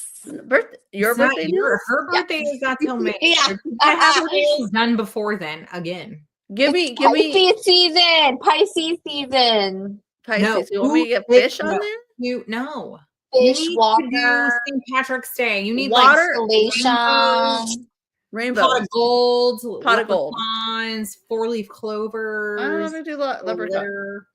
your It's not birthday. her birthday is not till May. Yeah. Her birthday is done before then again. Give me Pisces season. Pisces season. Pisces. No, You want me to get who- fish on no. there? No. Fish, you need to do water, St. Patrick's Day. You need Water, like rainbows. constellation. Rainbow. Pot of gold, Pot of gold. leprechauns, 4-leaf clovers. I don't know if I do leprechaun. glitter.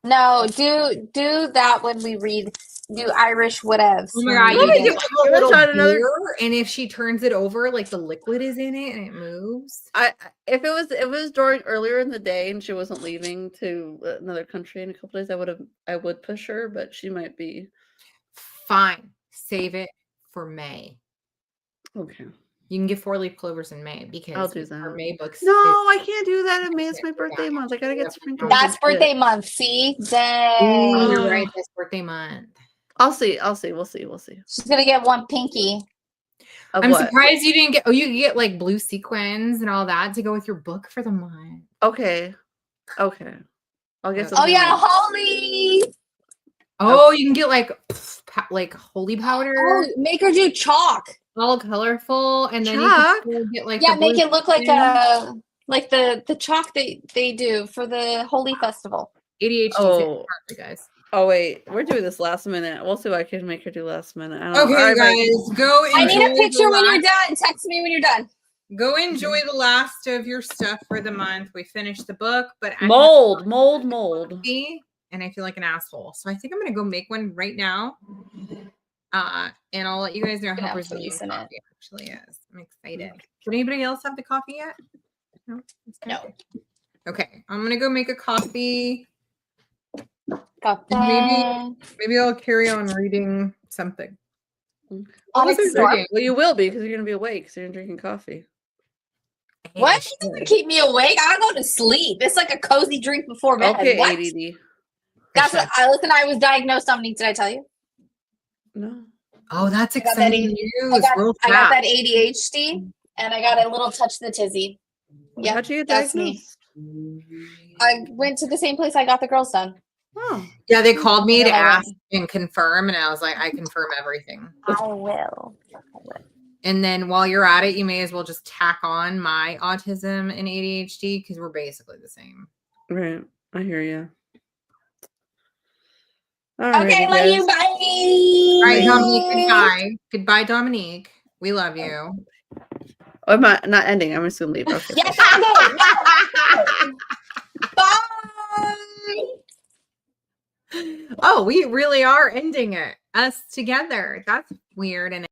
No, do that when we read. Do Irish whatevs. Oh my when god, we you read can it. give her a You wanna little try another- beer, and if she turns it over, like the liquid is in it and it moves. If it was during earlier in the day and she wasn't leaving to another country in a couple days, I would push her, but she might be Fine. Save it for May. okay. You can get 4-leaf clovers in May because I'll do our that. May books. No, I can't do that in May. It's my Yeah, birthday month. I gotta get sprinkles. That's and shit. birthday month. See, Ooh, dang. you're right. That's birthday month. I'll see. We'll see. She's gonna get one pinky. Of I'm what? surprised you didn't get. Oh, you could get like blue sequins and all that to go with your book for the month. Okay. I'll get Oh, something. Oh yeah, else. holy. Oh, you can get like holy powder, Oh, make her do chalk. all colorful, and then Chalk? you can get like Yeah, the make blue it look like sequins. like the chalk they do for the holy festival. ADHD. Oh. Guys. Oh wait, we're doing this last minute. We'll see what I can make her do last minute. I don't know. Okay, All right, bye. guys, go enjoy. I need a the picture when you're last- done. Text me when you're done. Go enjoy the last of your stuff for the month. We finished the book, but I have Mold. coffee, and I feel like an asshole. So I think I'm gonna go make one right now. And I'll let you guys know Gonna how have Brazilian fleas in it. coffee actually is. I'm excited. Did anybody else have the coffee yet? No. It's good. No. Okay, I'm gonna go make a coffee. Got Maybe I'll carry on reading something. Honest Storm. Storm. Well, you will be because you're gonna be awake because you're drinking coffee. What? She doesn't keep me awake. I go to sleep. It's like a cozy drink before bed. Okay, What? ADD. That's what listen, I was diagnosed, Dominique. Did I tell you? No. Oh, that's I got that exciting news. I Real got fast. that ADHD and I got a little touch of the tizzy. Yeah, How'd you get that's me. diagnosed? I went to the same place I got the girls done. Oh. Yeah, they called me to Yeah, I ask and confirm, and I was like, I confirm everything. I will. And then while you're at it, you may as well just tack on my autism and ADHD because we're basically the same. Right. I hear you. Okay, love you. Bye. All right, Dominique, goodbye. Goodbye, Dominique. We love you. Oh, I'm not ending. I'm just gonna leave. Okay. Yes, I do. Bye. Oh, we really are ending it. Us together. That's weird and